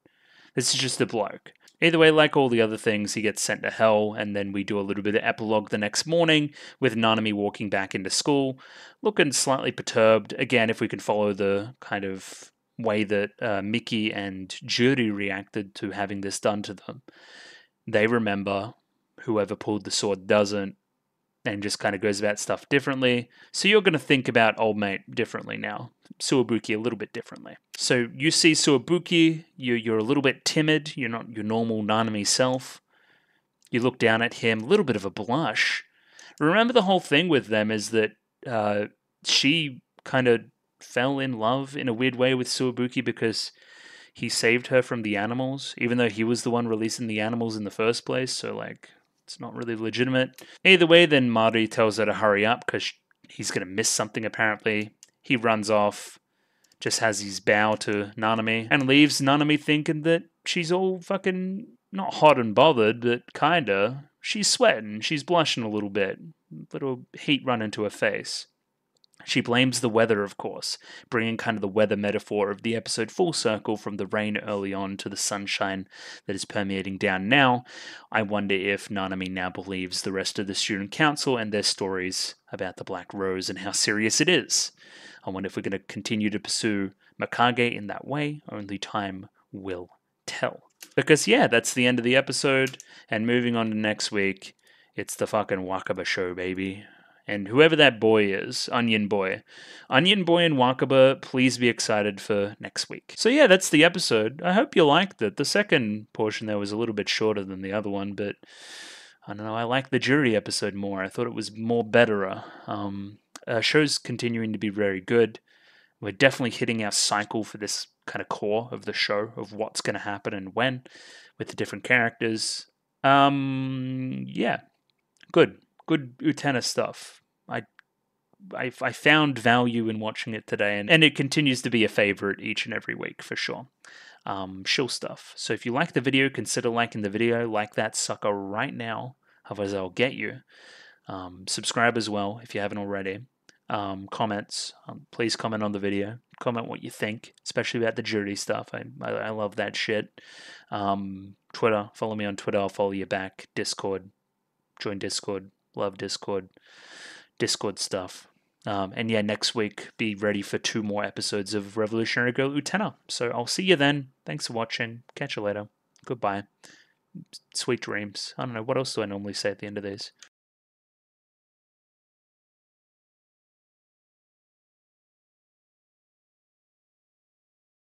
This is just a bloke. Either way, like all the other things, he gets sent to hell, and then we do a little bit of epilogue the next morning with Nanami walking back into school, looking slightly perturbed. Again, if we could follow the kind of way that Miki and Juri reacted to having this done to them. They remember, whoever pulled the sword doesn't, and just kind of goes about stuff differently. So you're going to think about old mate differently now. Suwabuki a little bit differently. So you see Suwabuki, you're a little bit timid, you're not your normal Nanami self. You look down at him, a little bit of a blush. Remember the whole thing with them is that she kind of fell in love in a weird way with Suwabuki because he saved her from the animals, even though he was the one releasing the animals in the first place. So like, it's not really legitimate. Either way, then Mari tells her to hurry up because he's going to miss something apparently. He runs off, just has his bow to Nanami, and leaves Nanami thinking that she's all fucking not hot and bothered, but kinda. She's sweating, she's blushing a little bit. Little heat run into her face. She blames the weather, of course, bringing kind of the weather metaphor of the episode full circle from the rain early on to the sunshine that is permeating down now. I wonder if Nanami now believes the rest of the student council and their stories about the Black Rose and how serious it is. I wonder if we're going to continue to pursue Mikage in that way. Only time will tell. Because, yeah, that's the end of the episode. And moving on to next week, it's the fucking Wakaba show, baby. And whoever that boy is, Onion Boy and Wakaba, please be excited for next week. So yeah, that's the episode. I hope you liked it. The second portion there was a little bit shorter than the other one, but I don't know, I like the Jury episode more. I thought it was more better. Show's continuing to be very good. We're definitely hitting our cycle for this kind of core of the show of what's going to happen and when with the different characters. Yeah, good Utena stuff. I found value in watching it today, and it continues to be a favorite each and every week for sure. Shill stuff. So if you like the video, consider liking the video. Like that sucker right now, otherwise I'll get you. Subscribe as well if you haven't already. Comments. Please comment on the video. Comment what you think, especially about the Jury stuff. I love that shit. Twitter. Follow me on Twitter. I'll follow you back. Discord. Join Discord. Love Discord stuff. And yeah, next week, be ready for 2 more episodes of Revolutionary Girl Utena. So I'll see you then. Thanks for watching. Catch you later. Goodbye. Sweet dreams. I don't know. What else do I normally say at the end of these?